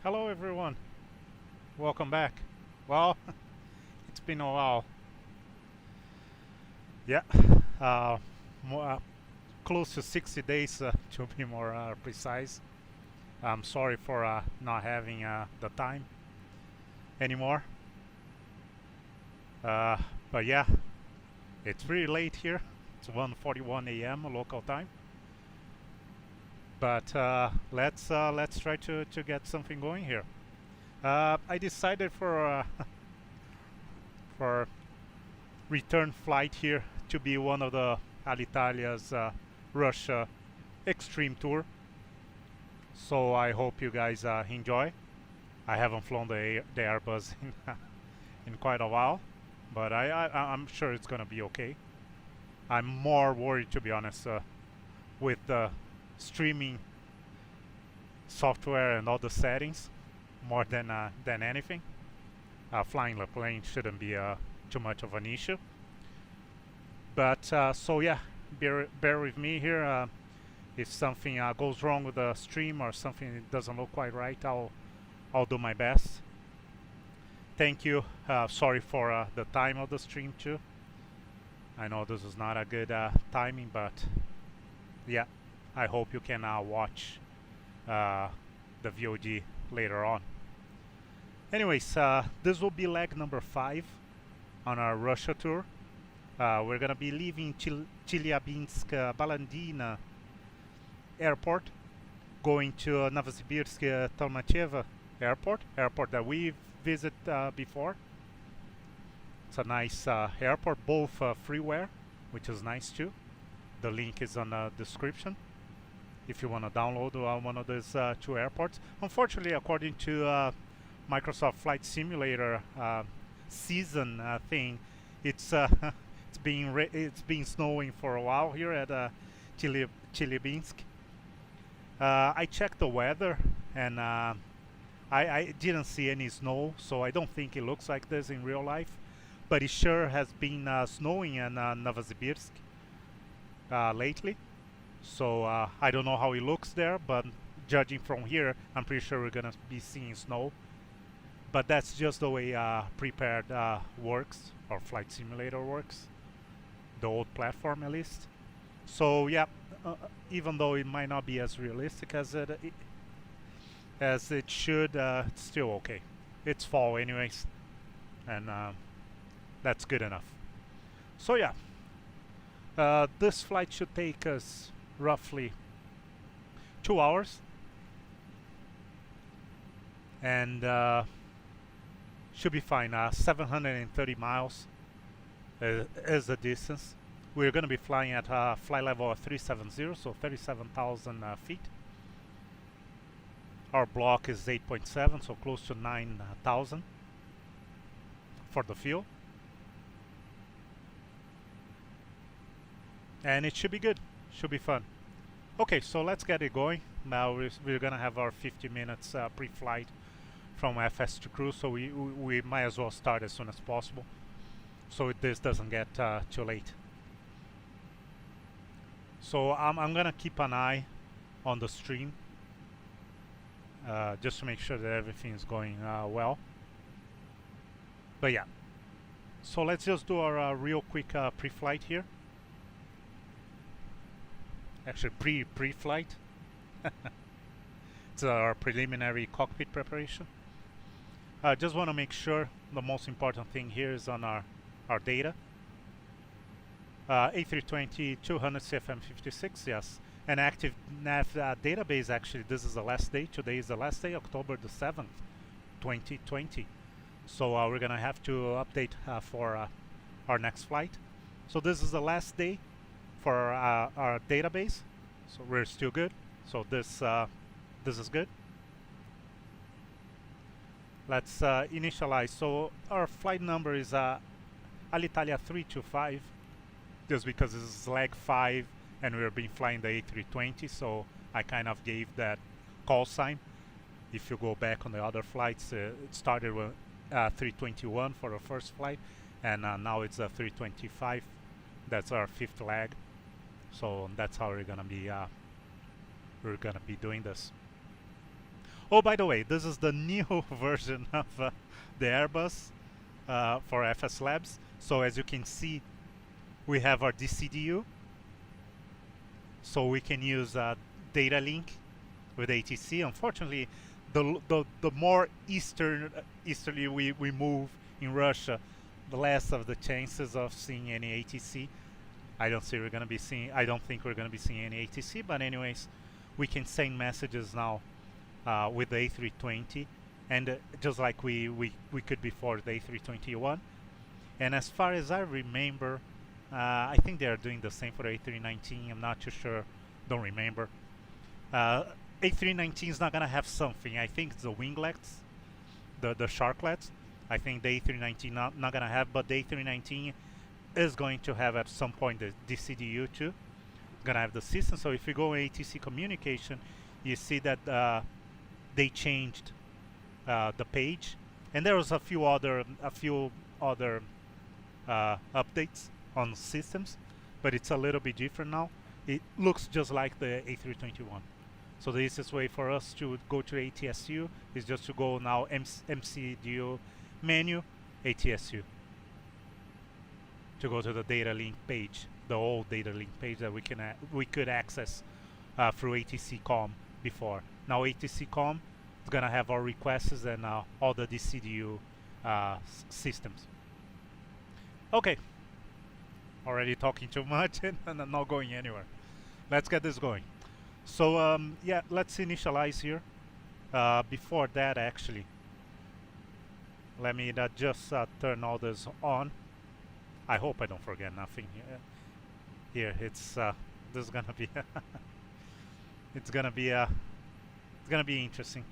Hello everyone, welcome back. Well, it's been a while. Yeah, uh, more, close to 60 days to be more precise. I'm sorry for not having the time anymore. Uh, but yeah, it's pretty late here. It's 1:41 a.m. local time. But let's try to get something going here. I decided for return flight here to be one of the Alitalia's Russia extreme tour. So I hope you guys enjoy. I haven't flown the Airbus in quite a while, but I'm sure it's gonna be okay. I'm more worried, to be honest, with the streaming software and all the settings more than anything. Flying the plane shouldn't be too much of an issue. But so yeah, bear with me here. If something goes wrong with the stream or something doesn't look quite right, I'll do my best. Thank you. Sorry for the time of the stream too. I know this is not a good timing, but yeah, I hope you can watch the VOD later on. Anyways, this will be leg number 5 on our Russia tour. We're gonna be leaving Chelyabinsk Balandino airport, going to NOVOSIBIRSK Tolmachevo airport that we've visited before. It's a nice airport, both freeware, which is nice too. The link is on the description if you want to download one of these two airports. Unfortunately, according to Microsoft Flight Simulator season thing, it's it's been snowing for a while here at Chelyabinsk. I checked the weather and I didn't see any snow, so I don't think it looks like this in real life. But it sure has been snowing in Novosibirsk lately. So I don't know how it looks there, but judging from here, I'm pretty sure we're gonna be seeing snow. But that's just the way Prepared works, or Flight Simulator works, the old platform at least. So yeah, even though it might not be as realistic as it should, it's still okay. It's fall anyways, and that's good enough. So yeah, this flight should take us roughly 2 hours, and should be fine. 730 miles is the distance. We're going to be flying at flight level of 370, so 37,000 feet. Our block is 8.7, so close to 9,000 for the fuel. And it should be good, should be fun. Okay, so let's get it going. Now we're gonna have our 50 minutes pre-flight from FS to cruise, so we might as well start as soon as possible, so this doesn't get too late. So I'm gonna keep an eye on the stream just to make sure that everything is going well. But yeah, so let's just do our real quick pre-flight here. Actually, pre-flight. It's our preliminary cockpit preparation. I just want to make sure the most important thing here is on our data. A320 200 CFM56, yes. An active nav database. Actually, this is the last day. Today is the last day, October the 7th, 2020. So we're gonna have to update for our next flight. So this is the last day for our database, so we're still good. So this is good. Let's initialize. So our flight number is Alitalia 325, just because this is leg 5 and we've been flying the A320, so I kind of gave that call sign. If you go back on the other flights, it started with 321 for the first flight, and now it's a 325. That's our 5th leg. So that's how we're gonna be doing this. Oh, by the way, this is the new version of the Airbus for FS Labs. So as you can see, we have our DCDU. So we can use data link with ATC. Unfortunately, the more easterly we move in Russia, the less of the chances of seeing any ATC. I don't think we're gonna be seeing any ATC. But anyways, we can send messages now with the A320, and just like we could before the A321. And as far as I remember, I think they are doing the same for the A319. I'm not too sure. Don't remember. A319 is not gonna have something. I think it's the winglets, the sharklets. I think the A319 not gonna have, but the A319 is going to have at some point the DCDU too. Gonna have the system. So if you go in ATC communication, you see that they changed the page, and there was a few other updates on systems, but it's a little bit different now. It looks just like the A321. So the easiest way for us to go to ATSU is just to go now MCDU menu, ATSU, to go to the data link page, the old data link page that we could access through ATC.com before. Now ATC.com is gonna have our requests and all the DCDU systems. Okay, already talking too much and I'm not going anywhere. Let's get this going. So yeah, let's initialize here. Before that, actually, let me just turn all this on. I hope I don't forget nothing here. It's this is gonna be it's gonna be interesting.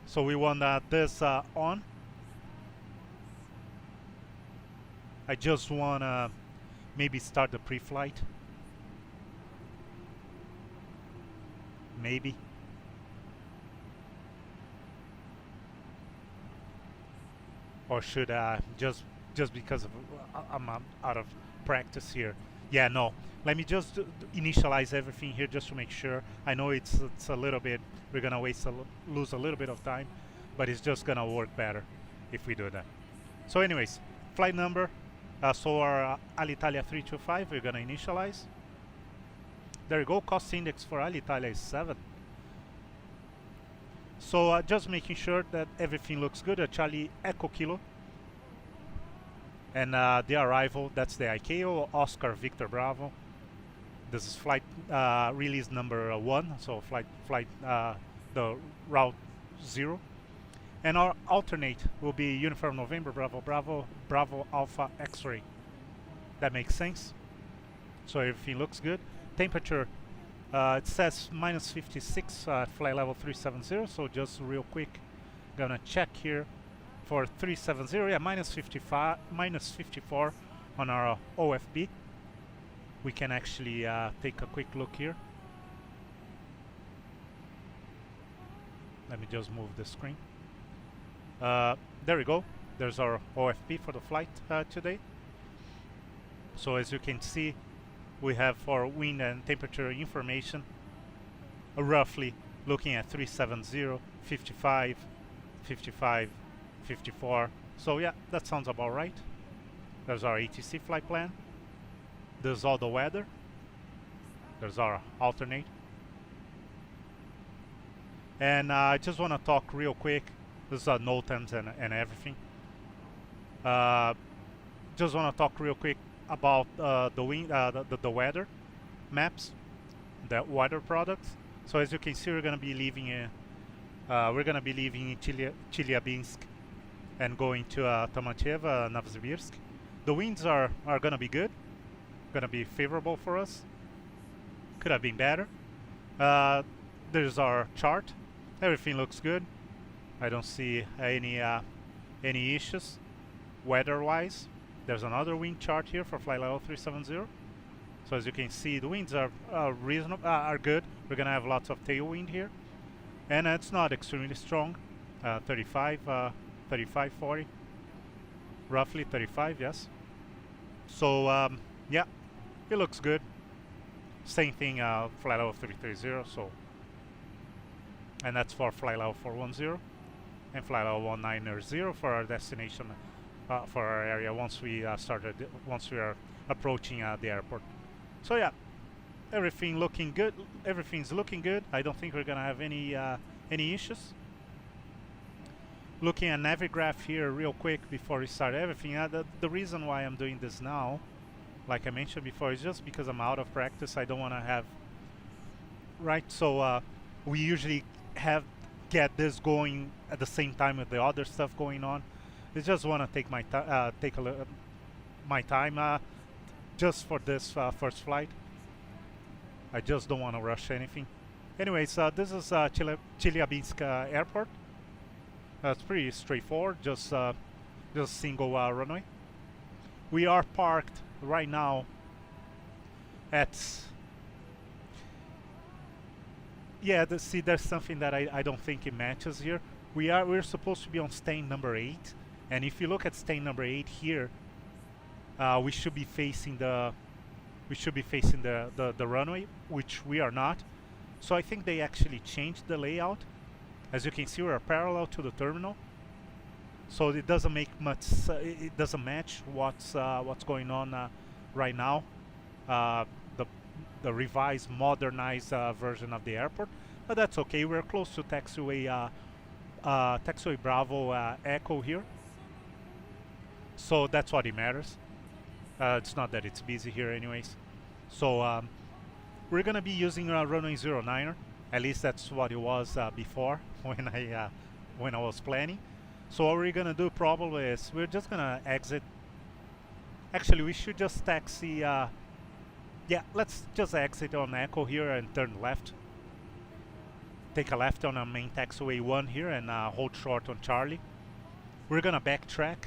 So we want this on. I just wanna maybe start the pre-flight. Maybe. Or should I just because of I'm out of practice here? Yeah, no. Let me just initialize everything here just to make sure. I know it's a little bit. We're gonna lose a little bit of time, but it's just gonna work better if we do that. So, anyways, flight number. So our Alitalia 325, we're gonna initialize. There you go. Cost index for Alitalia is 7. So just making sure that everything looks good. Charlie Echo Kilo. And the arrival, that's the ICAO, Oscar Victor Bravo. This is flight release number 1, so flight the route 0. And our alternate will be Uniform November Bravo Bravo Bravo Alpha X-ray. That makes sense. So everything looks good. Temperature, it says minus 56 at flight level 370. So just real quick, gonna check here for 370. Yeah, minus 54 on our OFB. We can actually take a quick look here. Let me just move the screen. There we go. There's our OFB for the flight today. So as you can see, we have for wind and temperature information, roughly looking at 370, 55, 55, 54. So yeah, that sounds about right. There's our ATC flight plan. There's all the weather. There's our alternate. And I just want to talk real quick. This is NOTAMs and everything. Just want to talk real quick about the weather maps, the weather products. So as you can see, we're gonna be leaving in Chelyabinsk and going to Tolmachevo, Novosibirsk. The winds are gonna be good, gonna be favorable for us. Could have been better. There's our chart. Everything looks good. I don't see any issues weather-wise. There's another wind chart here for flight level 370. So as you can see, the winds are reasonable, are good. We're gonna have lots of tailwind here, and it's not extremely strong. 35, 40, roughly 35, yes. So yeah, it looks good. Same thing, flight level 330, so, and that's for flight level 410, and flight level 190 for our destination, for our area once we once we are approaching the airport. So yeah, everything looking good. Everything's looking good. I don't think we're gonna have any issues. Looking at Navigraph here real quick before we start everything. The reason why I'm doing this now, like I mentioned before, is just because I'm out of practice. I don't want to have, right? So we usually get this going at the same time with the other stuff going on. I just want to take my time just for this first flight. I just don't want to rush anything. Anyways, this is Chelyabinsk airport. It's pretty straightforward, just single runway. We are parked right now at, yeah, see, there's something that I don't think it matches here. We're supposed to be on stand number 8, and if you look at stand number 8 here, we should be facing the runway, which we are not. So I think they actually changed the layout. As you can see, we're parallel to the terminal, so it doesn't make much. It doesn't match what's going on right now. The revised, modernized version of the airport, but that's okay. We're close to taxiway Bravo Echo here, so that's what it matters. It's not that it's busy here, anyways. So we're gonna be using runway 09er. At least that's what it was before when I was planning. So what we're gonna do probably is we're just gonna exit. Actually, we should just taxi. Yeah, let's just exit on Echo here and turn left. Take a left on our main taxiway 1 here and hold short on Charlie. We're gonna backtrack.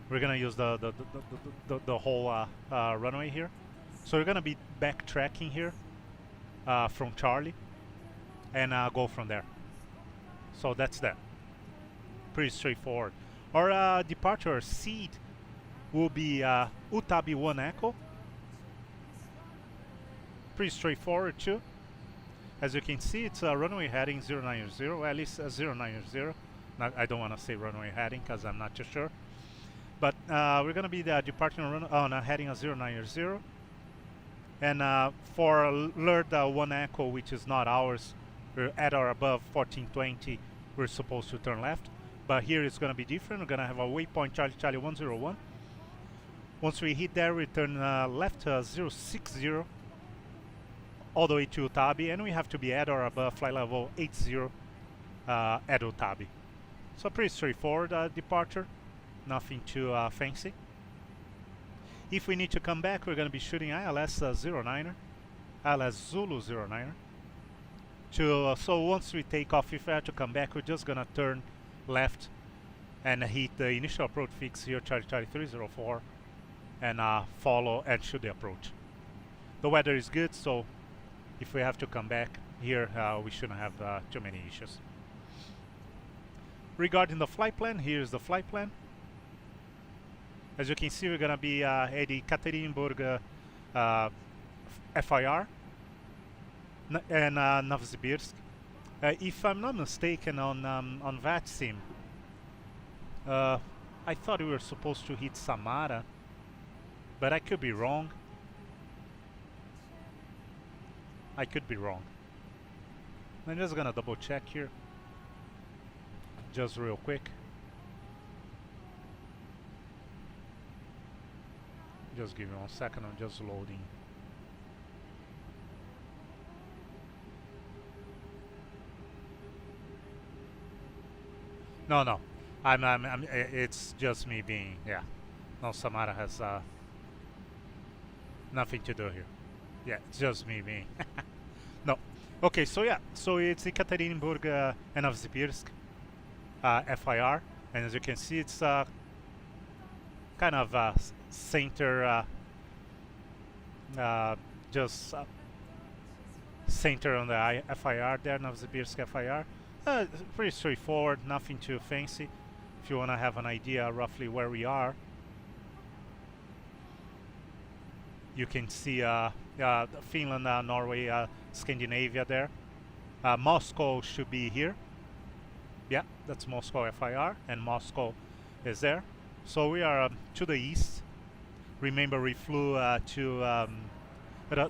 We're gonna use the whole runway here. So we're gonna be backtracking here from Charlie and go from there. So that's that. Pretty straightforward. Our departure seat will be UTAB 1 Echo. Pretty straightforward too. As you can see, it's a runway heading 090, at least 090. I don't want to say runway heading because I'm not too sure. But we're going to be departing on a heading of 090. And for LERD 1 Echo, which is not ours, we're at or above 1420, we're supposed to turn left. But here it's going to be different. We're going to have a waypoint Charlie 101. Once we hit there, we turn left 060 all the way to Utabi, and we have to be at or above flight level 80 at Utabi. So pretty straightforward departure, nothing too fancy. If we need to come back, we're going to be shooting ILS 09er, ILS Zulu 09er. So once we take off, if we have to come back, we're just going to turn left and hit the initial approach fix here, Charlie 304, and follow and shoot the approach. The weather is good, so if we have to come back here, we shouldn't have too many issues. Regarding the flight plan, here's the flight plan. As you can see, we're going to be at the Ekaterinburg FIR and Novosibirsk. If I'm not mistaken, on VATSIM, I thought we were supposed to hit Samara, but I could be wrong. I could be wrong. I'm just gonna double check here, just real quick. Just give me 1 second, I'm just loading. No, it's just me being, yeah. No, Samara has nothing to do here. Yeah, it's just me being. No. Okay, so yeah, so it's Ekaterinburg and Novosibirsk FIR, and as you can see, it's kind of center, just center on the FIR there, Novosibirsk FIR. Pretty straightforward, nothing too fancy. If you want to have an idea roughly where we are. You can see Finland, Norway, Scandinavia there. Moscow should be here. Yeah, that's Moscow FIR, and Moscow is there. So we are to the east. Remember, we flew to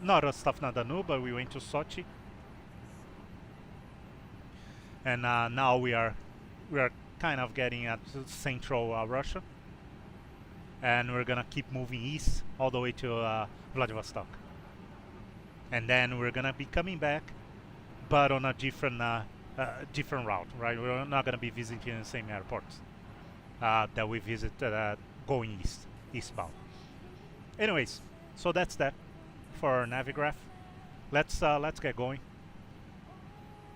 not Rostov-na-Donu, but we went to Sochi, and now we are kind of getting at central Russia, and we're gonna keep moving east all the way to Vladivostok, and then we're gonna be coming back, but on a different different route, right? We're not gonna be visiting the same airports that we visited going eastbound. Anyways, so that's that for our Navigraph. Let's get going.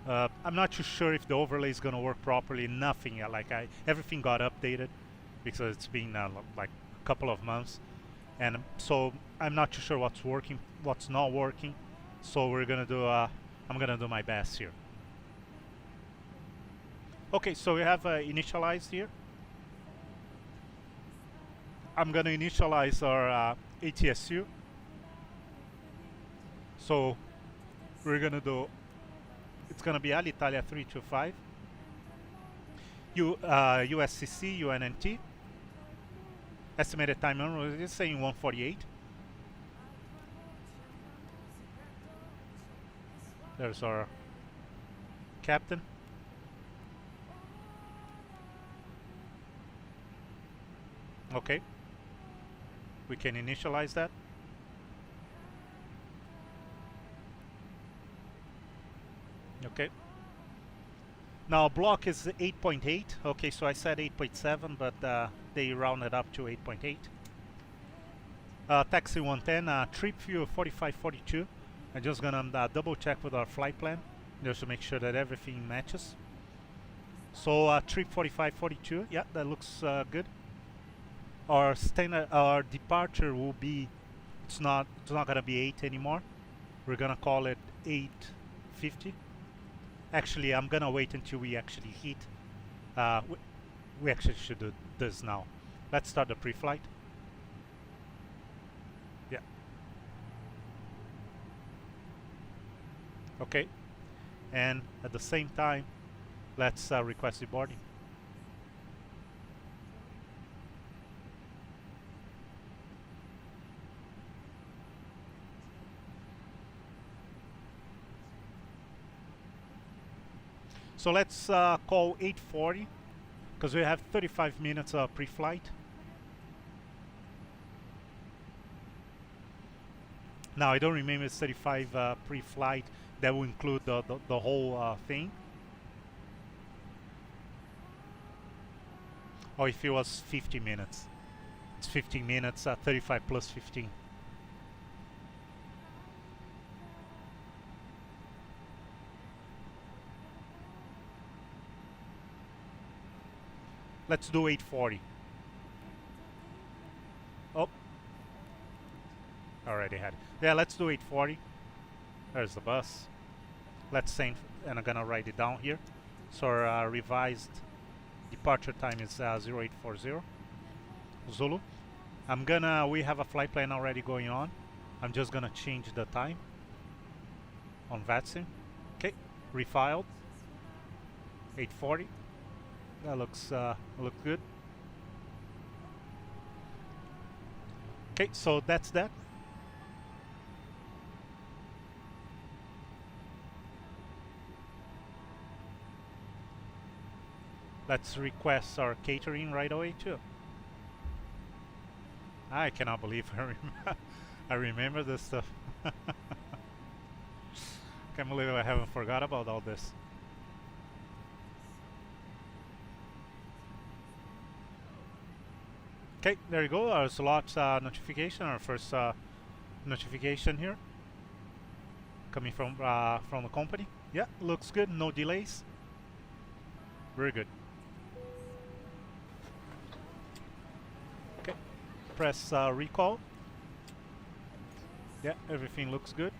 I'm not too sure if the overlay is gonna work properly. Nothing everything got updated because it's been like a couple of months, and so I'm not too sure what's working, what's not working. So we're gonna do I'm gonna do my best here. Okay, so we have initialized here. I'm gonna initialize our ATSU. So we're gonna do, it's gonna be Alitalia 325, USCC, UNNT. Estimated time on is saying 148. There's our captain. Okay, we can initialize that. Okay. Now block is 8.8. Okay, so I said 8.7, but they rounded up to 8.8. Taxi 110, trip view 4542. I'm just gonna double check with our flight plan just to make sure that everything matches. So trip 4542, yeah, that looks good. Our standard, our departure will be, it's not gonna be 8 anymore. We're gonna call it 8:50. Actually, I'm gonna wait until we actually hit. We actually should do this now. Let's start the pre-flight. Yeah. Okay. And at the same time, let's request the boarding. So let's call 8:40 because we have 35 minutes pre-flight. Now I don't remember it's 35 pre-flight. That will include the whole thing. Or if it was 50 minutes. It's 15 minutes, 35 plus 15. Let's do 8:40. Oh. Already had it. Yeah, let's do 8:40. There's the bus. Let's send, and I'm gonna write it down here. So our revised departure time is 0840 Zulu. We have a flight plan already going on. I'm just gonna change the time on VATSIM. Okay, refiled. 8:40. That looks good. Okay, so that's that. Let's request our catering right away too. I cannot believe I remember this stuff. Can't believe I haven't forgot about all this. Okay, there you go. Our slot notification, our first notification here, coming from the company. Yeah, looks good. No delays. Very good. Okay, press recall. Yeah, everything looks good.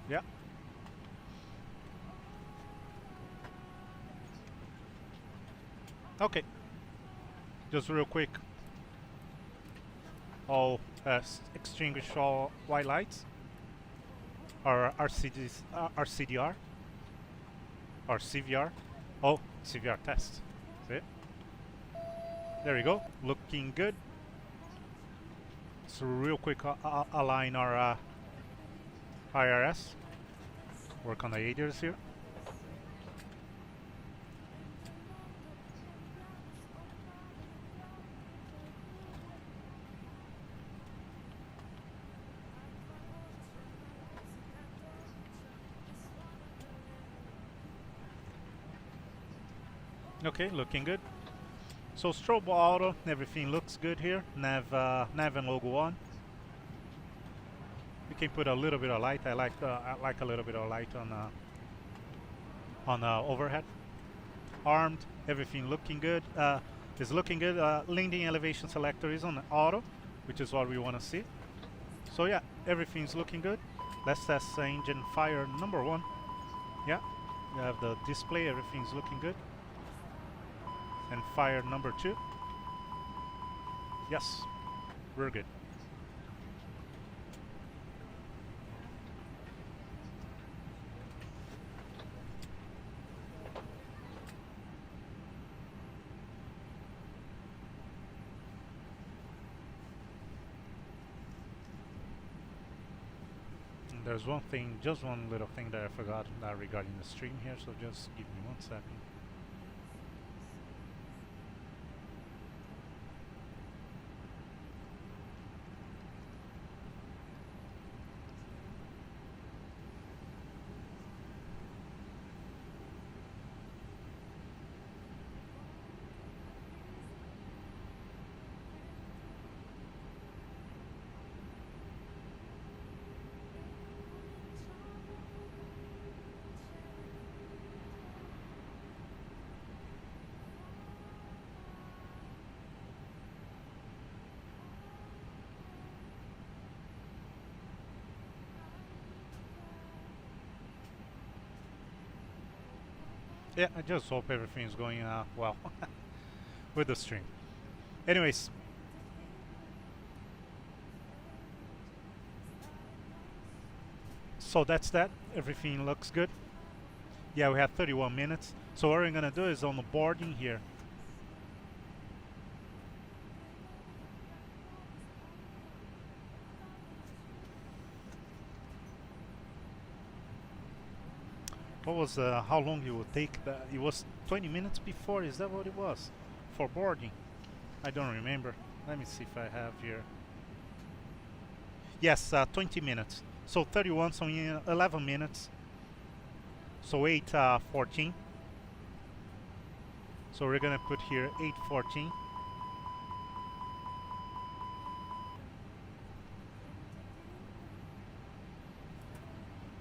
Yeah. Okay, just real quick. all extinguish all white lights, or RCDR, or CVR. Oh, CVR test. See it? There we go. Looking good. So real quick, align our IRS. Work on the ADRs here. Okay, looking good. So strobe auto, everything looks good here. Nav and logo on. You can put a little bit of light. I like a little bit of light on overhead. Armed, everything looking good. Is looking good. Landing elevation selector is on auto, which is what we want to see. So yeah, everything's looking good. Let's test engine fire number 1. Yeah, you have the display. Everything's looking good. And fire number 2. Yes, we're good. And there's one thing, just one little thing that I forgot regarding the stream here, so just give me 1 second. Yeah, I just hope everything's going well with the stream. Anyways, so that's that. Everything looks good. Yeah, we have 31 minutes. So what we're gonna do is on the boarding here. What was how long it would take? It was 20 minutes before. Is that what it was for boarding? I don't remember. Let me see if I have here. Yes, 20 minutes. So 31, so in 11 minutes. So 8:14. So we're gonna put here 8:14.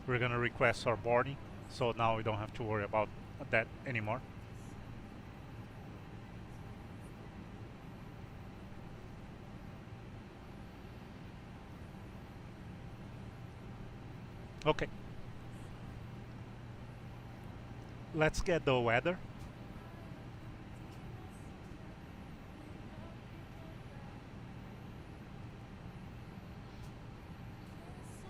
We're gonna request our boarding. So now we don't have to worry about that anymore. Okay. Let's get the weather.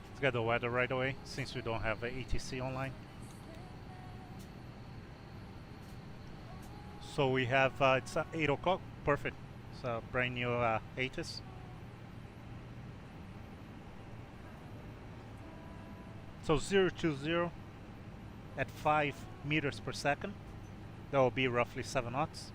Let's get the weather right away since we don't have ATC online. So we have, it's 8 o'clock, perfect. It's a brand new ATIS. So 020 at 5 meters per second. That will be roughly 7 knots.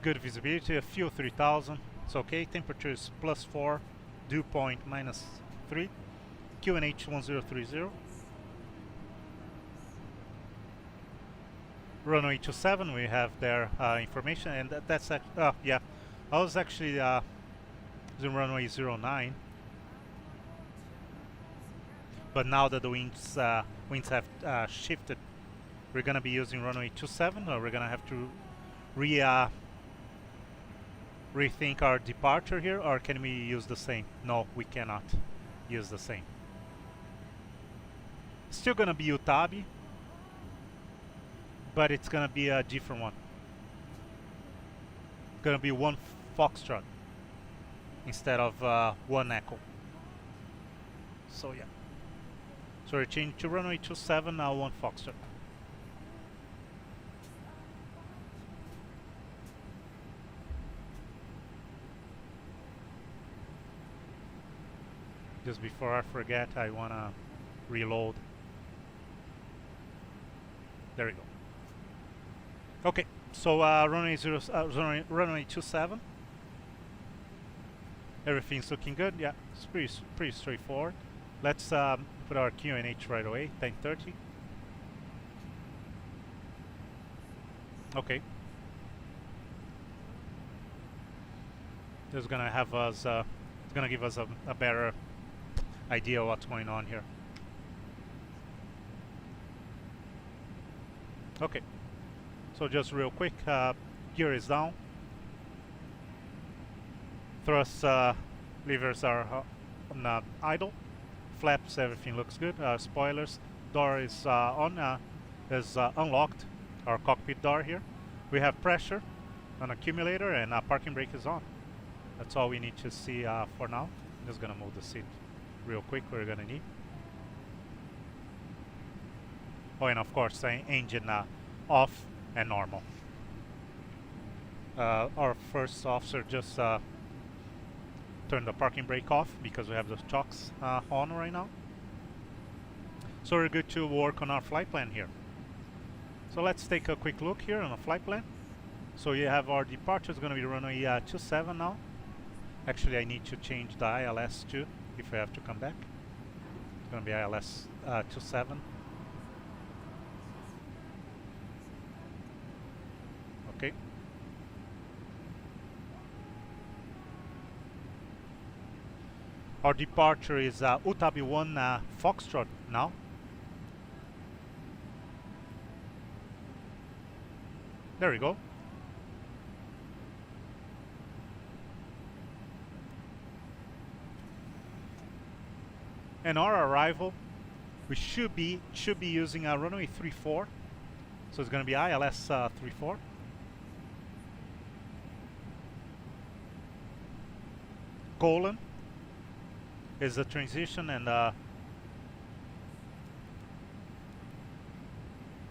Good visibility, fuel 3000. It's okay, temperature is +4, dew point -3. QNH 1030. Runway 27, we have their information, and that's yeah. I was actually using runway 09, but now that the winds have shifted, we're gonna be using runway 27, or we're gonna have to rethink our departure here, or can we use the same? No, we cannot use the same. Still gonna be UTABI, but it's gonna be a different one. gonna be 1 Foxtrot instead of 1 Echo. So yeah. So we're changing to runway 27 now, 1 Foxtrot. Just before I forget, I wanna reload. There we go. Okay, so runway 27. Everything's looking good. Yeah, it's pretty straightforward. Let's put our QNH right away. 1030. Okay. This is gonna have us. It's gonna give us a better idea of what's going on here. Okay. So just real quick, gear is down. Thrust levers are on idle. Flaps, everything looks good. Spoilers, door is unlocked. Our cockpit door here. We have pressure, an accumulator, and parking brake is on. That's all we need to see for now. I'm just gonna move the seat real quick. We're gonna need. Oh, and of course, engine off and normal. Our first officer just turned the parking brake off because we have the chocks on right now. So we're good to work on our flight plan here. So let's take a quick look here on the flight plan. So you have our departure is going to be runway 27 now. Actually, I need to change the ILS too if we have to come back. It's going to be ILS 27. Okay. Our departure is UTAB 1 Foxtrot now. There we go. And our arrival, we should be using a runway 34. So it's going to be ILS 34. Colon is the transition, and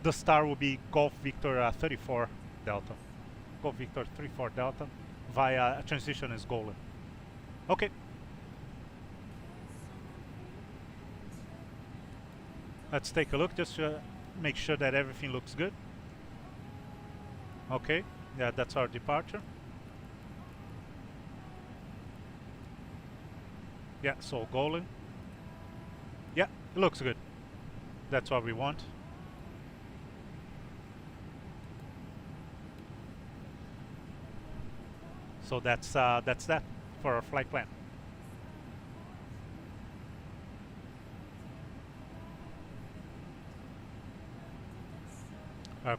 the star will be Golf Victor 34 Delta. Golf Victor 34 Delta via transition is Golan. Okay. Let's take a look just to make sure that everything looks good. Okay, yeah, that's our departure. Yeah, so Golan. Yeah, it looks good. That's what we want. So that's that for our flight plan.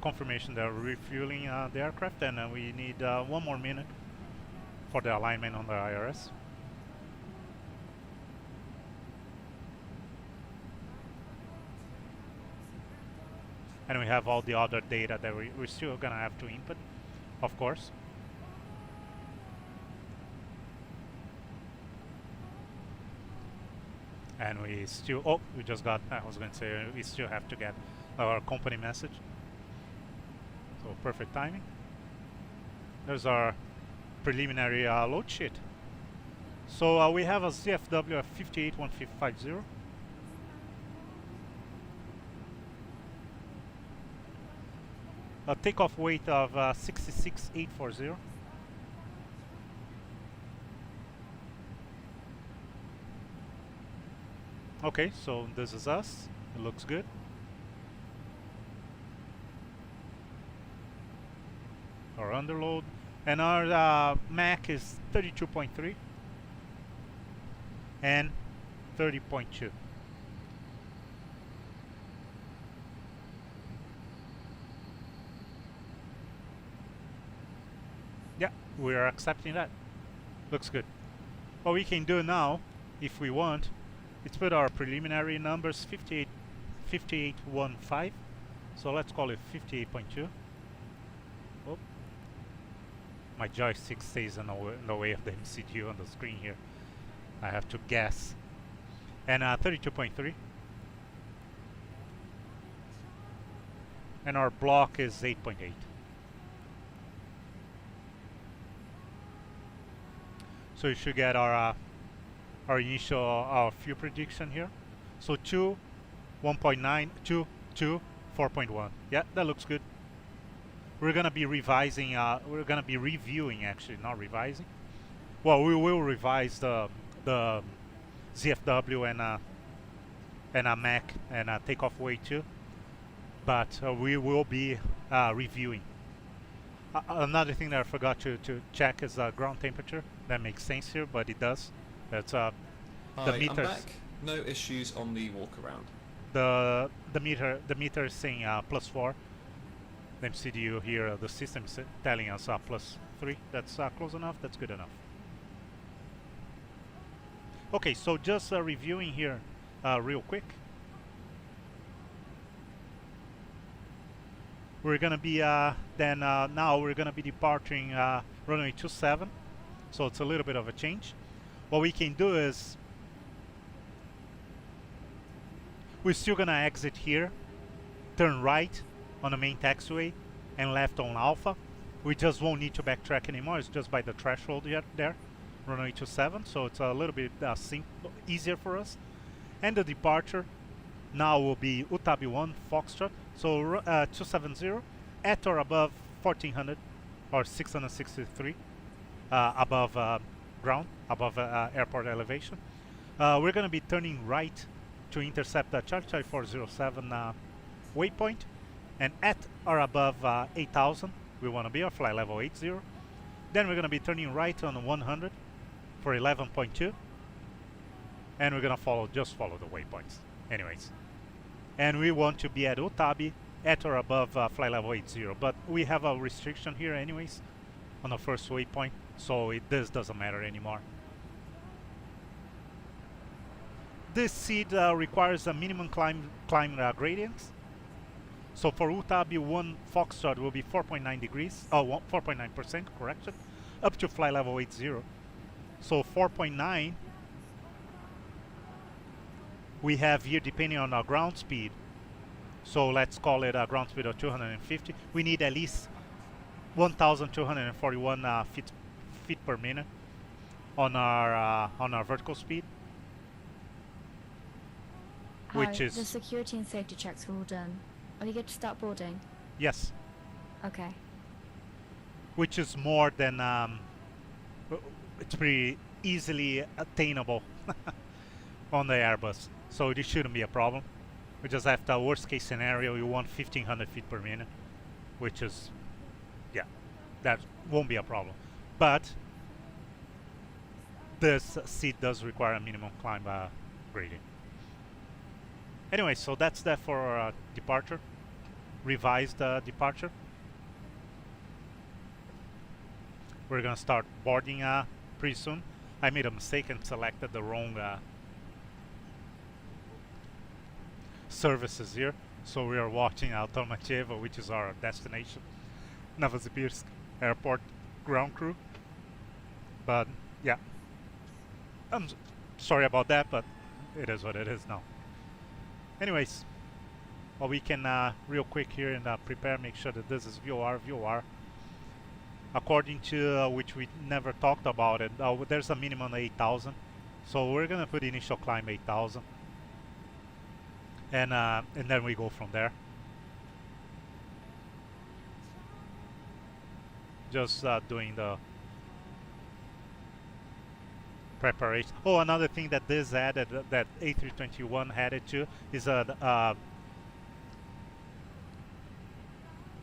Confirmation that we're refueling the aircraft, and we need 1 more minute for the alignment on the IRS. And we have all the other data that we're still gonna have to input, of course. And we still, oh, we just got, I was going to say, we still have to get our company message. So perfect timing. There's our preliminary load sheet. So we have a ZFW of 581550. A takeoff weight of 66840. Okay, so this is us. It looks good. Our underload. And our Mach is 32.3 and 30.2. Yeah, we are accepting that. Looks good. What we can do now, if we want, is put our preliminary numbers 5815. So let's call it 58.2. Oh. My joystick stays in the way of the MCU on the screen here. I have to guess. And 32.3. And our block is 8.8. So you should get our initial fuel prediction here. So 2, 1.9, 2, 2, 4.1. Yeah, that looks good. We're gonna be revising. We're gonna be reviewing, actually, not revising. Well, we will revise the ZFW and a Mac and a takeoff weight too. But we will be reviewing. Another thing that I forgot to check is ground temperature. That makes sense here, but it does. That's the meters. I'm back. No issues on the walk around. The meter is saying +4. The MCDU here, the system is telling us +3. That's close enough. That's good enough. Okay, so just reviewing here real quick. We're gonna be now we're gonna be departing runway 27, so it's a little bit of a change. What we can do is we're still gonna exit here, turn right on the main taxiway, and left on Alpha. We just won't need to backtrack anymore. It's just by the threshold there, runway 27, so it's a little bit easier for us. And the departure now will be UTAB 1 Foxtrot. So 270 at or above 1400 or 663 above ground, above airport elevation. We're going to be turning right to intercept the Charlie 407 waypoint, and at or above 8000 we want to be, or fly level 80. Then we're going to be turning right on 100 for 11.2, and we're going to just follow the waypoints anyways. And we want to be at Utabi at or above flight level 80, but we have a restriction here anyways on the first waypoint, so this doesn't matter anymore. This seed requires a minimum climb gradient. So for Utabi 1 Foxtrot will be 4.9 degrees, 4.9% correction, up to flight level 80. So 4.9 we have here, depending on our ground speed, so let's call it a ground speed of 250. We need at least 1,241 feet per minute on our vertical speed, which is the security and safety checks are all done. Are you good to start boarding? Yes. Okay. Which is more than it's pretty easily attainable on the Airbus. So this shouldn't be a problem. We just have the worst case scenario, you want 1500 feet per minute, which is, yeah, that won't be a problem. But this seat does require a minimum climb gradient. Anyway, so that's that for our departure, revised departure. We're gonna start boarding pretty soon. I made a mistake and selected the wrong services here, so we are watching Tolmachevo, which is our destination, Novosibirsk airport ground crew. But yeah, I'm sorry about that, but it is what it is now. Anyways, well, we can real quick here and prepare, make sure that this is VOR. According to which we never talked about it, there's a minimum 8,000, so we're gonna put initial climb 8,000. And then we go from there. Just doing the preparation. Oh, another thing that this added, that A321 added to, is a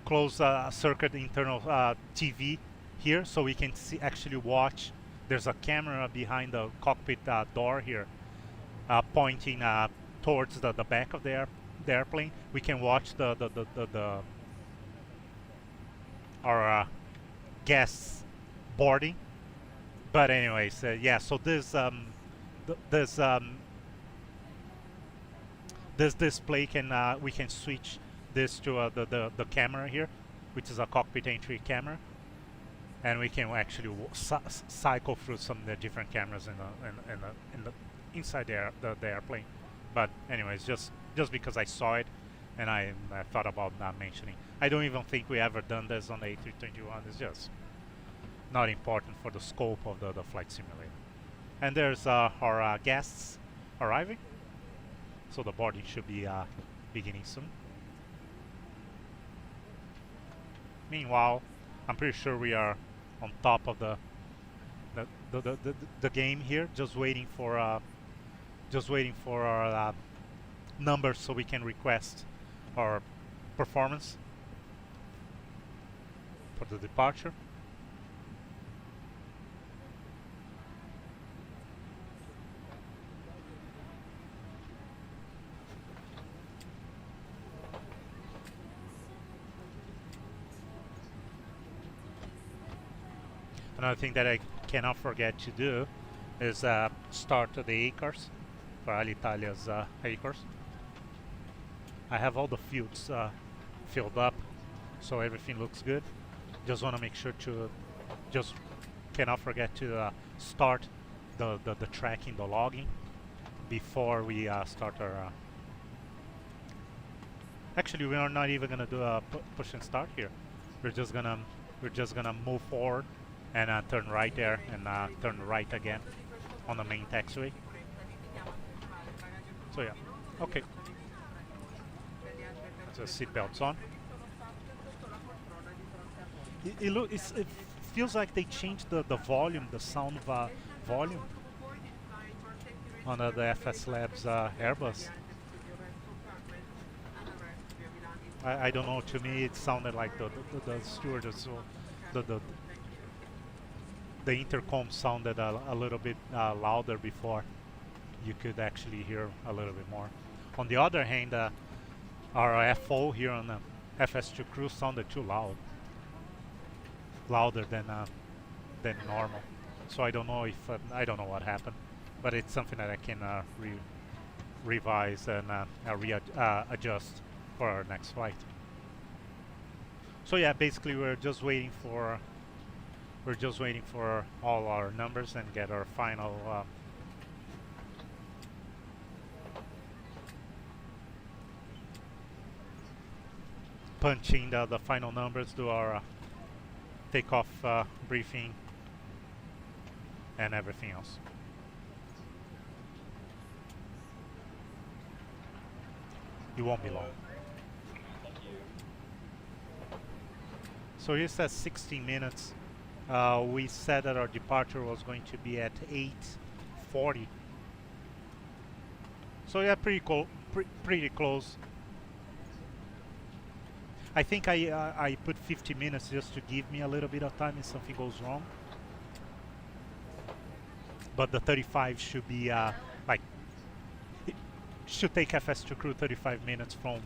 closed circuit internal TV here, so we can actually watch. There's a camera behind the cockpit door here, pointing towards the back of the airplane. We can watch our guests boarding. But anyways, yeah. So this display can we can switch this to the camera here, which is a cockpit entry camera. and we can actually cycle through some of the different cameras in the inside the airplane. But anyways, just because I saw it, and I thought about not mentioning. I don't even think we ever done this on the A321. It's just not important for the scope of the flight simulator. And there's our guests arriving, so the boarding should be beginning soon. Meanwhile, I'm pretty sure we are on top of the game here, just waiting for our numbers so we can request our performance for the departure. Another thing that I cannot forget to do is start the ACARS for Alitalia's ACARS. I have all the fields filled up, so everything looks good. Just want to make sure to cannot forget to start the tracking, the logging before we start our. Actually, we are not even gonna do a push and start here. We're just gonna move forward and turn right there and turn right again on the main taxiway. So yeah, okay. So seatbelts on. It feels like they changed the volume, the sound volume on the FS Labs Airbus. I don't know. To me, it sounded like the stewardess, the intercom sounded a little bit louder before. You could actually hear a little bit more. On the other hand, our FO here on the FS2 crew sounded too loud, louder than normal. So I don't know if I don't know what happened, but it's something that I can revise and adjust for our next flight. So yeah, basically we're just waiting for all our numbers and get our final punching the final numbers, do our takeoff briefing and everything else. It won't be long. So here says 16 minutes. We said that our departure was going to be at 8:40. So yeah, pretty close. I think I put 50 minutes just to give me a little bit of time if something goes wrong. But the 35 should be like, it should take FS2 crew 35 minutes from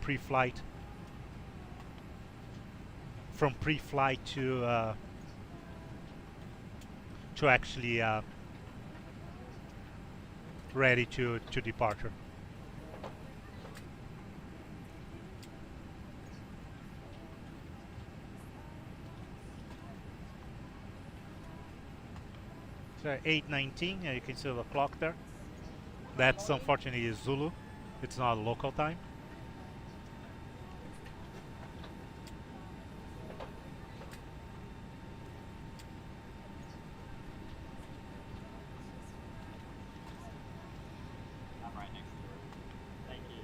pre-flight. From pre-flight to actually ready to departure. So 8:19, you can see the clock there. That's unfortunately Zulu. It's not local time. I'm right next to her. Thank you.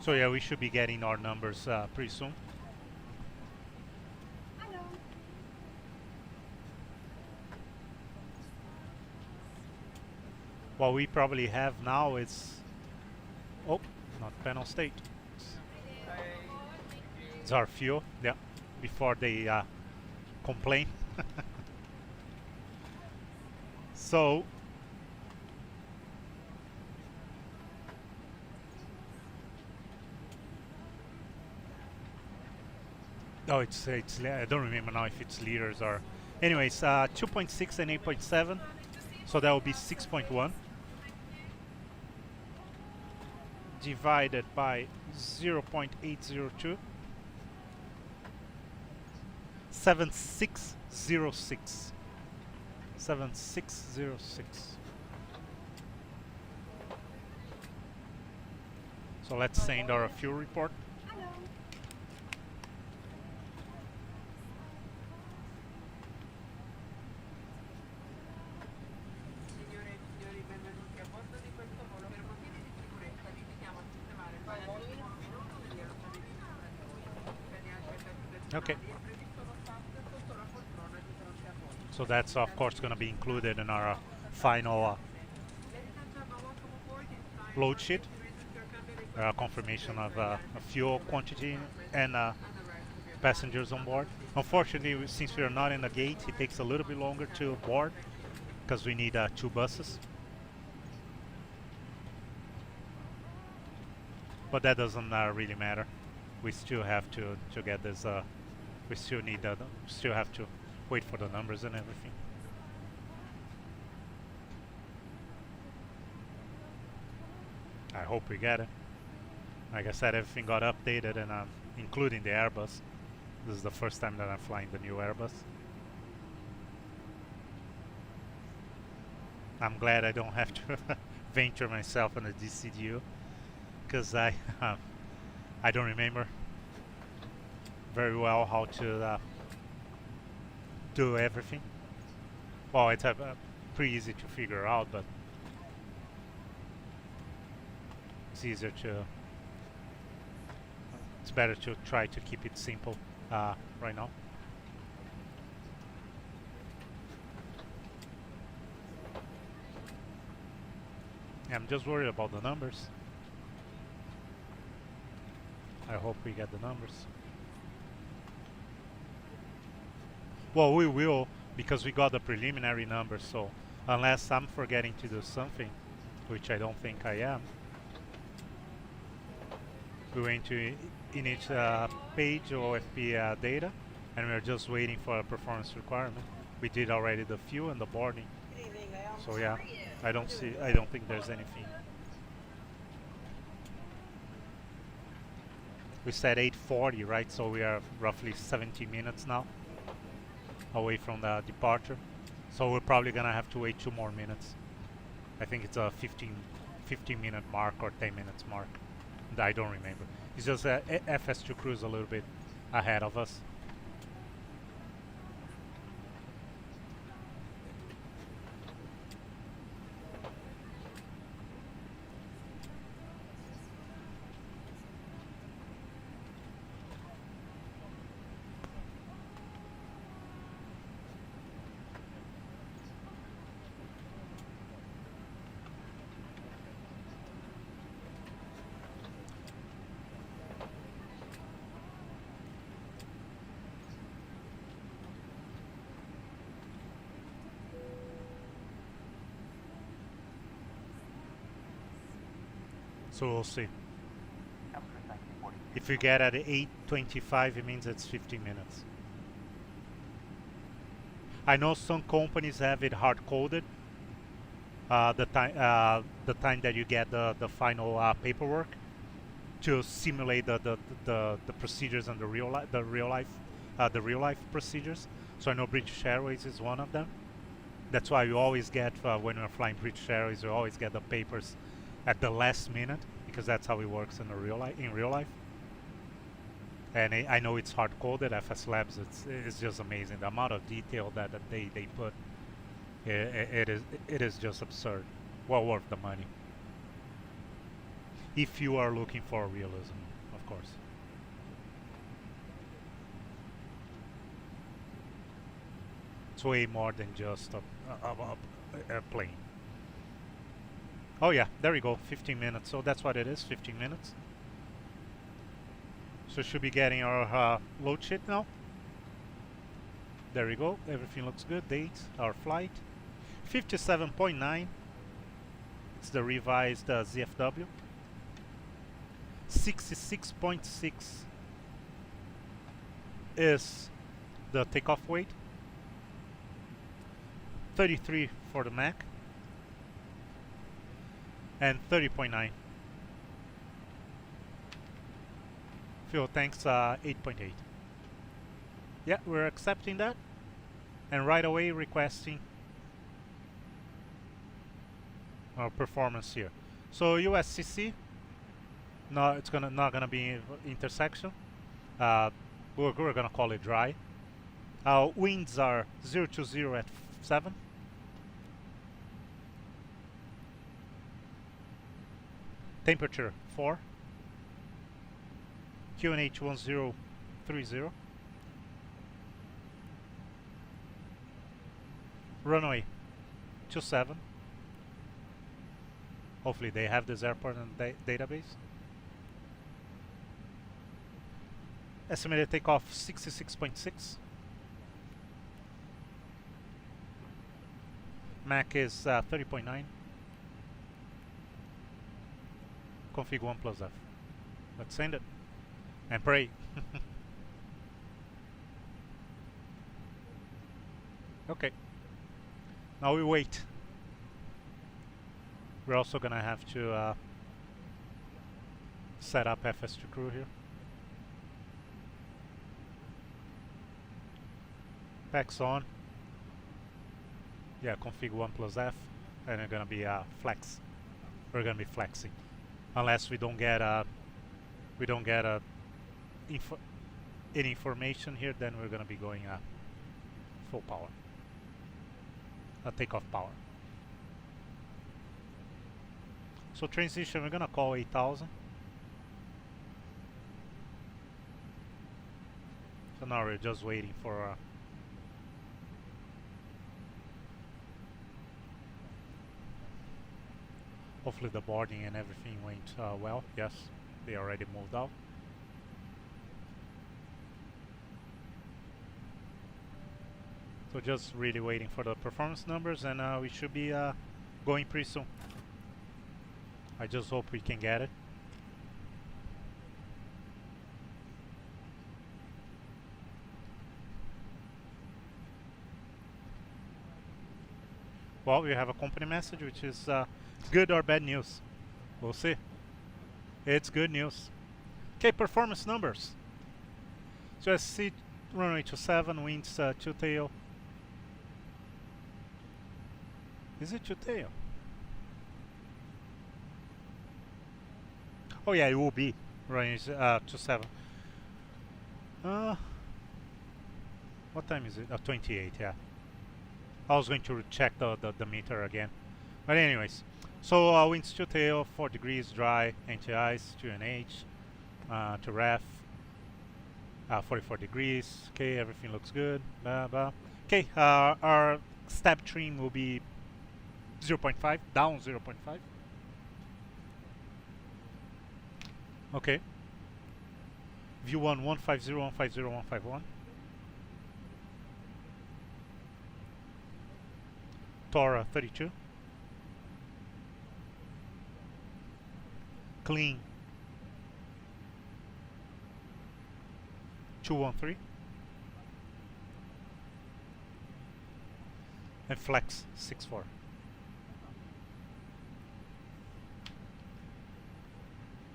So yeah, we should be getting our numbers pretty soon. What we probably have now is, oh, not panel state. It's our fuel, yeah, before they complain. So oh, it's I don't remember now if it's liters or Anyways, 2.6 and 8.7, so that will be 6.1 divided by 0.802, 7606. 7606. So let's send our fuel report. Okay. So that's of course going to be included in our final load sheet. Confirmation of fuel quantity and passengers on board. Unfortunately, since we are not in the gate, it takes a little bit longer to board because we need 2 buses. But that doesn't really matter. We still have to get this. We still need still have to wait for the numbers and everything. I hope we get it. Like I said, everything got updated, and including the Airbus. This is the first time that I'm flying the new Airbus. I'm glad I don't have to venture myself on a DCDU, because I don't remember very well how to do everything. Well, it's pretty easy to figure out, but it's easier to. It's better to try to keep it simple right now. I'm just worried about the numbers. I hope we get the numbers. Well, we will, because we got the preliminary numbers, so unless I'm forgetting to do something, which I don't think I am, we went to init page OFP data, and we're just waiting for a performance requirement. We did already the fuel and the boarding. So yeah, I don't think there's anything. We said 8:40, right? So we are roughly 70 minutes now away from the departure. So we're probably gonna have to wait 2 more minutes. I think it's a 15 minute mark or 10 minutes mark. I don't remember. It's just FS2 Cruise a little bit ahead of us. So we'll see. If you get at 8:25, it means it's 50 minutes. I know some companies have it hard-coded. The time that you get the final paperwork to simulate the procedures and the real life procedures. So I know British Airways is one of them. That's why you always get when we're flying British Airways, you always get the papers at the last minute, because that's how it works in real life. And I know it's hard coded. FS Labs, it's just amazing the amount of detail that they put. It is just absurd. Well worth the money, if you are looking for realism, of course. It's way more than just a plane. Oh yeah, there we go, 15 minutes. So that's what it is, 15 minutes. So should be getting our load sheet now. There we go, everything looks good. Date, our flight, 57.9. It's the revised ZFW. 66.6 is the takeoff weight. 33 for the Mac, and 30.9. Fuel tanks 8.8. Yeah, we're accepting that, and right away requesting our performance here. So USCC, no, it's not gonna be intersection. We're gonna call it dry. Winds are 0 to 0 at 7. Temperature 4. QNH 1030. Runway 27. Hopefully they have this airport in the database. Estimated takeoff 66.6. Mach is 30.9. Config 1 plus F. Let's send it and pray. Okay. Now we wait. We're also gonna have to set up FS2 crew here. Packs on. Yeah, config 1 plus F, and it's gonna be flex. We're gonna be flexing, unless we don't get any information here. Then we're gonna be going full power, takeoff power. So transition, we're gonna call 8,000. So now we're just waiting for hopefully the boarding and everything went well. Yes, they already moved out. So just really waiting for the performance numbers, and we should be going pretty soon. I just hope we can get it. Well, we have a company message, which is good or bad news. We'll see. It's good news. Okay, performance numbers. So I see runway 27, winds 2 tail. Is it 2 tail? Oh yeah, it will be range 27. What time is it? 28. Yeah. I was going to check the meter again, but anyways. So winds 2 tail, 4 degrees, dry, anti-ice, 2 NH, to ref, 44 degrees. Okay, everything looks good. Blah blah. Okay, our stab trim will be 0.5, down 0.5. Okay. View 1, 150, 150, 151. Tora 32. Clean 213. And flex 64.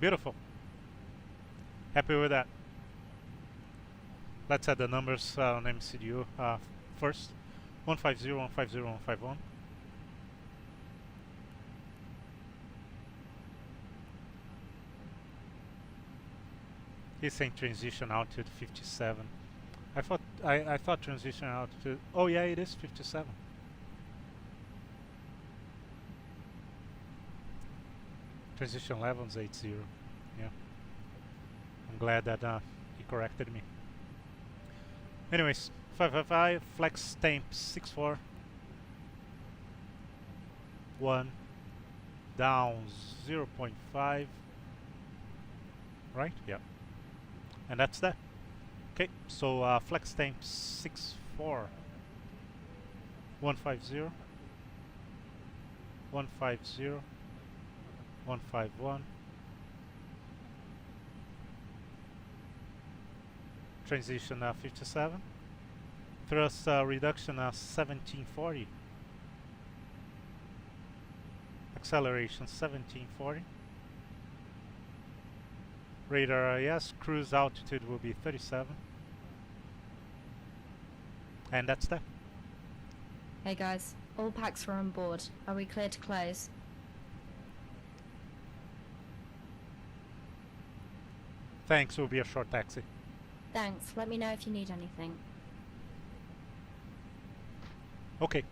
Beautiful. Happy with that. Let's add the numbers on MCDU first. 150, 150, 151. He's saying transition altitude 57. I thought transition altitude. Oh yeah, it is 57. Transition level is 80. Yeah. I'm glad that he corrected me. Anyways, 555 flex temp 64. 1 down 0.5. Right? Yeah. And that's that. Okay, so flex temp 64. 150. 150. 151. Transition 57. Thrust reduction 1740. Acceleration 1740. Radar yes, cruise altitude will be 37. And that's that. Hey guys, all packs are on board. Are we clear to close? Thanks, will be a short taxi. Thanks, let me know if you need anything. Okay,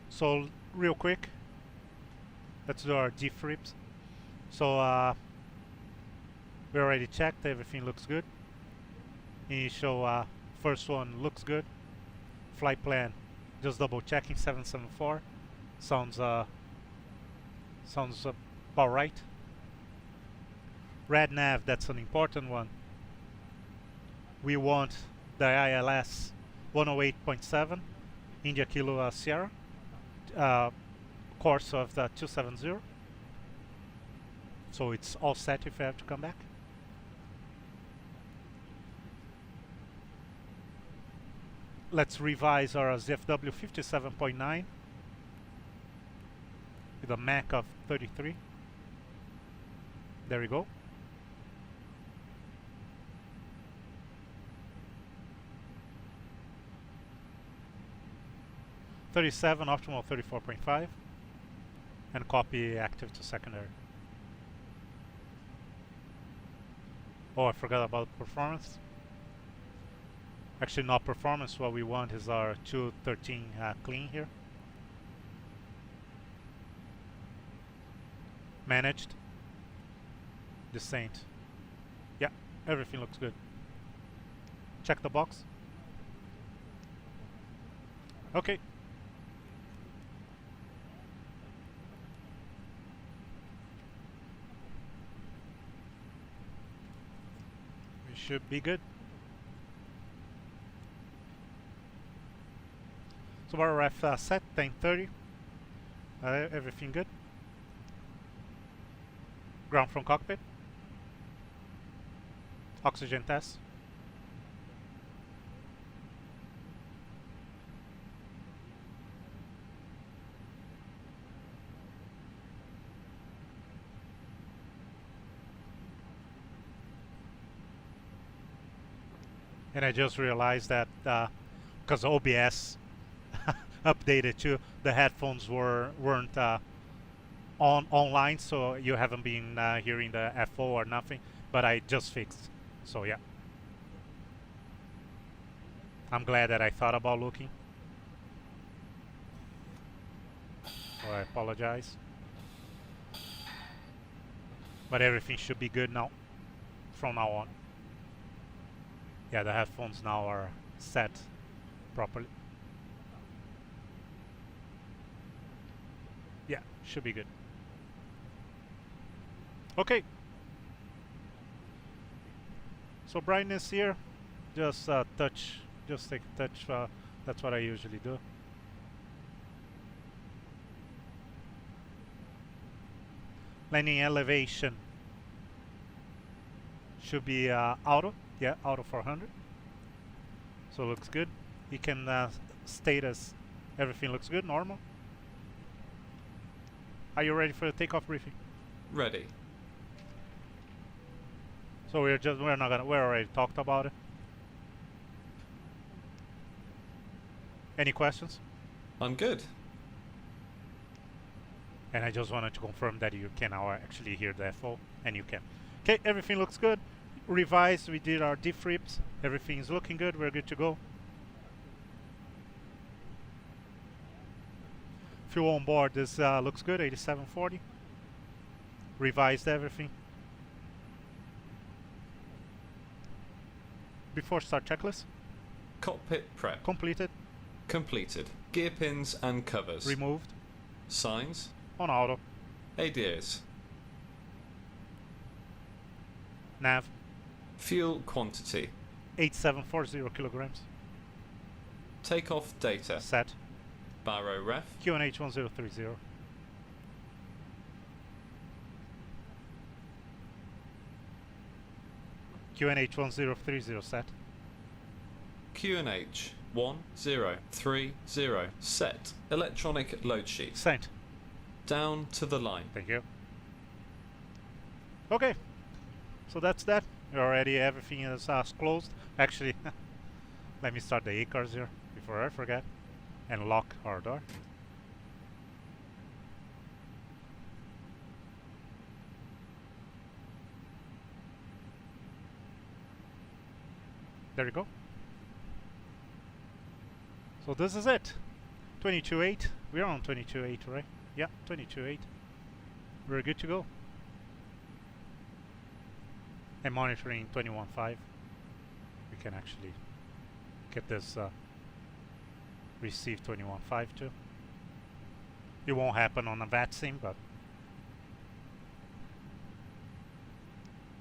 so real quick, let's do our defrips. So we already checked, everything looks good. Initial first one looks good. Flight plan, just double checking, 774. Sounds about right. Red nav, that's an important one. We want the ILS 108.7, India Kilo Sierra, course of the 270. So it's all set if you have to come back. Let's revise our ZFW 57.9 with a Mach of 33. There we go. (37) optimal 34.5, and copy active to secondary. Oh, I forgot about performance. Actually, not performance. What we want is our 213 clean here. Managed. Descent. Yeah, everything looks good. Check the box. Okay. We should be good. So our ref set 1030. Everything good. Ground from cockpit. Oxygen test. And I just realized that because OBS updated too, the headphones weren't online, so you haven't been hearing the FO or nothing. But I just fixed, so yeah. I'm glad that I thought about looking. So I apologize. But everything should be good now, from now on. Yeah, the headphones now are set properly. Yeah, should be good. Okay. So brightness here, just touch, just take a touch. That's what I usually do. Landing elevation should be auto. Yeah, auto 400. So looks good. You can state as everything looks good, normal. Are you ready for the takeoff briefing? Ready. So we already talked about it. Any questions? I'm good. And I just wanted to confirm that you can now actually hear the FO, and you can. Okay, everything looks good. Revised, we did our defrips. Everything is looking good. We're good to go. Fuel on board, this looks good, 8740. Revised everything. Before start checklist. Cockpit prep. Completed. Completed. Gear pins and covers. Removed. Signs. On auto. ADIRS. Nav. Fuel quantity. 8740 kilograms. Takeoff data. Set. Baro ref. QNH 1030. QNH 1030 set. QNH 1030 set. Electronic load sheet. Sent. Down to the line. Thank you. Okay, so that's that. Already everything is closed. Actually, let me start the ACARS here before I forget and lock our door. There you go. So this is it. 22.8. We're on 22.8, right? Yeah, 22.8. We're good to go. And monitoring 21.5. We can actually get this receive 21.5 too. It won't happen on a VAT sim, but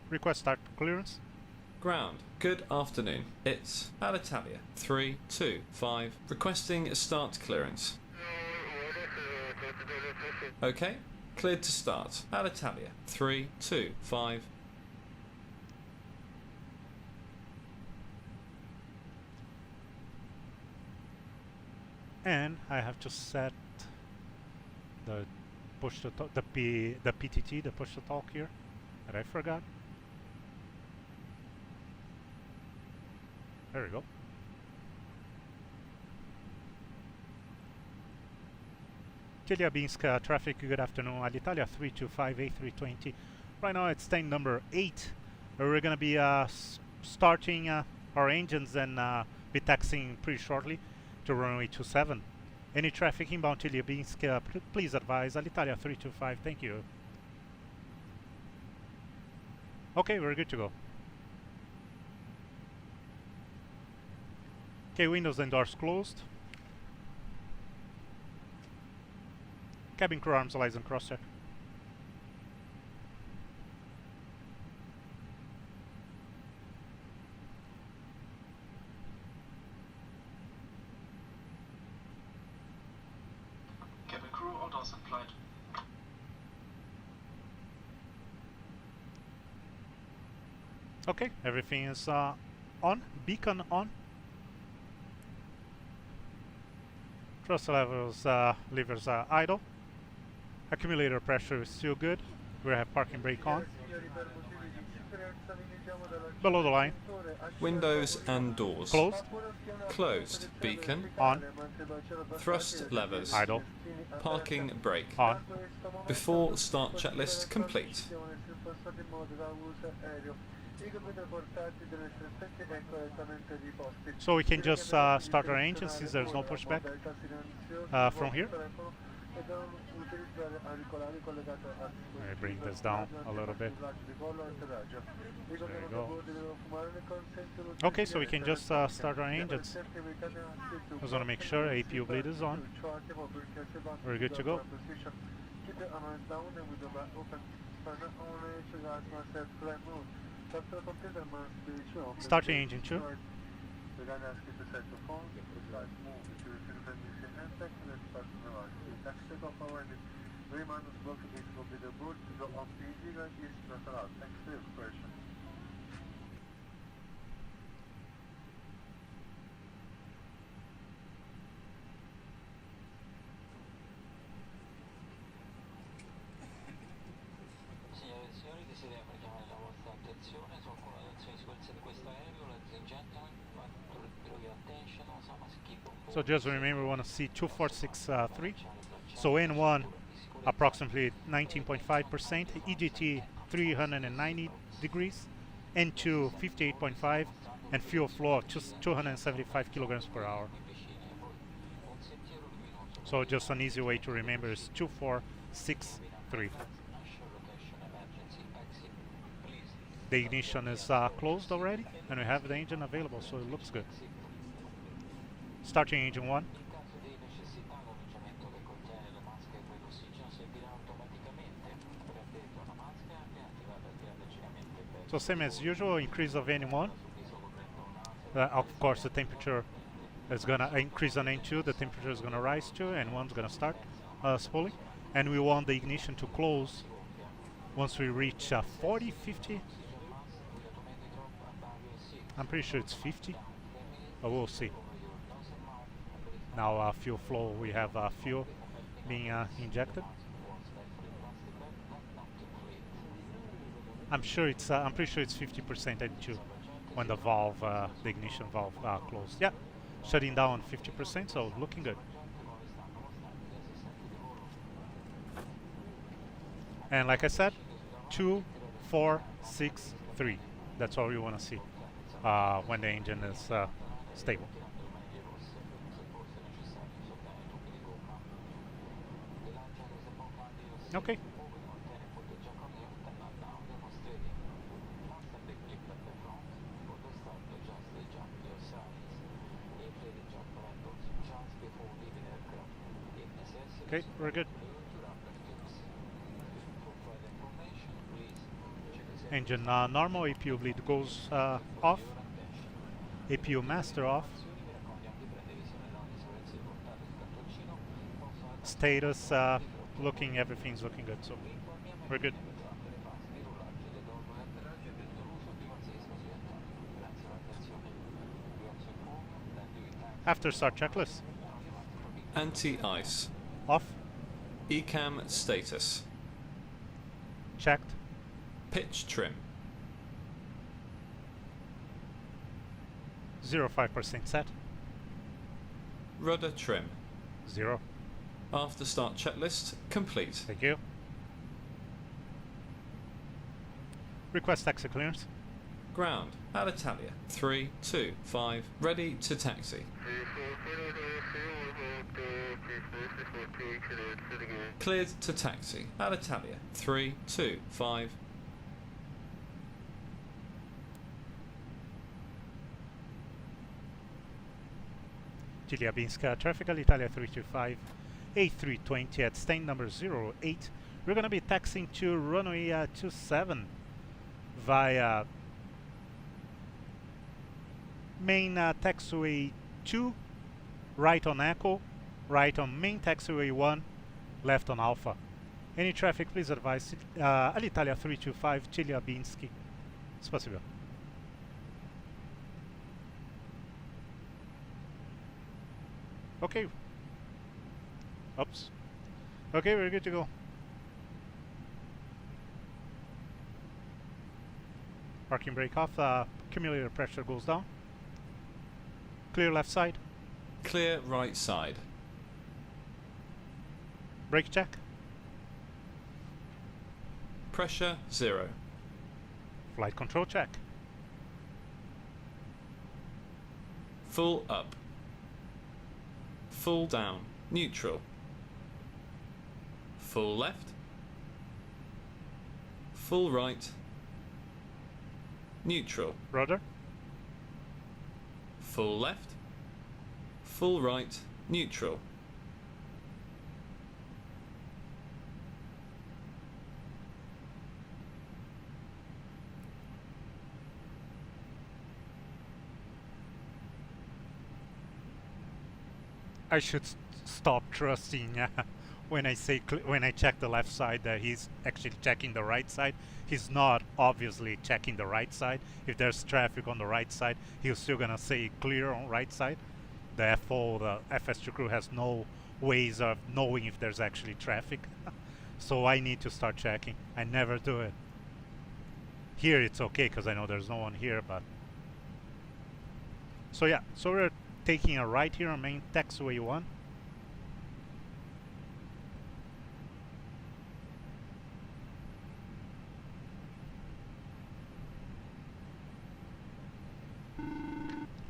request start clearance. Ground. Good afternoon. It's Alitalia 325 requesting a start clearance. Okay, cleared to start. Alitalia 325. And I have to set the push to talk, the PTT, the push to talk here that I forgot. There we go. Chelyabinsk traffic, good afternoon. Alitalia 325 A320. Right now it's tank number 8. We're going to be starting our engines and be taxiing pretty shortly to runway 27. Any traffic inbound Chelyabinsk, please advise. Alitalia 325, thank you. Okay, we're good to go. Okay, windows and doors closed. Cabin crew arms, lights and cross check. Cabin crew, all doors in flight. Okay, everything is on. Beacon on. Thrust levels, levers are idle. Accumulator pressure is still good. We have parking brake on. Below the line. Windows and doors. Closed. Closed. Beacon. On. Thrust levers. Idle. Parking brake. On. Before start checklist complete. So we can just start our engine since there's no pushback from here. Let me bring this down a little bit. There we go. Okay, so we can just start our engines. I just want to make sure APU bleed is on. We're good to go. Starting engine 2. Signore e signori, desideriamo richiamare la vostra attenzione su alcune delle azioni di sicurezza di questo aereo. Ladies and gentlemen, draw your attention on some keep on board. So just remember, we want to see 2463. So N1 approximately 19.5%, EGT 390 degrees, N2 58.5, and fuel flow 275 kilograms per hour. So just an easy way to remember is 2463. The ignition is closed already, and we have the engine available, so it looks good. Starting engine 1. So same as usual, increase of N1. Of course, the temperature is gonna increase on N2. The temperature is gonna rise too, and N1's gonna start spooling. And we want the ignition to close once we reach 40, 50. I'm pretty sure it's 50, but we'll see. Now fuel flow, we have fuel being injected. I'm sure it's. I'm pretty sure it's 50% at 2 when the valve, the ignition valve, closed. Yeah, shutting down 50%. So looking good. And like I said, 2, 4, 6, 3. That's all you want to see when the engine is stable. Okay. Okay, we're good. Engine normal, APU bleed goes off. APU master off. Status looking, everything's looking good, so we're good. After start checklist. Anti-ice. Off. ECAM status. Checked. Pitch trim. 0.5% set. Rudder trim. 0. After start checklist complete. Thank you. Request taxi clearance. Ground. Alitalia. 3, 2, 5. Ready to taxi. Cleared to taxi. Alitalia. 3, 2, 5. Chelyabinsk traffic, Alitalia 325, A320 at stand number 08. We're going to be taxiing to runway 27 via main taxiway 2, right on Echo, right on main taxiway 1, left on Alpha. Any traffic, please advise Alitalia 325, Chelyabinsk. Спасибо. Okay. Oops. Okay, we're good to go. Parking brake off. Accumulator pressure goes down. Clear left side. Clear right side. Brake check. Pressure 0. Flight control check. Full up. Full down. Neutral. Full left. Full right. Neutral. Rudder. Full left. Full right. Neutral. I should stop trusting when I say when I check the left side that he's actually checking the right side. He's not obviously checking the right side. If there's traffic on the right side, he's still gonna say clear on right side. The FO, the FS2 crew has no ways of knowing if there's actually traffic. So I need to start checking. I never do it. Here it's okay because I know there's no one here, but so yeah, so we're taking a right here on main taxiway 1.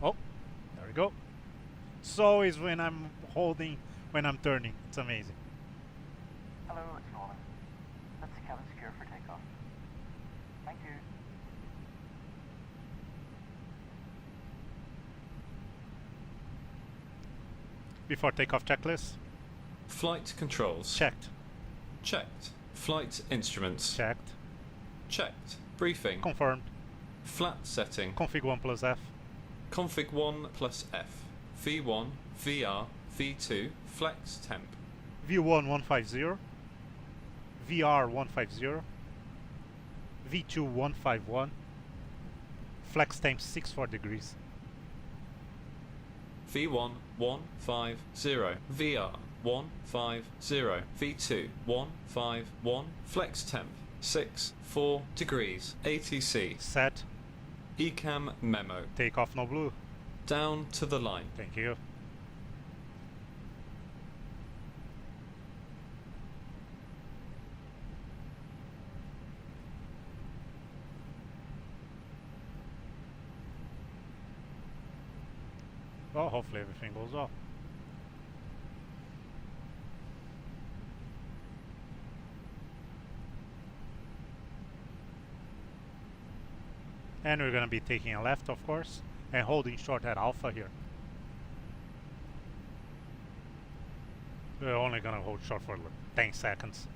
Oh, there we go. So is when I'm holding, when I'm turning. It's amazing. Hello, it's Nolan. Let's cabin secure for takeoff. Thank you. Before takeoff checklist. Flight controls. Checked. Checked. Flight instruments. Checked. Checked. Briefing. Confirmed. Flat setting. Config 1 plus F. Config 1 plus F. V1, VR, V2, flex temp. V1 150. VR 150. V2 151. Flex temp 64 degrees. V1 150, VR 150, V2 151, flex temp 4 degrees, ATC, Set. ECAM memo, Take off no blue. down to the line. Thank you. Well, hopefully everything goes well. And we're going to be taking a left, of course, and holding short at Alpha here. We're only going to hold short for like 10 seconds.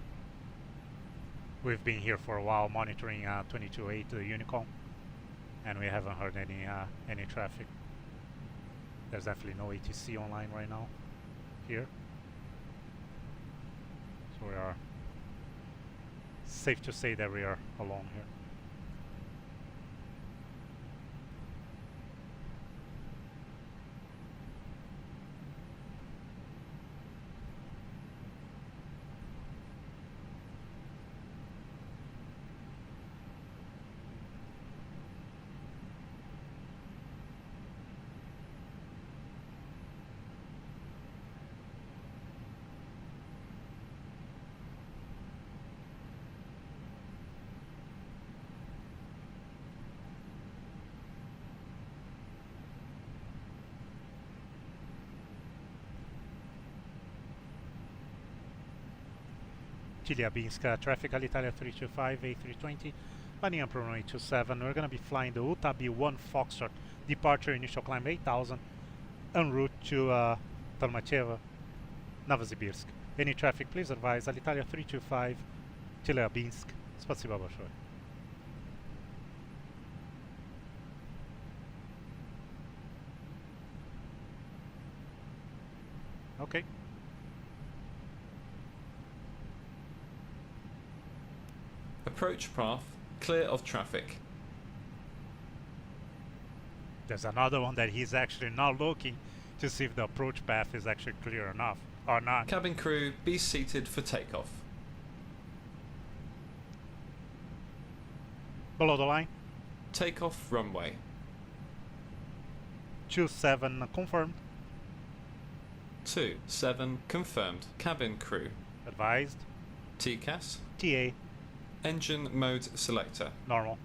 We've been here for a while monitoring 22.8 the Unicom, and we haven't heard any traffic. There's definitely no ATC online right now here. So we are safe to say that we are alone here. Chelyabinsk, traffic Alitalia 325, A320, landing on runway 27. We're going to be flying the UTAB 1 Foxtrot, departure initial climb 8000, en route to Tolmachevo, Novosibirsk. Any traffic, please advise Alitalia 325, Chelyabinsk. Спасибо большое. Okay. Approach path clear of traffic. There's another one that he's actually not looking to see if the approach path is actually clear enough or not. Cabin crew, be seated for takeoff. Below the line. Takeoff runway. 27 confirmed. 27 confirmed. Cabin crew. Advised. TCAS. TA. Engine mode selector. Normal.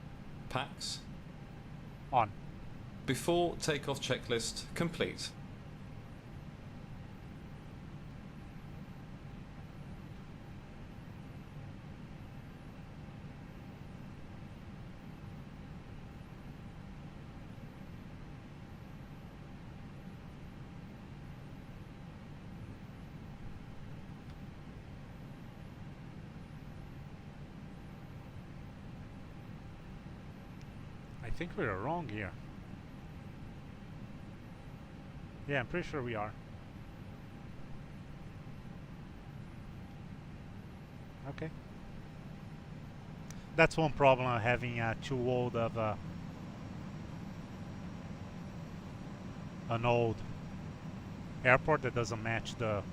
PAX. On. Before takeoff checklist complete. I think we are wrong here. Yeah, I'm pretty sure we are. Okay. That's one problem of having too old of an old airport that doesn't match the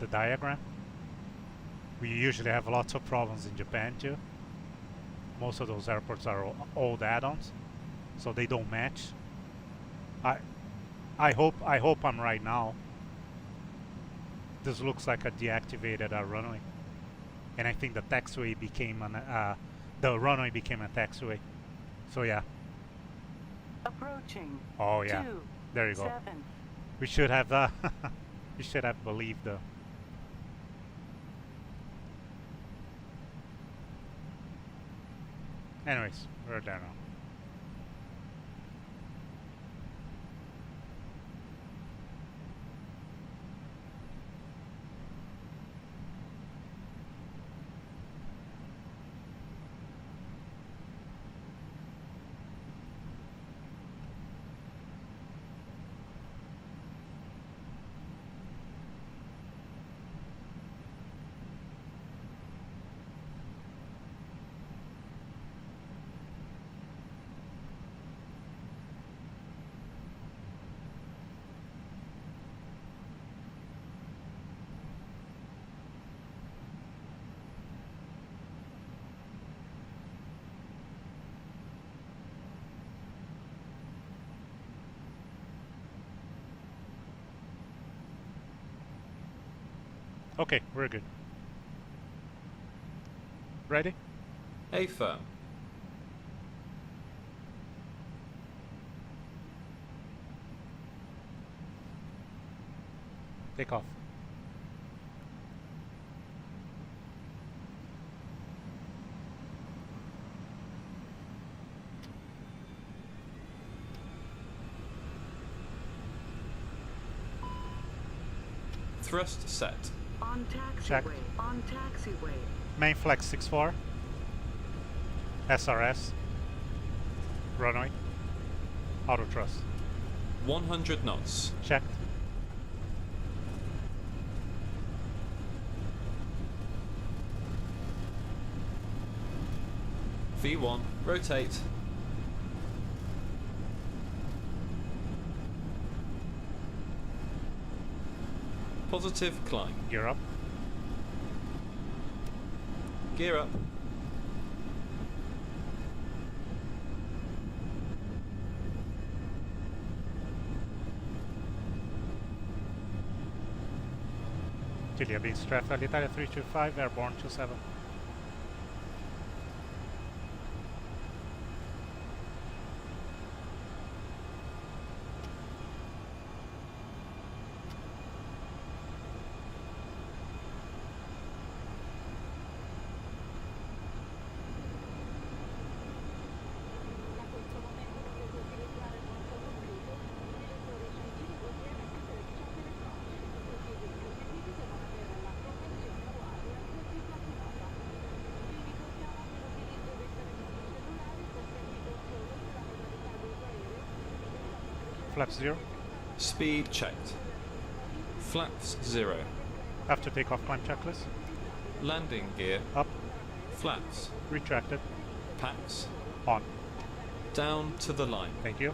diagram. We usually have lots of problems in Japan too. Most of those airports are old add-ons, so they don't match. I hope I'm right now. This looks like a deactivated runway, and I think the taxiway became the runway became a taxiway. So yeah. Approaching. Oh yeah. 2, There you go. 7. We should have we should have believed the. Anyways, we're there now. Okay, we're good. Ready? A firm. Take off. Thrust set. On Check. taxiway. On taxiway. Main flex 64. SRS. Runway. Auto thrust. 100 knots. Checked. V1. Rotate. Positive climb. Gear up. Gear up. Chelyabinsk traffic, Alitalia 325, airborne 27. Flaps 0. Speed checked. Flaps 0. After takeoff climb checklist. Landing gear. Up. Flaps. Retracted. Packs. On. Down to the line. Thank you.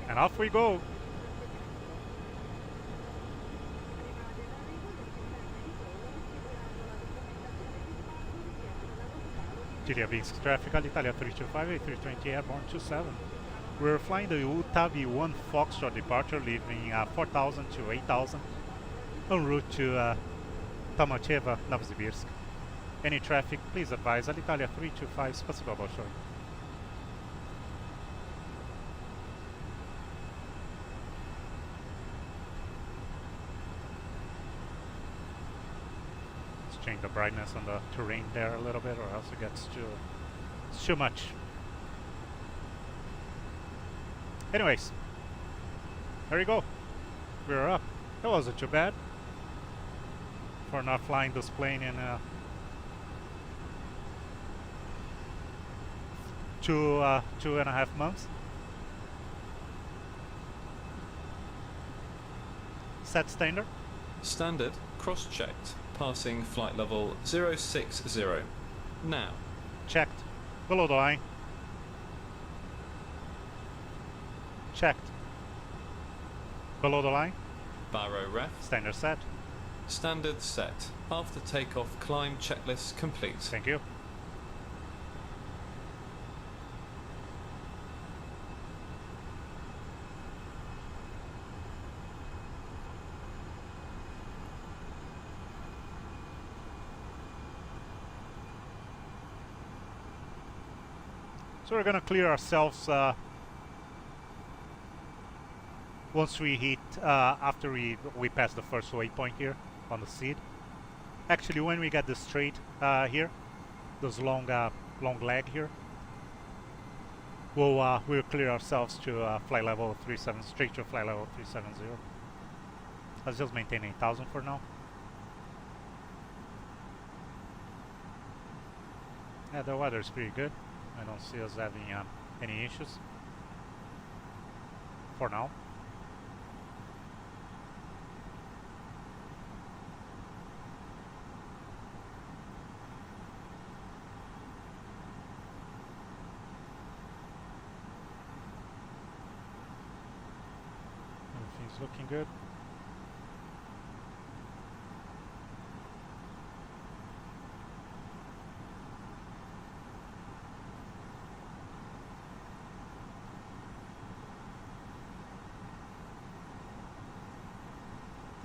And off we go. Chelyabinsk traffic, Alitalia 325, A320 airborne 27. We're flying the UUDD 1 Foxtrot departure, leaving 4,000 to 8,000 en route to Tolmachevo, Novosibirsk. Any traffic, please advise Alitalia 325, спасибо большое. Change the brightness on the terrain there a little bit, or else it gets too much. Anyways, there you go. We're up. That wasn't too bad for not flying this plane in 2.5 months. Set standard. Standard. Cross-checked. Passing flight level 060. Now. Checked. Below the line. Checked. Below the line. Barrow ref. Standard set. Standard set. After takeoff, climb checklist complete. Thank you. So we're gonna clear ourselves once we hit, after we pass the first waypoint here on the seed. Actually, when we get the straight here, those long leg here, we'll clear ourselves to flight level 37, straight to flight level 370. Let's just maintain 8,000 for now. Yeah, the weather is pretty good. I don't see us having any issues for now. Everything's looking good.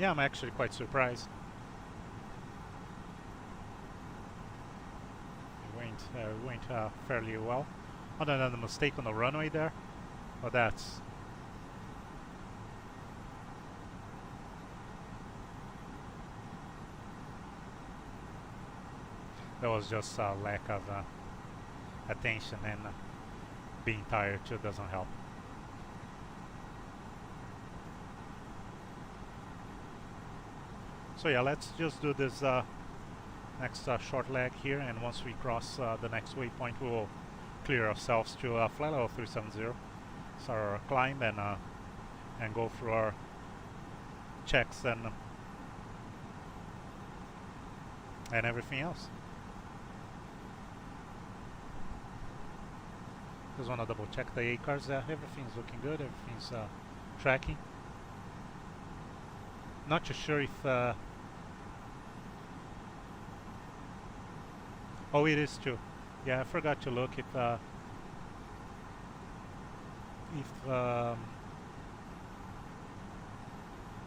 Yeah, I'm actually quite surprised. It went fairly well. Other than the mistake on the runway there. But that was just a lack of attention, and being tired too doesn't help. So yeah, let's just do this next short leg here, and once we cross the next waypoint, we will clear ourselves to flight level 370, start our climb, and go through our checks and everything else. Just want to double check the ACARS. Everything's looking good. Everything's tracking. Not too sure if oh, it is true. Yeah, I forgot to look if yeah,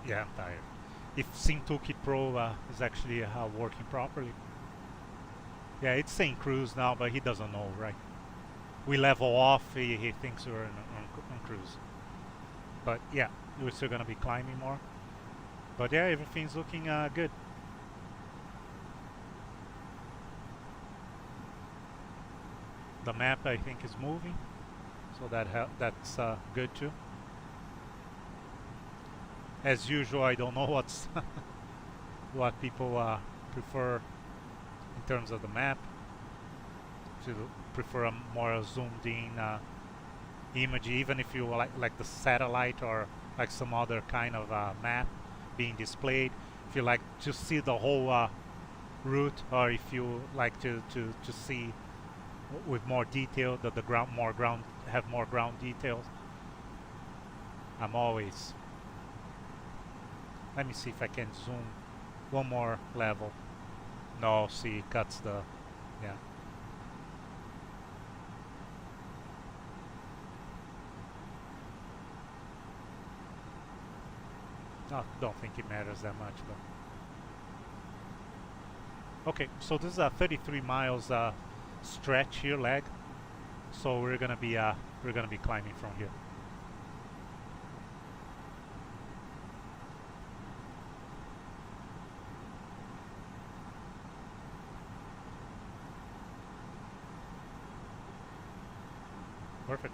I'm tired. If SimToolkit Pro is actually working properly. Yeah, it's saying cruise now, but he doesn't know, right? We level off, he thinks we're on cruise. But yeah, we're still gonna be climbing more. But yeah, everything's looking good. The map, I think, is moving, so that's good too. As usual, I don't know what's what people prefer in terms of the map. To prefer a more zoomed in image, even if you like the satellite or like some other kind of map being displayed. If you like to see the whole route, or if you like to see with more detail, that the ground have more ground details. I'm always. Let me see if I can zoom one more level. No, see, it cuts the, yeah. No, don't think it matters that much, but okay. So this is a 33 miles stretch here, leg. So we're gonna be climbing from here. Perfect.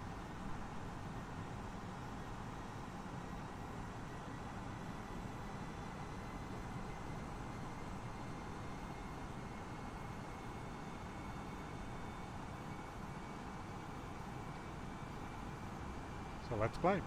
So let's climb.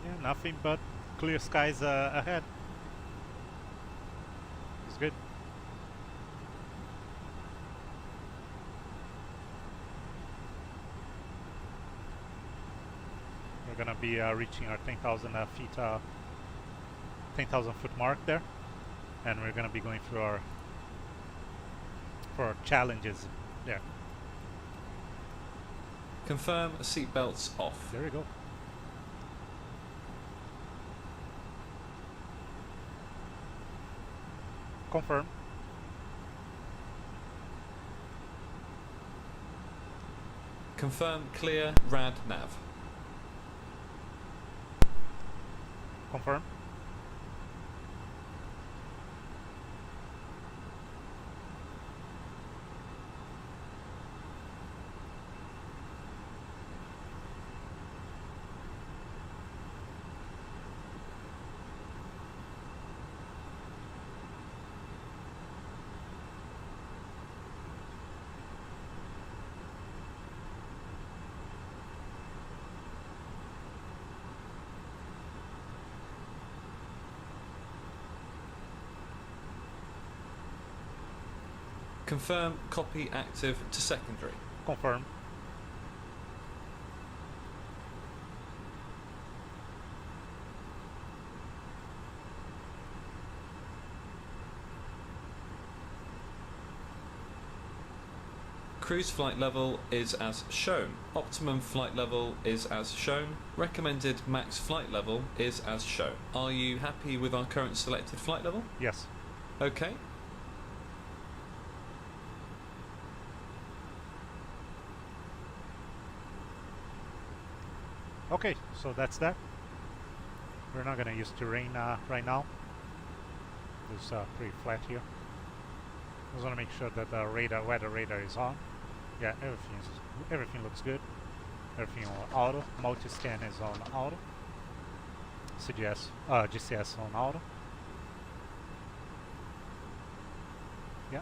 Yeah, nothing but clear skies ahead. It's good. We're gonna be reaching our 10,000 feet, 10,000 foot mark there, and we're gonna be going through our challenges there. Confirm seatbelts off. There we go. Confirm. Confirm clear rad nav. Confirm. Confirm copy active to secondary. Confirm. Cruise flight level is as shown. Optimum flight level is as shown. Recommended max flight level is as shown. Are you happy with our current selected flight level? Yes. Okay. Okay, so that's that. We're not gonna use terrain right now. It's pretty flat here. Just want to make sure that the weather radar is on. Yeah, everything looks good. Everything on auto. Multi-scan is on auto. GCS on auto. Yeah.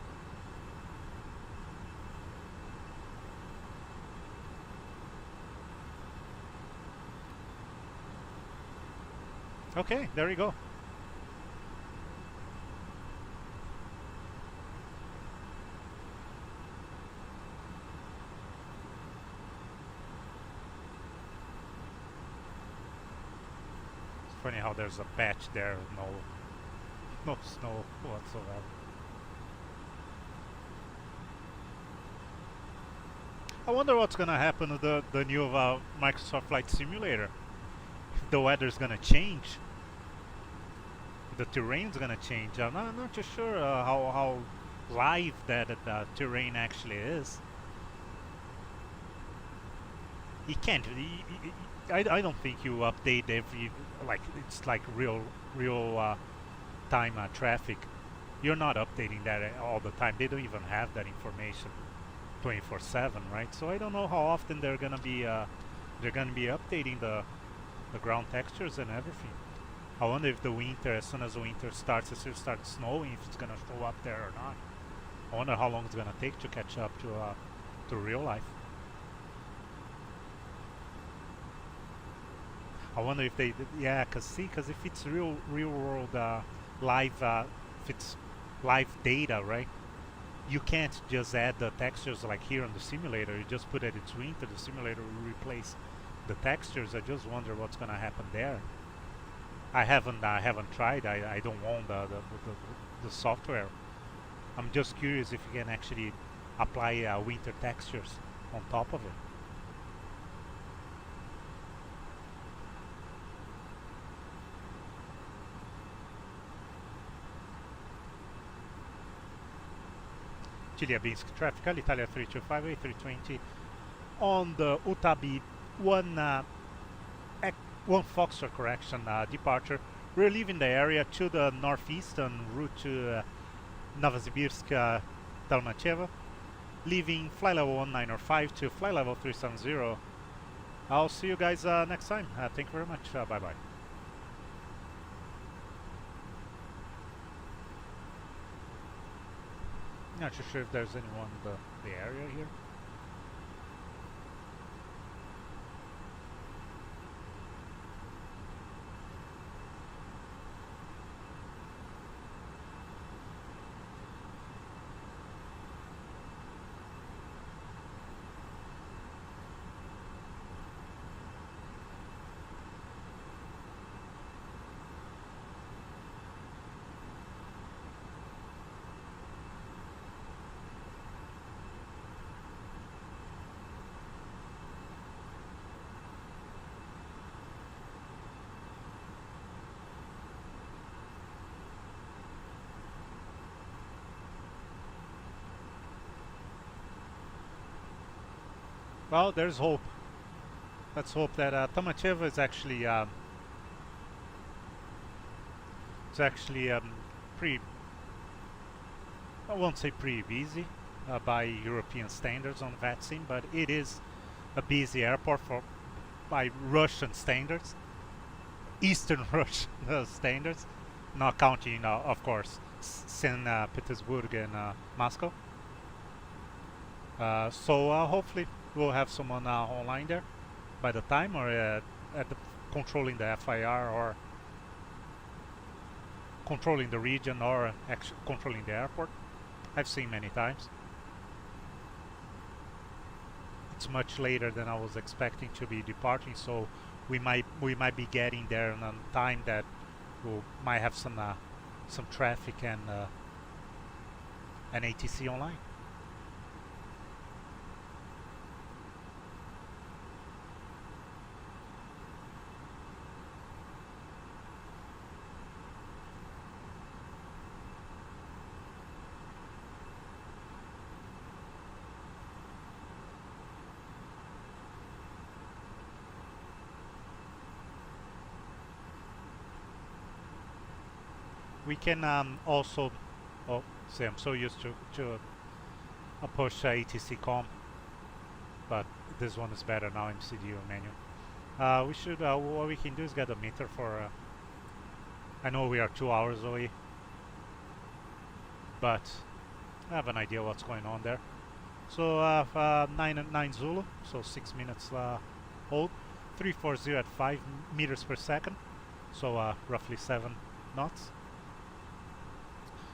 Okay, there you go. It's funny how there's a patch there, no snow whatsoever. I wonder what's gonna happen to the new Microsoft Flight Simulator. If the weather's gonna change. The terrain's gonna change. I'm not too sure how live that terrain actually is. You can't. I don't think you update every it's like real time traffic. You're not updating that all the time. They don't even have that information 24/7, right? So I don't know how often they're gonna be updating the ground textures and everything. I wonder if the winter, as soon as the winter starts, as it starts snowing, if it's gonna show up there or not. I wonder how long it's gonna take to catch up to real life. I wonder if they, yeah, cause if it's real world live, if it's live data, right? You can't just add the textures like here on the simulator. You just put it in winter, the simulator will replace the textures. I just wonder what's gonna happen there. I haven't tried. I don't own the software. I'm just curious if you can actually apply winter textures on top of it. Chelyabinsk traffic, Alitalia 325, A320 on the UTAB 1 Foxtrot correction departure. We're leaving the area to the northeastern route to Novosibirsk, Tolmachevo, leaving flight level 1905 to flight level 370. I'll see you guys next time. Thank you very much. Bye bye. Not too sure if there's anyone in the area here. Well, there's hope. Let's hope that Tolmachevo is actually pretty. I won't say pretty busy by European standards on vaccine, but it is a busy airport by Russian standards, Eastern Russian standards, not counting, of course, St. Petersburg and Moscow. So hopefully we'll have someone online there by the time, or at the controlling the FIR, or controlling the region, or actually controlling the airport. I've seen many times. It's much later than I was expecting to be departing, so we might be getting there in a time that we might have some traffic and ATC online. We can also, oh, see, I'm so used to a push ATC com, but this one is better now, MCDU menu. We should, what we can do is get a meter for, I know we are 2 hours away, but I have an idea what's going on there. So 9 Zulu, so 6 minutes hold, 340 at 5 meters per second, so roughly 7 knots.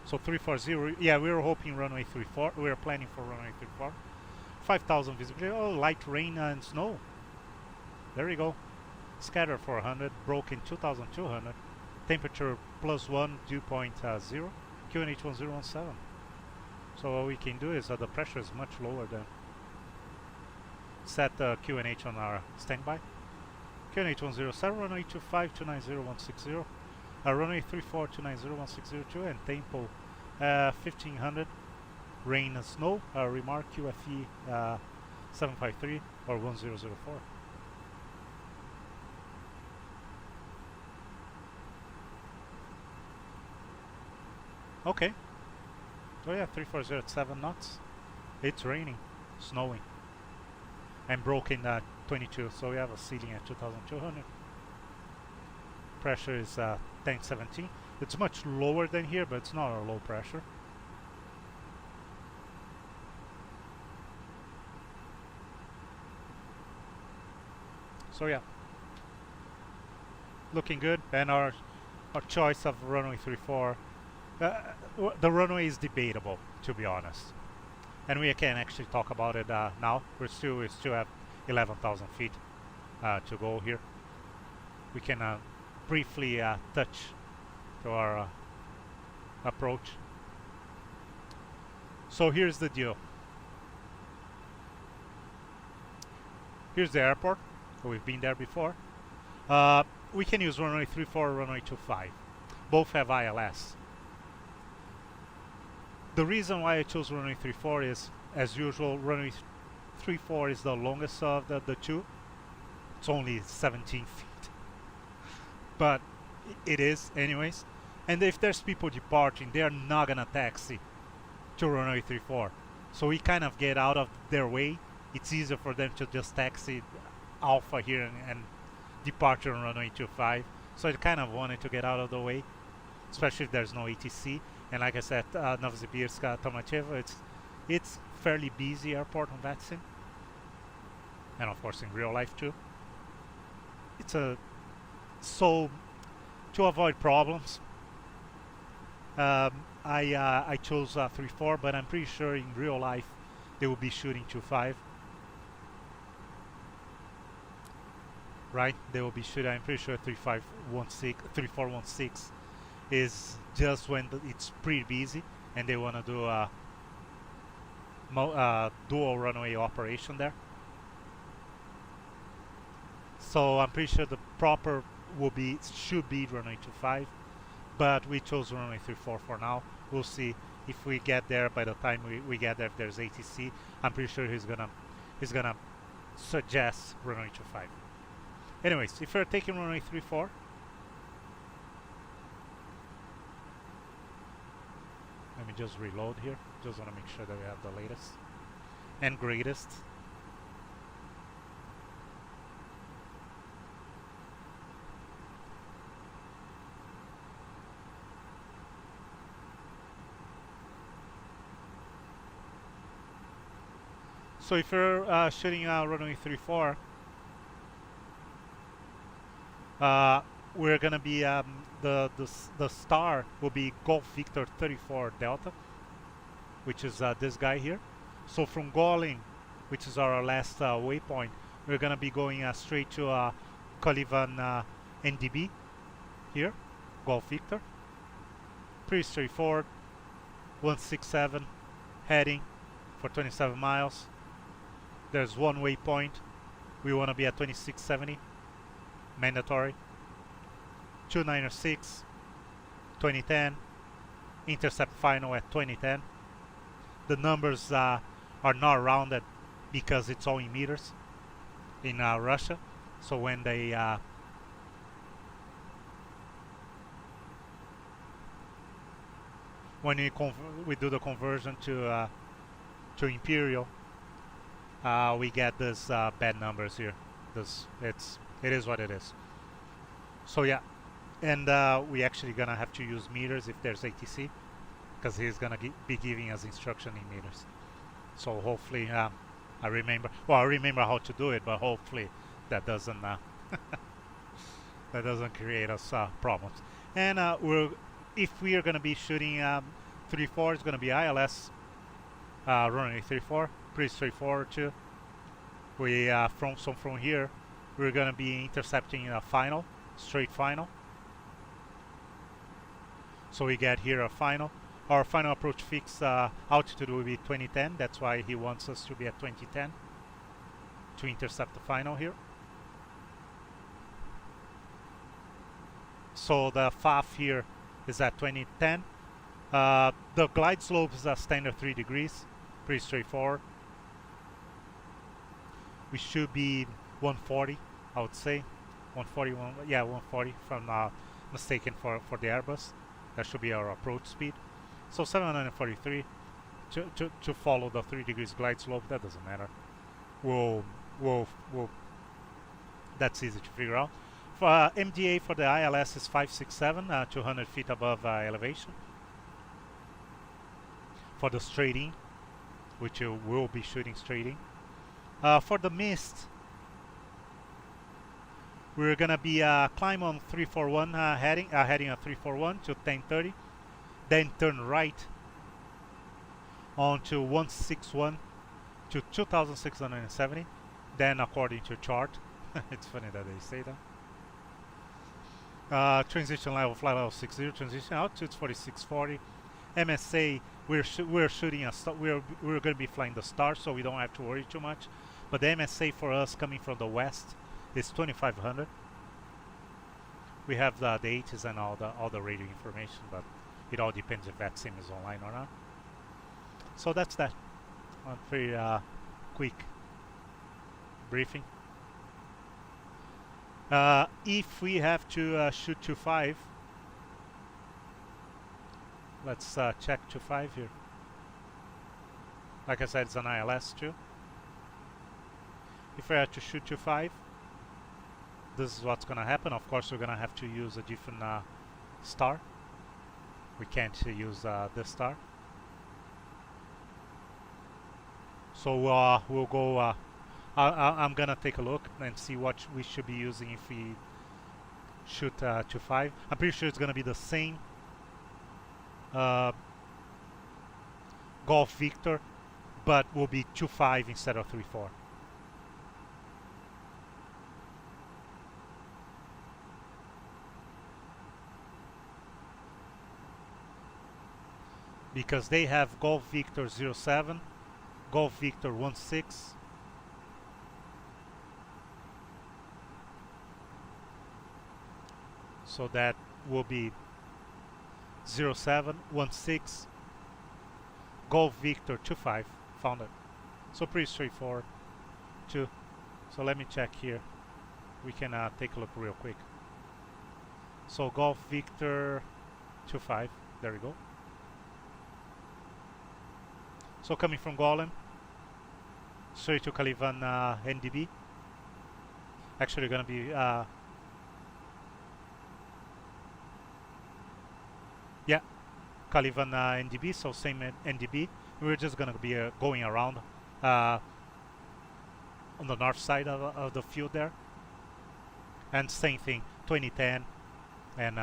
So 340, yeah, we were hoping runway 34, we were planning for runway 34. 5,000 visibility, oh, light rain and snow. There we go. Scatter 400, broken 2,200. Temperature +1, dew point 0, QNH 1017. So what we can do is the pressure is much lower than. Set QNH on our standby. QNH 107, runway 25, 290, runway 34, 290, and tempo 1500. Rain and snow, remark QFE 753 or 1004. Okay. So yeah, 340 at 7 knots. It's raining, snowing, and broken 22. So we have a ceiling at 2,200. Pressure is 1017. It's much lower than here, but it's not a low pressure. So yeah, looking good. And our choice of runway 34. The runway is debatable, to be honest, and we can actually talk about it now. We still have 11,000 feet to go here. We can briefly touch to our approach. So here's the deal. Here's the airport. We've been there before. We can use runway 34 or runway 25. Both have ILS. The reason why I chose runway 34 is, as usual, runway 34 is the longest of the two. It's only 17 feet. But it is anyways. And if there's people departing, they are not gonna taxi to runway 34. So we kind of get out of their way. It's easier for them to just taxi Alpha here and depart on runway 25. So I kind of wanted to get out of the way, especially if there's no ATC. And like I said, Novosibirsk, Tolmachevo, it's fairly busy airport on that scene, and of course in real life too. It's so to avoid problems, I chose 34, but I'm pretty sure in real life they will be shooting 25. Right? They will be shooting. I'm pretty sure 3416 is just when it's pretty busy and they want to do a dual runway operation there. So I'm pretty sure the proper should be runway 25, but we chose runway 34 for now. We'll see if we get there. By the time we get there, if there's ATC, I'm pretty sure he's gonna suggest runway 25. Anyways, if you're taking runway 34, let me just reload here. Just want to make sure that we have the latest and greatest. So if you're shooting runway 34, we're gonna be the star will be Golf Victor 34 Delta, which is this guy here. So from Golin, which is our last waypoint, we're gonna be going straight to Kolivan NDB here, Golf Victor. Pretty straightforward. 167 heading for 27 miles. There's one waypoint. We want to be at 2670. Mandatory. 296, 2010, intercept final at 2010. The numbers are not rounded because it's all in meters in Russia. So when they when we do the conversion to imperial, we get this bad numbers here. It is what it is. So yeah, and we actually gonna have to use meters if there's ATC, because he's gonna be giving us instruction in meters. So hopefully I remember. Well, I remember how to do it, but hopefully that doesn't that doesn't create us problems. And if we are gonna be shooting 3-4, it's gonna be ILS runway 3-4. Pretty straightforward too. We from here we're gonna be intercepting a final, straight final. So we get here a final. Our final approach fix altitude will be 2010. That's why he wants us to be at 2010 to intercept the final here. So the FAF here is at 2010. The glide slope is a standard 3 degrees. Pretty straightforward. We should be 140, I would say. 140, 140 if I'm not mistaken for the Airbus. That should be our approach speed. So 743 to follow the 3 degrees glide slope. That doesn't matter. That's easy to figure out. For MDA for the ILS is 567, 200 feet above elevation. For the straight in, which you will be shooting straight in. For the mist, we're gonna be climb on 341 heading on 341 to 1030, then turn right onto 161 to 2670. Then according to chart, it's funny that they say that. Transition level, flight level 60. Transition altitude 4640. MSA, we're shooting we're going to be flying the star, so we don't have to worry too much. But the MSA for us coming from the west is 2500. We have the H's and all the radio information, but it all depends if that sim is online or not. So that's that. A pretty quick briefing. If we have to shoot 25, let's check 25 here. Like I said, it's an ILS too. If we have to shoot 25, this is what's gonna happen. Of course, we're gonna have to use a different star. We can't use this star. So we'll go. I'm gonna take a look and see what we should be using if we shoot 25. I'm pretty sure it's gonna be the same Golf Victor, but will be 25 instead of 34. Because they have Golf Victor 07, Golf Victor 16, so that will be 07, 16, Golf Victor 25, found it. So pretty straightforward too. So let me check here. We can take a look real quick. So Golf Victor 25, there we go. So coming from Golem, straight to Calivan NDB. Actually gonna be Calivan NDB, so same NDB. We're just gonna be going around on the north side of the field there. And same thing, 2010, and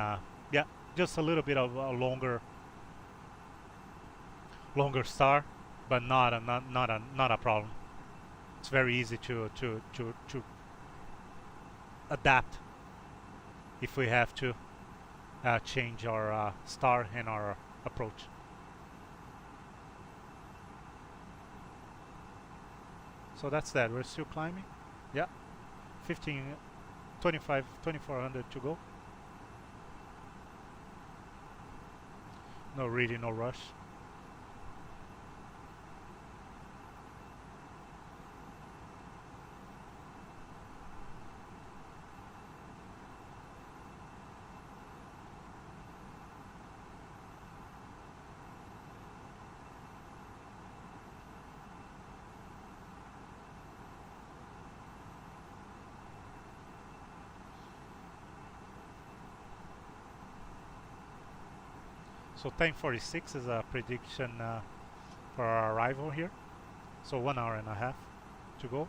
yeah, just a little bit of a longer star, but not a problem. It's very easy to adapt if we have to change our star and our approach. So that's that. We're still climbing. Yeah, 2400 to go. No, really no rush. So 10:46 is a prediction for our arrival here. So 1 hour and a half to go.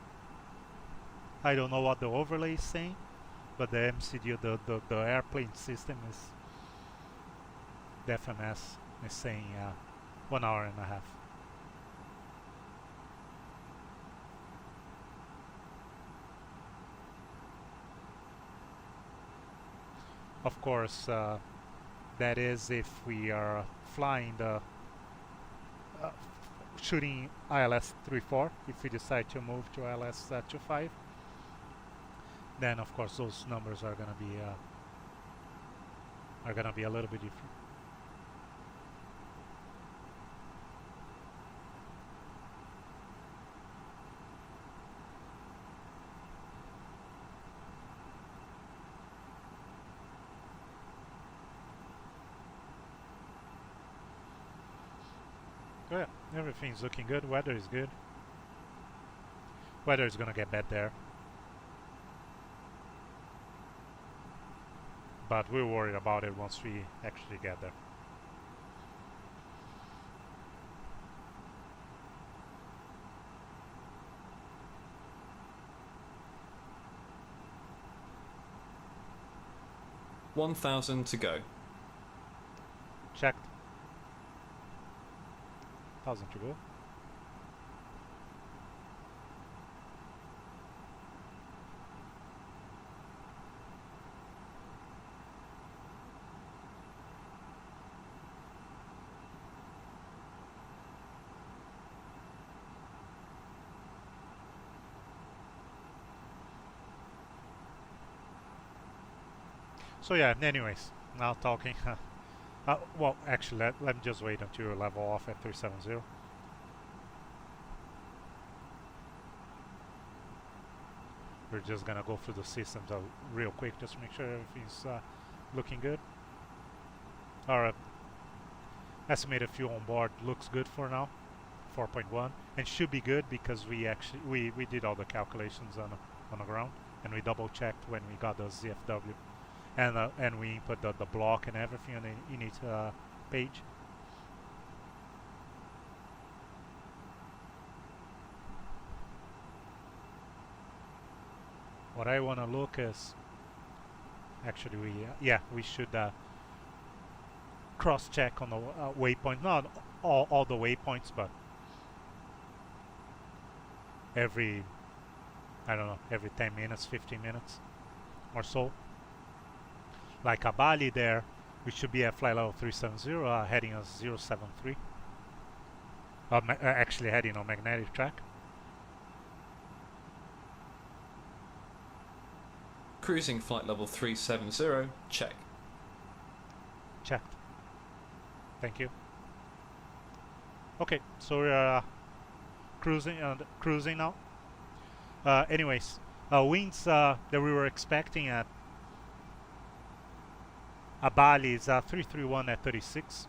I don't know what the overlay is saying, but the MCD, the airplane system is, the FMS is saying 1 hour and a half. Of course, that is if we are flying the shooting ILS 34. If we decide to move to ILS 25, then of course those numbers are gonna be a little bit different. Oh yeah, everything's looking good. Weather is good. Weather is gonna get bad there, but we'll worry about it once we actually get there. $1,000 to go. Checked. 1,000 to go. So yeah, anyways, now talking. Well, actually, let me just wait until you level off at 370. We're just gonna go through the systems real quick, just to make sure everything's looking good. Our estimated fuel on board looks good for now, 4.1, and should be good because we actually we did all the calculations on the ground, and we double checked when we got the ZFW. And we input the block and everything on the init page. What I want to look is, actually we should cross check on the waypoint, not all the waypoints, but every, I don't know, every 10 minutes, 15 minutes or so. Like Abali there, we should be at flight level 370, heading us 073. Actually heading on magnetic track. Cruising flight level 370, check. Checked. Thank you. Okay, so we're cruising now. Anyways, winds that we were expecting at Abali is 331 at 36,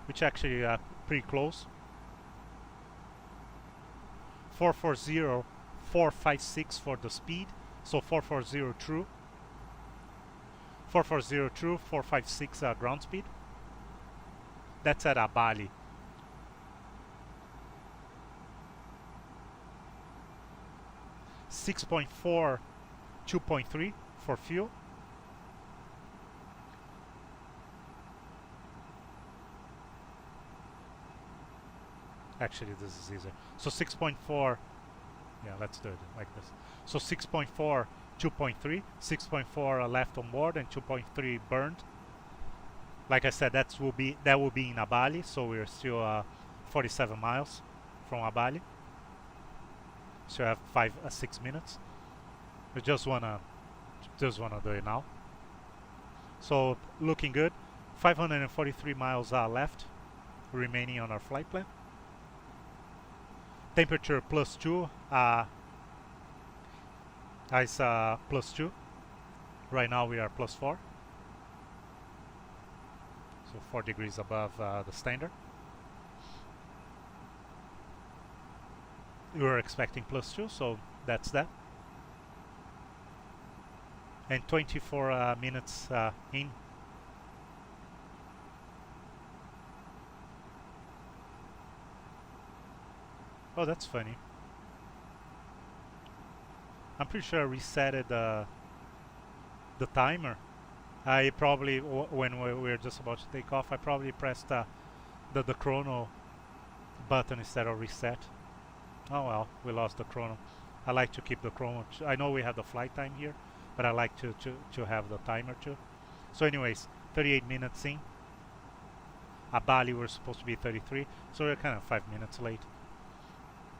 which actually pretty close. 440, 456 for the speed, so 440 true. 440 true, 456 ground speed. That's at Abali. $6.4, 2.3 for fuel. Actually, this is easier. So 6.4, yeah, let's do it like this. So 6.4, 2.3, 6.4 left on board and 2.3 burned. Like I said, that will be in Abali, so we're still 47 miles from Abali. So we have 6 minutes. We just wanna do it now. So looking good. 543 miles left remaining on our flight plan. Temperature +2, ice +2. Right now we are +4. So 4 degrees above the standard. We were expecting +2, so that's that. And 24 minutes in. Oh, that's funny. I'm pretty sure I resetted the timer. I probably, when we were just about to take off, I probably pressed the chrono button instead of reset. Oh well, we lost the chrono. I like to keep the chrono. I know we have the flight time here, but I like to have the timer too. So anyways, 38 minutes in. Bali we're supposed to be 33, so we're kind of 5 minutes late.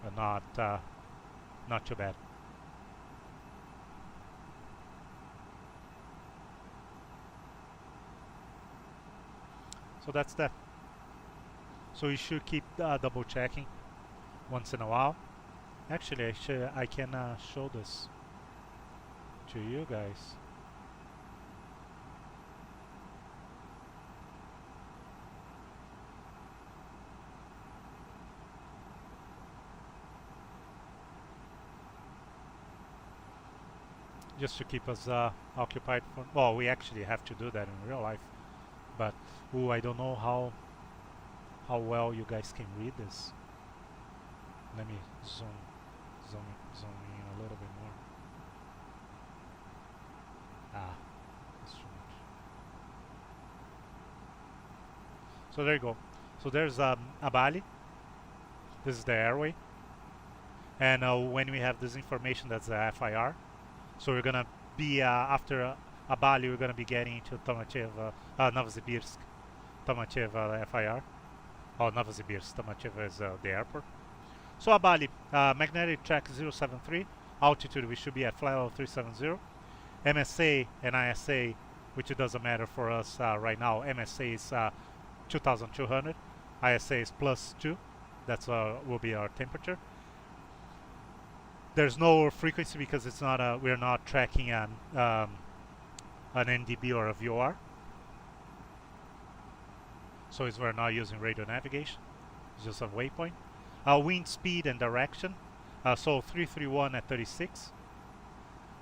But not too bad. So that's that. So you should keep double checking once in a while. Actually, I can show this to you guys. Just to keep us occupied. Well, we actually have to do that in real life, but I don't know how well you guys can read this. Let me zoom in a little bit more. That's too much. So there you go. So there's Abali. This is the airway, and when we have this information, that's the FIR. So we're gonna be after Abali, we're gonna be getting into Tolmachevo, Novosibirsk, Tolmachevo FIR. Oh, Novosibirsk, Tolmachevo is the airport. So Abali, magnetic track 073, altitude we should be at flight level 370. MSA and ISA, which it doesn't matter for us right now. MSA is 2,200, ISA is +2. That's will be our temperature. There's no frequency because it's not we're not tracking an NDB or a VOR. So we're not using radio navigation. It's just a waypoint. Wind speed and direction. So 331 at 36.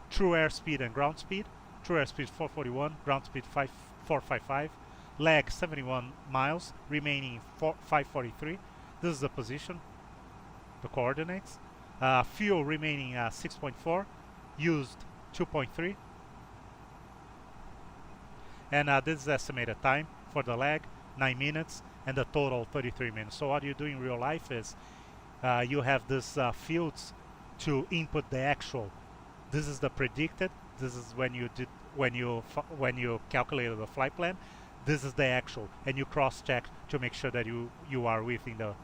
True airspeed and ground speed. True airspeed 441, ground speed 455. Lag 71 miles, remaining 543. This is the position, the coordinates. Fuel remaining 6.4, used 2.3. And this is estimated time for the lag, 9 minutes, and the total 33 minutes. So what you do in real life is you have these fields to input the actual. This is the predicted. This is when you calculated the flight plan. This is the actual, and you cross-check to make sure that you are within the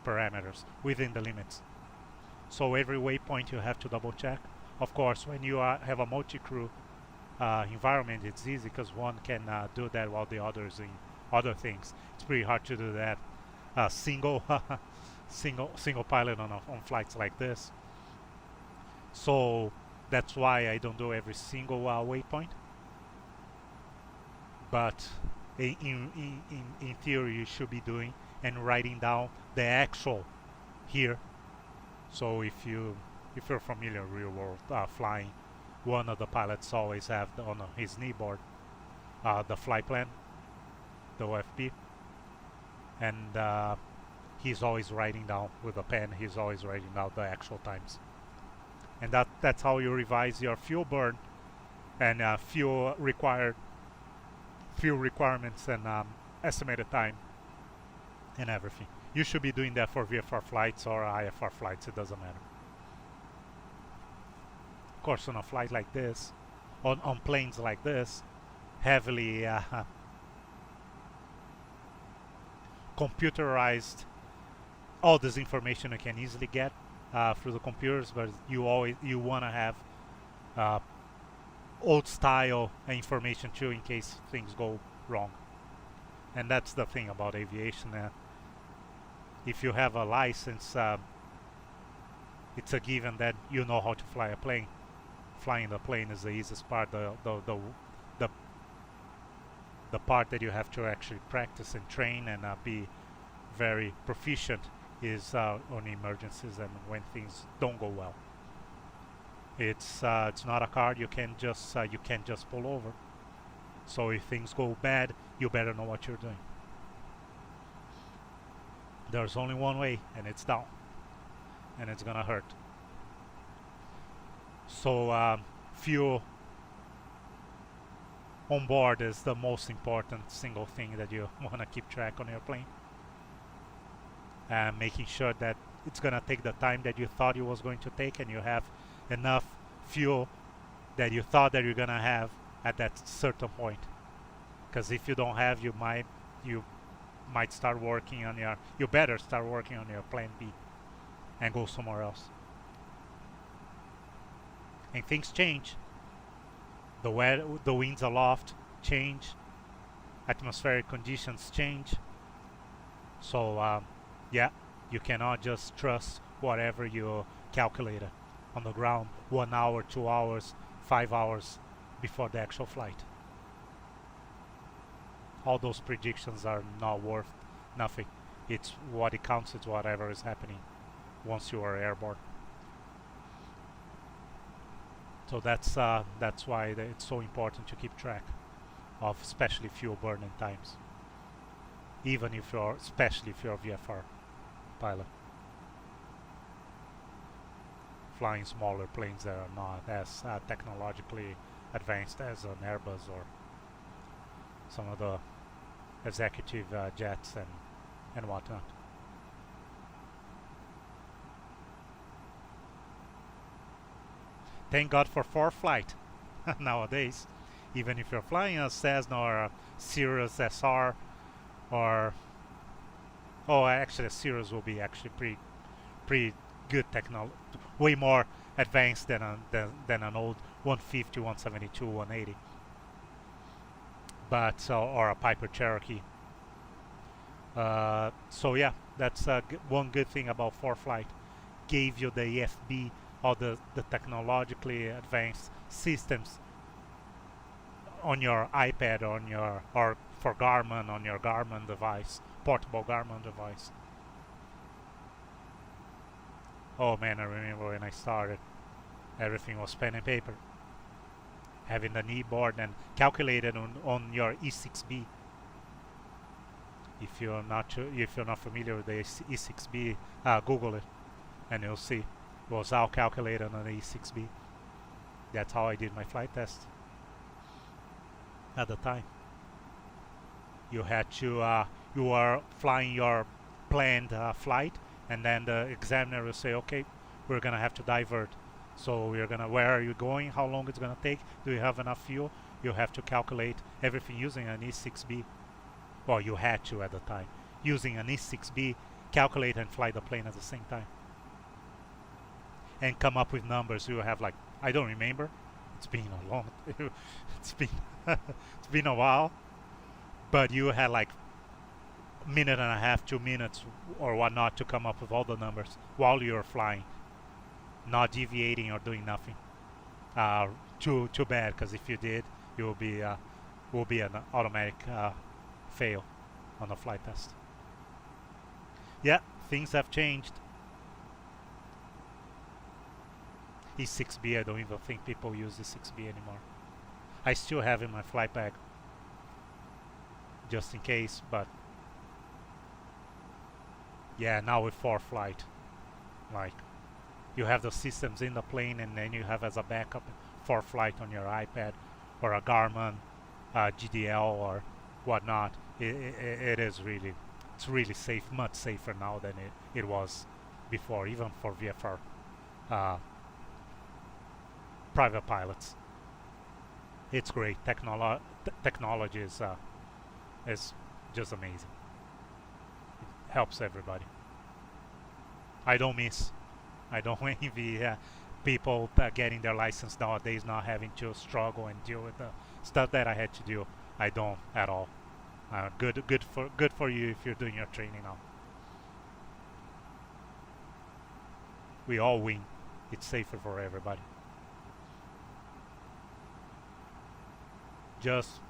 parameters, within the limits. So every waypoint you have to double check. Of course, when you have a multi-crew environment, it's easy because one can do that while the other is in other things. It's pretty hard to do that single pilot on flights like this. So that's why I don't do every single waypoint. But in theory, you should be doing and writing down the actual here. So if you're familiar with real world flying, one of the pilots always have on his kneeboard the flight plan, the OFP, and he's always writing down with a pen. He's always writing down the actual times, and that's how you revise your fuel burn and fuel requirements and estimated time and everything. You should be doing that for VFR flights or IFR flights, it doesn't matter. Of course, on a flight like this, on planes like this, heavily computerized, all this information you can easily get through the computers, but you want to have old style information too in case things go wrong. And that's the thing about aviation. If you have a license, it's a given that you know how to fly a plane. Flying the plane is the easiest part. The part that you have to actually practice and train and be very proficient is on emergencies and when things don't go well. It's not a car you can just pull over. So if things go bad, you better know what you're doing. There's only one way, and it's down. and it's gonna hurt. So fuel on board is the most important single thing that you want to keep track on your plane. And making sure that it's gonna take the time that you thought it was going to take, and you have enough fuel that you thought that you're gonna have at that certain point. Because if you don't have, you might start working on your, you better start working on your plan B and go somewhere else. And things change. The winds aloft change, atmospheric conditions change. So yeah, you cannot just trust whatever you calculated on the ground 1 hour, 2 hours, 5 hours before the actual flight. All those predictions are not worth nothing. It's what it counts, it's whatever is happening once you are airborne. So that's why it's so important to keep track of, especially fuel burning times. Even if you're, especially if you're a VFR pilot. Flying smaller planes that are not as technologically advanced as an Airbus or some of the executive jets and whatnot. Thank God for ForeFlight nowadays. Even if you're flying a Cessna or a Cirrus SR, or actually a Cirrus will be actually pretty good technology, way more advanced than an old 150, 172, 180. But or a Piper Cherokee. So yeah, that's one good thing about ForeFlight. Gave you the EFB, all the technologically advanced systems on your iPad, on your, or for Garmin, on your Garmin device, portable Garmin device. Oh man, I remember when I started, everything was pen and paper. Having the knee board and calculated on your E6B. If you're not familiar with the E6B, Google it, and you'll see. It was all calculated on the E6B. That's how I did my flight test at the time. You had to, you were flying your planned flight, and then the examiner will say, okay, we're gonna have to divert. So we're gonna, where are you going? How long it's gonna take? Do you have enough fuel? You have to calculate everything using an E6B. Well, you had to at the time. Using an E6B, calculate and fly the plane at the same time. And come up with numbers. You have like, I don't remember. It's been a long, it's been a while. But you had like a minute and a half, 2 minutes or whatnot to come up with all the numbers while you're flying. Not deviating or doing nothing. Too bad, because if you did, you will be an automatic fail on the flight test. Yeah, things have changed. E6B, I don't even think people use E6B anymore. I still have in my flight bag, just in case, but yeah, now with ForeFlight, like, you have the systems in the plane, and then you have as a backup ForeFlight on your iPad or a Garmin GDL or whatnot. It is really, it's really safe, much safer now than it was before, even for VFR private pilots. It's great. Technology is just amazing. It helps everybody. I don't envy people getting their license nowadays, not having to struggle and deal with the stuff that I had to do. I don't at all. Good for you if you're doing your training now. We all win. It's safer for everybody. Just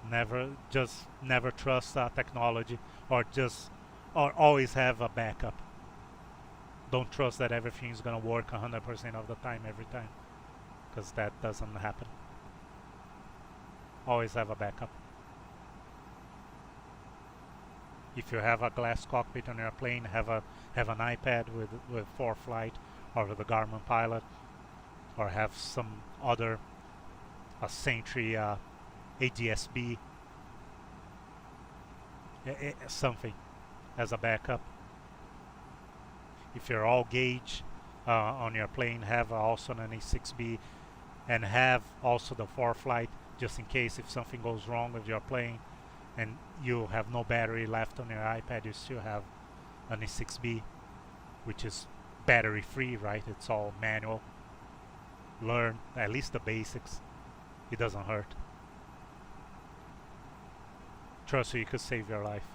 never trust technology, or always have a backup. Don't trust that everything is gonna work 100% of the time every time, because that doesn't happen. Always have a backup. If you have a glass cockpit on your plane, have an iPad with ForeFlight or with the Garmin Pilot, or have some other Sentry ADSB, something as a backup. If you're all gauge on your plane, have also an A6B, and have also the ForeFlight, just in case if something goes wrong with your plane and you have no battery left on your iPad, you still have an A6B, which is battery free, right? It's all manual. Learn at least the basics. It doesn't hurt. Trust me, it could save your life.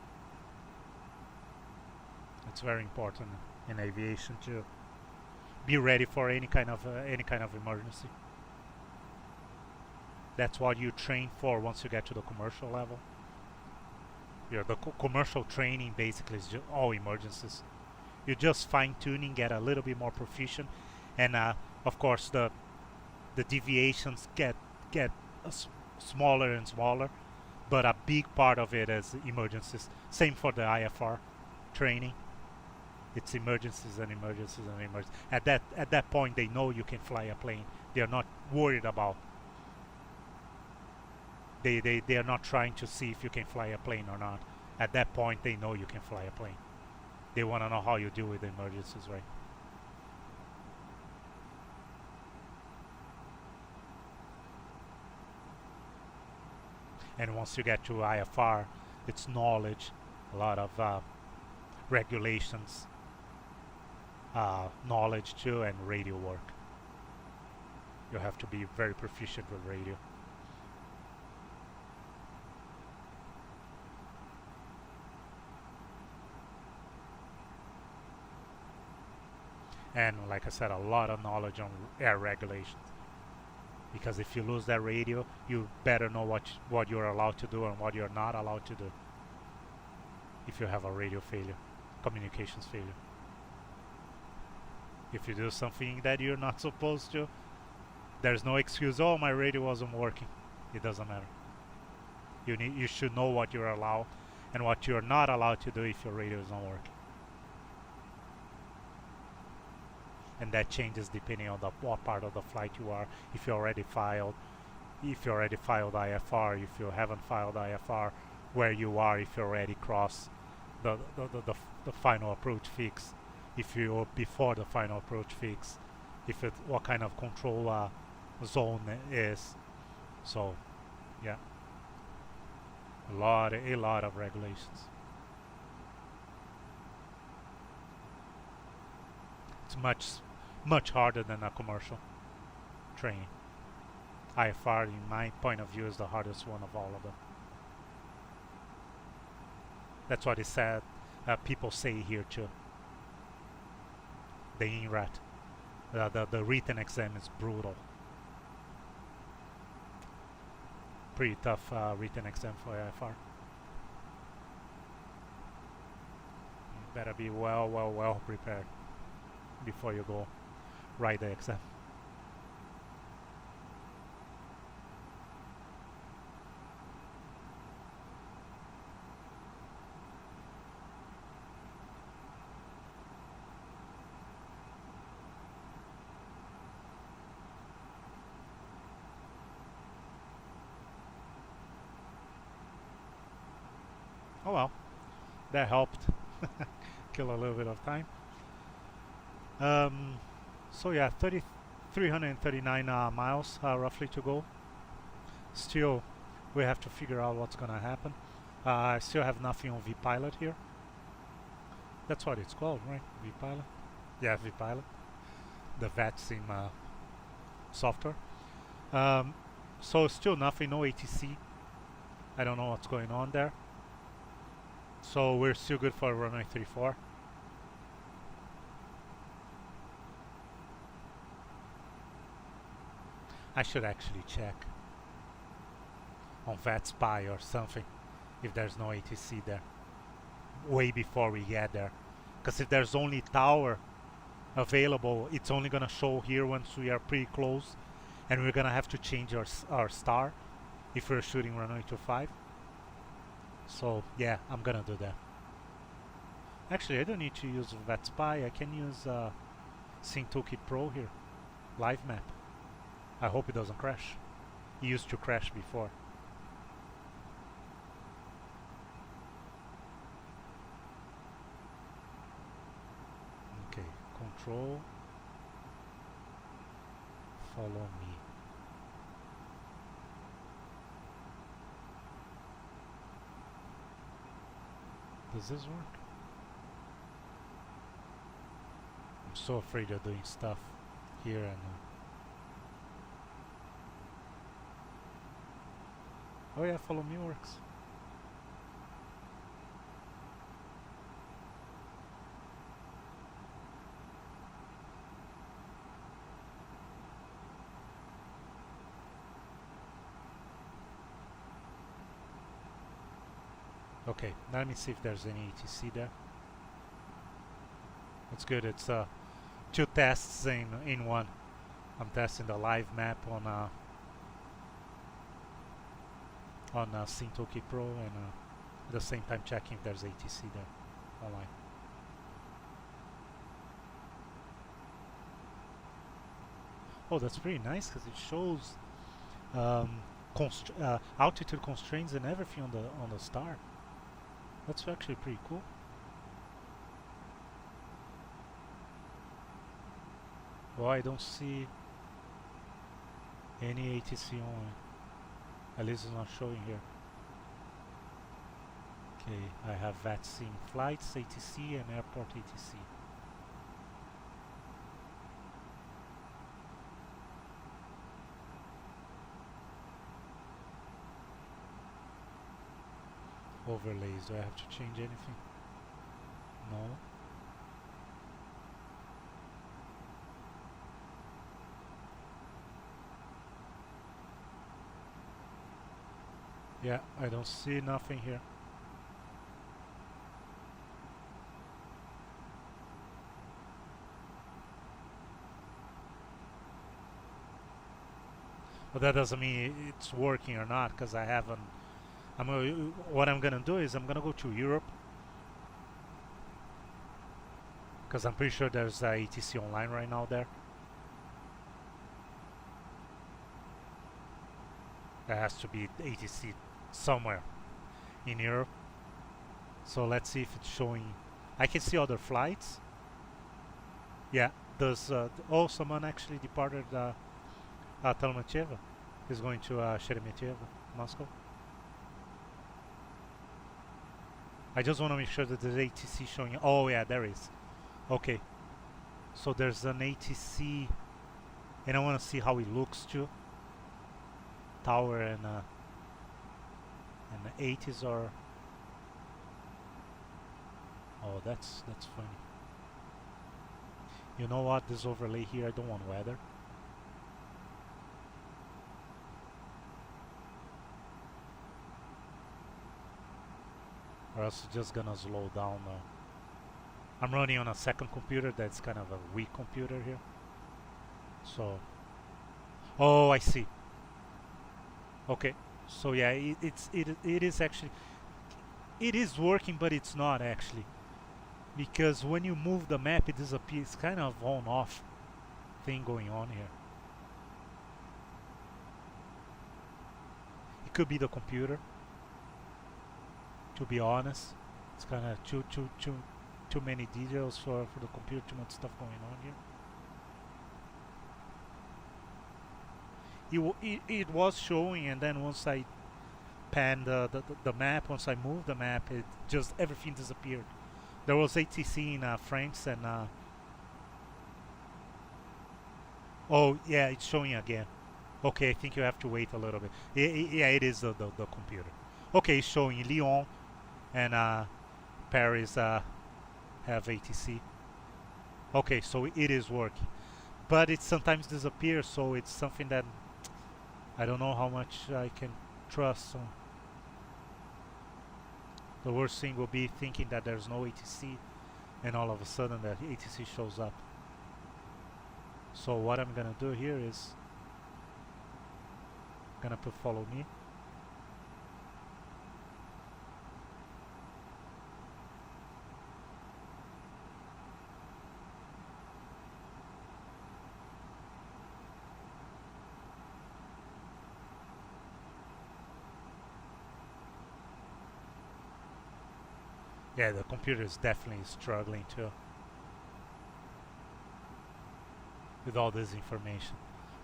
It's very important in aviation to be ready for any kind of emergency. That's what you train for once you get to the commercial level. The commercial training basically is just all emergencies. You're just fine-tuning, get a little bit more proficient, and of course the deviations get smaller and smaller, but a big part of it is emergencies. Same for the IFR training. It's emergencies and emergencies and emergencies. At that point, they know you can fly a plane. They are not worried about. They are not trying to see if you can fly a plane or not. At that point, they know you can fly a plane. They want to know how you deal with the emergencies, right? And once you get to IFR, it's knowledge, a lot of regulations, knowledge too, and radio work. You have to be very proficient with radio. And like I said, a lot of knowledge on air regulations. Because if you lose that radio, you better know what you're allowed to do and what you're not allowed to do. If you have a radio failure, communications failure. If you do something that you're not supposed to, there's no excuse, oh, my radio wasn't working. It doesn't matter. You should know what you're allowed and what you're not allowed to do if your radio is not working. And that changes depending on what part of the flight you are. If you already filed IFR, if you haven't filed IFR, where you are, if you already crossed the final approach fix, if you before the final approach fix, what kind of control zone is. So, yeah, a lot of regulations. It's much harder than a commercial training. IFR, in my point of view, is the hardest one of all of them. That's what it said. People say here too. The INRAT, the written exam is brutal. Pretty tough written exam for IFR. You better be well prepared before you go write the exam. Oh well, that helped kill a little bit of time. So yeah, 339 miles roughly to go. Still, we have to figure out what's gonna happen. I still have nothing on vPilot here. That's what it's called, right? vPilot? Yeah, vPilot. The VATSIM software. So still nothing, no ATC. I don't know what's going on there. So we're still good for runway 34. I should actually check on VATSPY or something if there's no ATC there way before we get there, because if there's only tower available, it's only gonna show here once we are pretty close, and we're gonna have to change our star if we're shooting runway 25. So yeah, I'm gonna do that. Actually, I don't need to use VetSpy. I can use SynToolkit Pro here. Live map. I hope it doesn't crash. It used to crash before. Okay, control. Follow me. Does this work? I'm so afraid of doing stuff here and oh yeah, follow me works. Okay, let me see if there's any ETC there. That's good. It's two tests in one. I'm testing the live map on SynToolkit Pro and at the same time checking if there's ATC there online. Oh, that's pretty nice because it shows altitude constraints and everything on the star. That's actually pretty cool. Well, I don't see any ATC on. At least it's not showing here. Okay, I have VATC flights, ATC, and airport ATC. Overlays, do I have to change anything? No. Yeah, I don't see nothing here. But that doesn't mean it's working or not, because I haven't. What I'm gonna do is I'm gonna go to Europe, because I'm pretty sure there's ETC online right now there. There has to be ATC somewhere in Europe. So let's see if it's showing. I can see other flights. Yeah, there's oh, someone actually departed Tolmachevo. He's going to Sheremetyevo, Moscow. I just want to make sure that there's ATC showing. Oh yeah, there is. Okay, so there's an ATC, and I want to see how it looks too. Tower and the 80s are. Oh, that's funny. You know what? This overlay here, I don't want weather. Or else it's just gonna slow down. I'm running on a second computer that's kind of a weak computer here. So, oh, I see. Okay, so yeah, it is actually, it is working, but it's not actually, because when you move the map, it disappears. It's kind of on-off thing going on here. It could be the computer. To be honest, it's kind of too many details for the computer. Too much stuff going on here. It was showing, and then once I panned the map, once I moved the map, it just everything disappeared. There was ATC in France and oh yeah, it's showing again. Okay, I think you have to wait a little bit. Yeah, it is the computer. Okay, it's showing Lyon and Paris have ATC. Okay, so it is working, but it sometimes disappears, so it's something that I don't know how much I can trust. So the worst thing will be thinking that there's no ATC and all of a sudden that ATC shows up. So what I'm gonna do here is gonna put follow me. Yeah, the computer is definitely struggling too with all this information.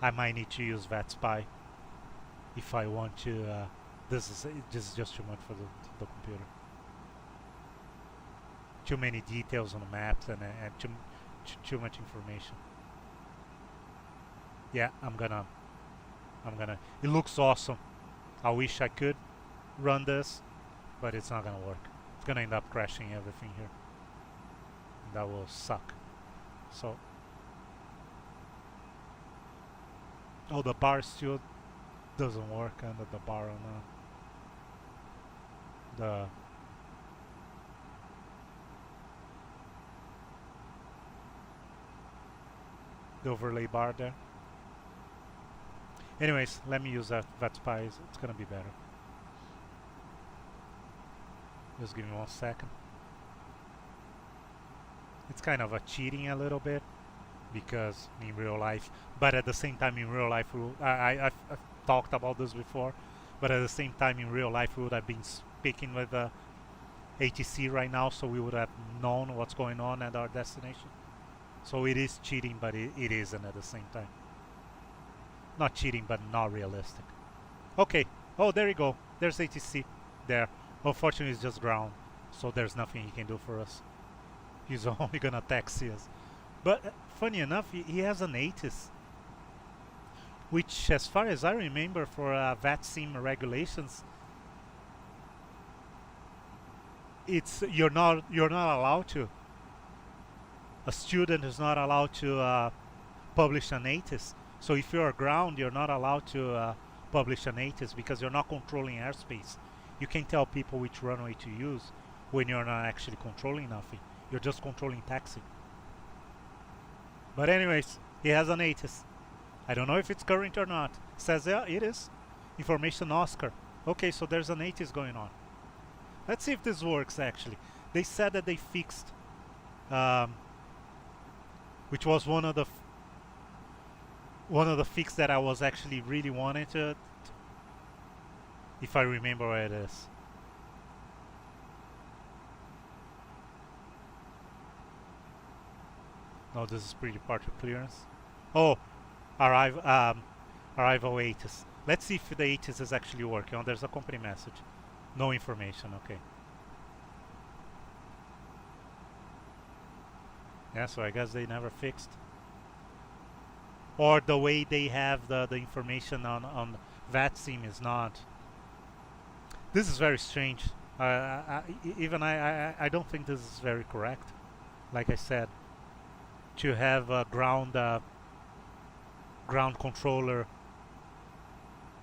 I might need to use VATSPY if I want to. This is just too much for the computer. Too many details on the maps and too much information. Yeah, I'm gonna. It looks awesome. I wish I could run this, but it's not gonna work. It's gonna end up crashing everything here. And that will suck. So, oh, the bar still doesn't work under the bar on the overlay bar there. Anyways, let me use that VATSPY. It's gonna be better. Just give me 1 second. It's kind of a cheating a little bit because in real life, but at the same time in real life, I've talked about this before, but at the same time in real life we would have been speaking with the ATC right now, so we would have known what's going on at our destination. So it is cheating, but it isn't at the same time. Not cheating, but not realistic. Okay. Oh, there you go. There's ATC there. Unfortunately, it's just ground, so there's nothing he can do for us. He's only gonna taxi us. But funny enough, he has an ATIS, which, as far as I remember, for VATSIM regulations, it's you're not allowed to. A student is not allowed to publish an ATIS. So if you're ground, you're not allowed to publish an ATIS because you're not controlling airspace. You can tell people which runway to use when you're not actually controlling nothing. You're just controlling taxi. But anyways, he has an ATIS. I don't know if it's current or not. Says, yeah, it is. Information Oscar. Okay, so there's an ATIS going on. Let's see if this works actually. They said that they fixed, which was one of the fix that I was actually really wanting to, if I remember where it is. No, this is pre-departure clearance. Oh, arrival ATIS. Let's see if the ATIS is actually working. Oh, there's a company message. No information, okay. Yeah, so I guess they never fixed. Or the way they have the information on VATSIM is not. This is very strange. I don't think this is very correct. Like I said, to have a ground controller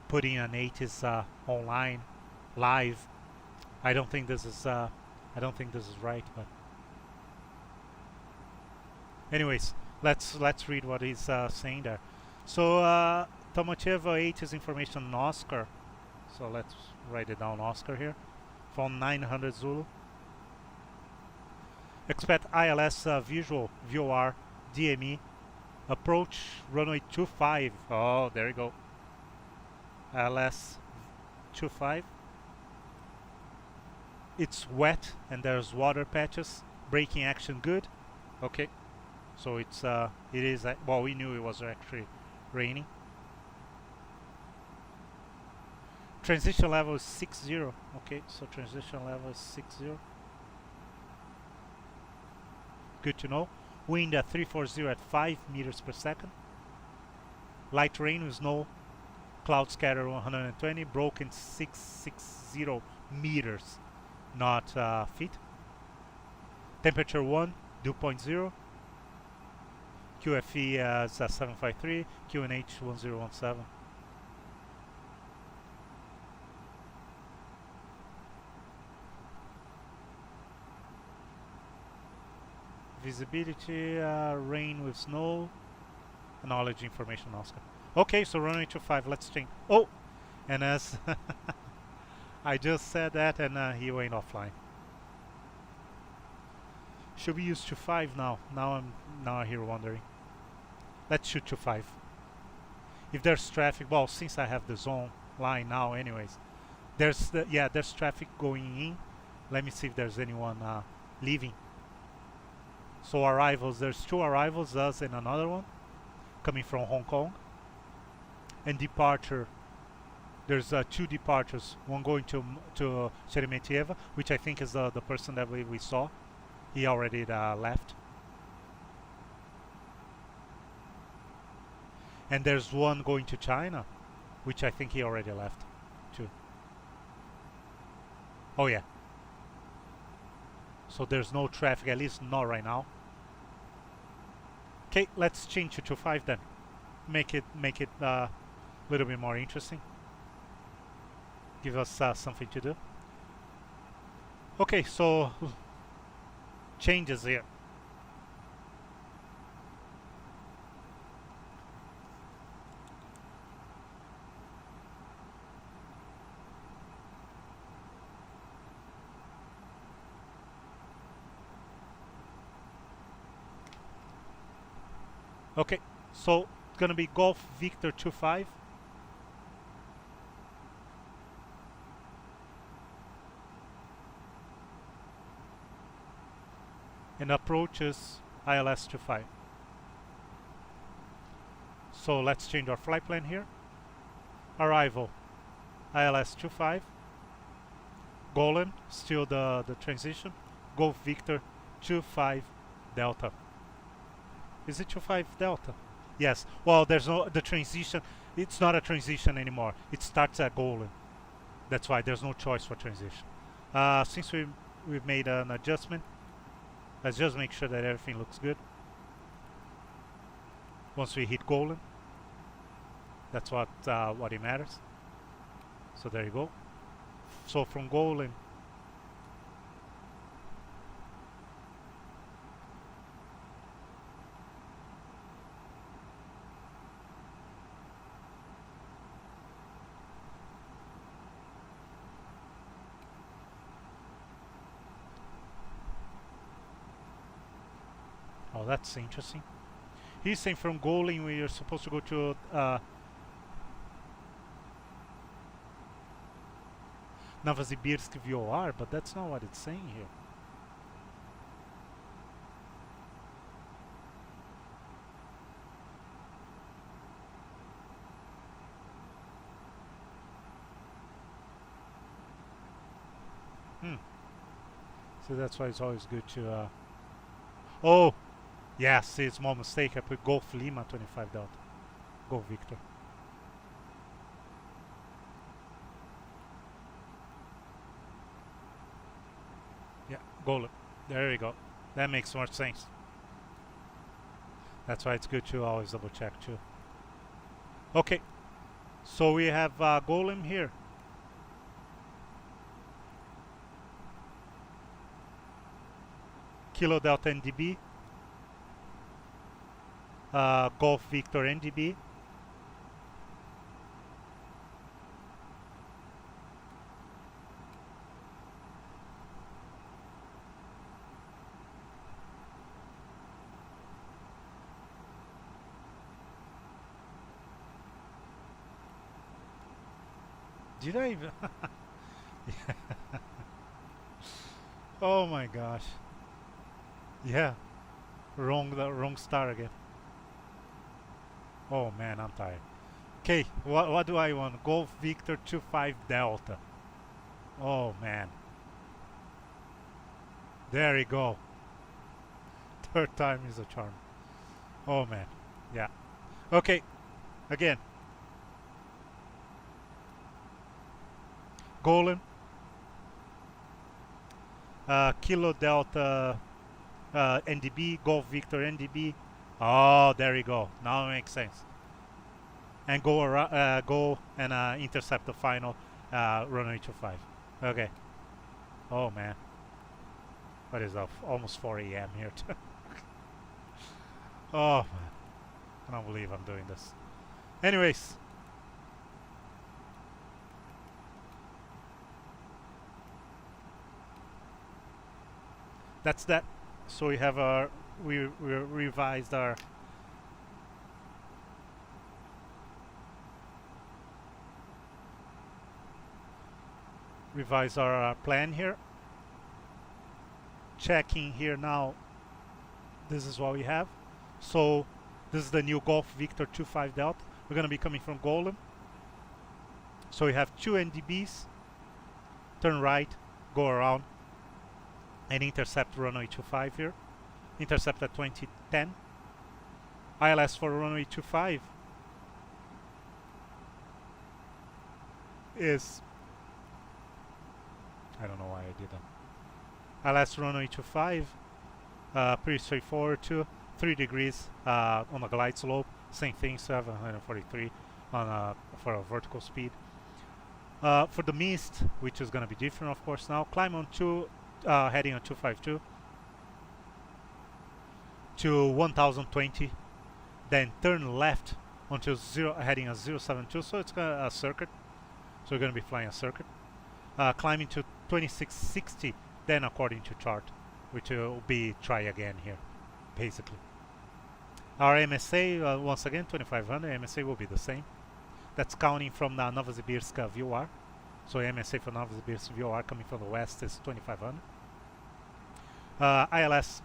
putting an ATIS online, live. I don't think this is right. But anyways. Let's read what he's saying there. So Tolmachevo ATIS information on Oscar. So let's write it down, Oscar here. From 900 Zulu. Expect ILS visual VOR DME. Approach runway 25. Oh, there you go. ILS 25. It's wet and there's water patches. Braking action good. Okay. So it is, well, we knew it was actually raining. Transition level is 60. Okay, so transition level is 60. Good to know. Wind at 340 at 5 meters per second. Light rain with snow. Cloud scatter 120. Broken 660 meters, not feet. Temperature 1, dew point 0. QFE as 753, QNH 1017. Visibility, rain with snow, knowledge information Oscar. Okay, so runway 25, let's change. Oh, and as I just said that and he went offline. Should we use 25 now? Now I'm here wondering. Let's shoot 25. If there's traffic, well, since I have the zone line now anyways, there's traffic going in Let me see if there's anyone leaving. So arrivals, there's 2 arrivals, us and another one, coming from Hong Kong. And departure, there's 2 departures, one going to Sheremetyevo, which I think is the person that we saw. He already left. And there's one going to China, which I think he already left too. Oh yeah. So there's no traffic, at least not right now. Okay, let's change to 25 then. Make it a little bit more interesting. Give us something to do. Okay, so changes here. Okay, so it's gonna be Golf Victor 25. And approaches ILS 25. So let's change our flight plan here. Arrival ILS 25. Golan, still the transition. Golf Victor 25 Delta. Is it 25 Delta? Yes. Well, there's no the transition. It's not a transition anymore. It starts at Golan. That's why there's no choice for transition. Since we've made an adjustment, let's just make sure that everything looks good. Once we hit Golan, that's what it matters. So there you go. So from Golan, oh, that's interesting. He's saying from Golan we are supposed to go to Novosibirsk VOR, but that's not what it's saying here. So that's why it's always good to oh, yeah, see, it's my mistake. I put Golf Lima 25 Delta. Golf Victor. Yeah, Golan. There you go. That makes more sense. That's why it's good to always double check too. Okay, so we have Golan here. Kilo Delta NDB, Golf Victor NDB, did I even? Oh my gosh. Yeah, wrong star again. Oh man, I'm tired. Okay, what do I want? Golf Victor 25 Delta. Oh man. There you go. Third time is a charm. Oh man. Yeah. Okay. Again. Golan. Kilo Delta NDB, Golf Victor NDB. Oh, there you go. Now it makes sense. And go and intercept the final runway 25. Okay. Oh man. What is up? Almost 4 a.m. here. Oh man. I don't believe I'm doing this. Anyways. That's that. So we have our we revised our plan here. checking here now. This is what we have. So this is the new Golf Victor 25 Delta. We're going to be coming from Golem. So we have 2 NDBs. Turn right, go around, and intercept runway 25 here. Intercept at 2010. ILS for runway 25 is, I don't know why I did that. ILS runway 25, pretty straightforward too. 3 degrees on a glide slope. Same thing, 743 on for a vertical speed. For the mist, which is going to be different, of course, now climb on heading on 252 to 1020, then turn left onto heading on 072. So it's a circuit. So we're going to be flying a circuit. Climbing to 2660, then according to chart, which will be try again here, basically. Our MSA, once again, 2500. MSA will be the same. That's counting from the Novosibirsk VOR. So MSA for Novosibirsk VOR coming from the west is 2500. ILS,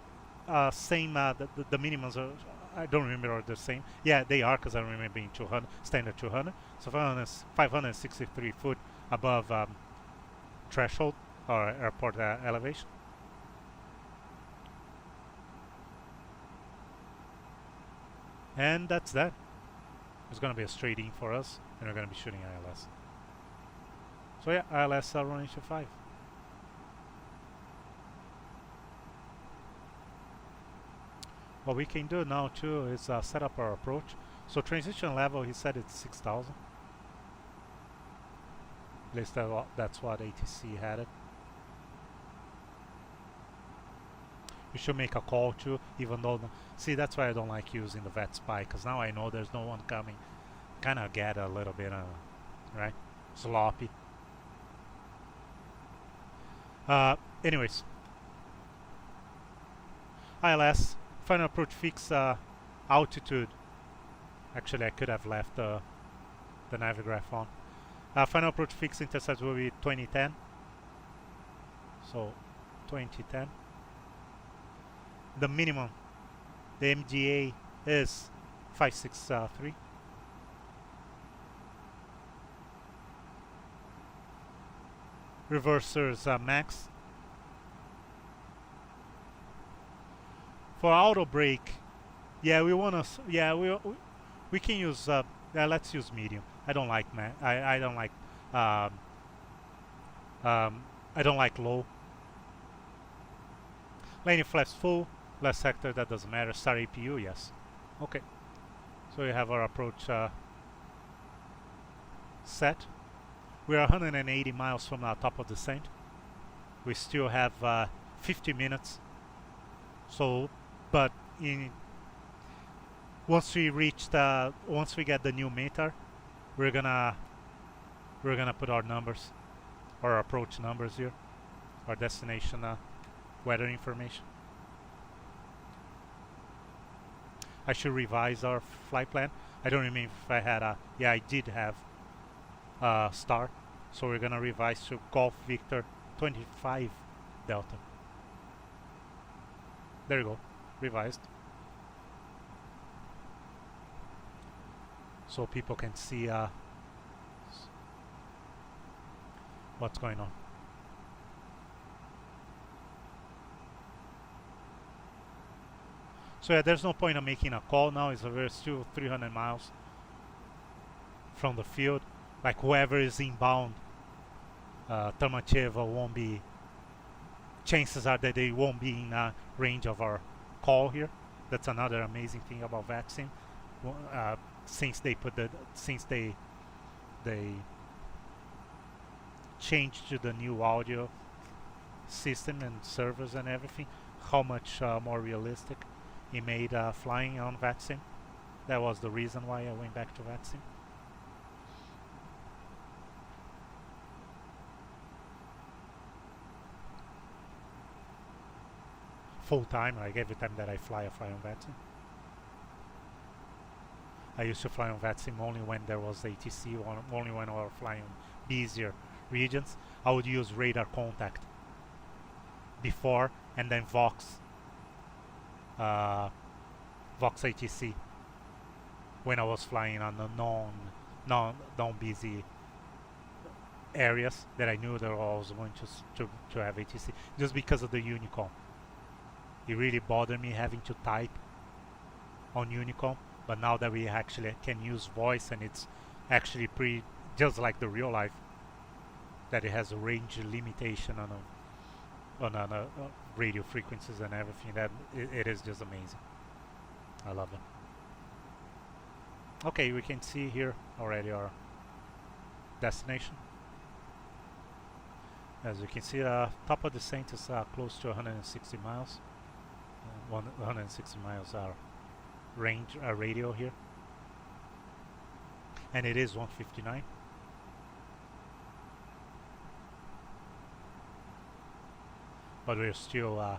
same, the minimums are, I don't remember, are the same. Yeah, they are, because I remember being 200, standard 200. So 563 foot above threshold or airport elevation. And that's that. It's going to be a straight in for us, and we're going to be shooting ILS. So yeah, ILS running to 5. What we can do now too is set up our approach. So transition level, he said it's 6,000. At least that's what ATC had it. We should make a call too, even though, see, that's why I don't like using the VET spy, because now I know there's no one coming. Kind of get a little bit, right, sloppy. Anyways, ILS, final approach fix, altitude. Actually, I could have left the navigraph on. Final approach fix intercept will be 2010. So 2010. The minimum, the MDA is 563. Reversers max. For auto brake, yeah, we wanna, yeah, we can use. Yeah, let's use medium. I don't like I don't like. I don't like low. Landing flaps full. Last sector, that doesn't matter. Star APU, yes. Okay. So we have our approach set. We are 180 miles from the top of the descent. We still have 50 minutes. So, but once we get the new meter, we're gonna put our numbers, our approach numbers here, our destination weather information. I should revise our flight plan. I don't remember if I had a, yeah, I did have star. So we're gonna revise to Golf Victor 25 Delta. There you go, revised. So people can see what's going on. So yeah, there's no point in making a call now. We're still 300 miles from the field. Like whoever is inbound, Tolmachevo won't be. Chances are that they won't be in range of our call here. That's another amazing thing about vaccine. Since they changed to the new audio system and servers and everything, how much more realistic it made flying on VATSIM. That was the reason why I went back to VATSIM. Full time, like every time that I fly on VATSIM. I used to fly on VATSIM only when there was ATC, only when we were flying busier regions. I would use radar contact. before, and then Vox ATC when I was flying on the non-busy areas that I knew that I was going to have ATC, just because of the Unicom. It really bothered me having to type on Unicom, but now that we actually can use voice, and it's actually just like the real life, that it has a range limitation on radio frequencies and everything, that it is just amazing. I love it. Okay, we can see here already our destination. As you can see, top of descent is close to 160 miles. 160 miles are range radio here, and it is 159. But we're still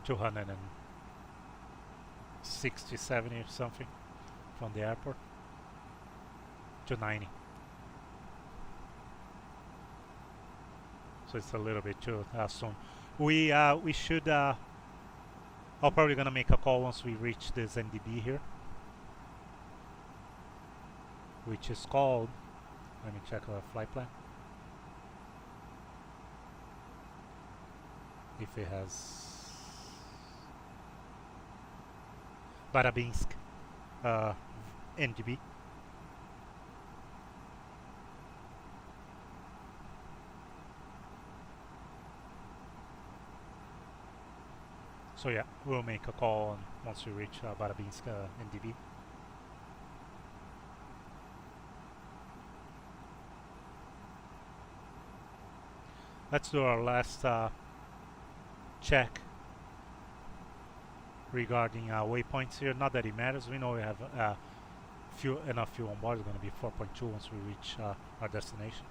260, 70 or something from the airport to 90. So it's a little bit too soon. We should. I'm probably gonna make a call once we reach this NDB here, which is called. Let me check our flight plan. If it has Chelyabinsk NDB. So yeah, we'll make a call once we reach Chelyabinsk NDB. Let's do our last check regarding waypoints here. Not that it matters. We know we have enough fuel on board. It's going to be 4.2 once we reach our destination.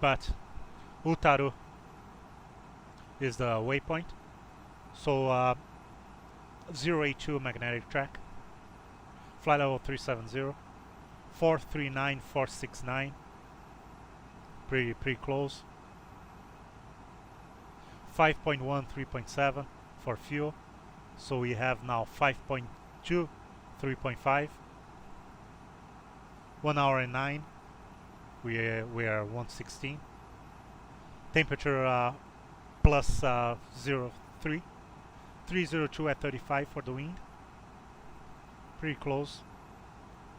But Utaru is the waypoint. So 082 magnetic track, flight level 370, 439,469, pretty close. 5.1, 3.7 for fuel, so we have now 5.2, 3.5. 1 hour and 9. We are 116. Temperature plus 0.3. 302 at 35 for the wind. Pretty close.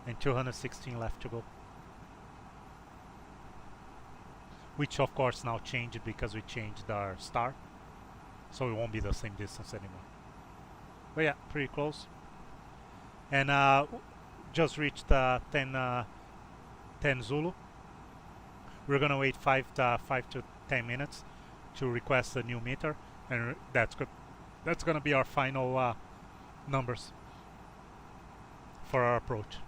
And 216 left to go. Which of course now changed because we changed our star. So it won't be the same distance anymore. But yeah, pretty close. And just reached 10 Zulu. We're gonna wait 5 to 10 minutes to request a new meter, and that's gonna be our final numbers for our approach.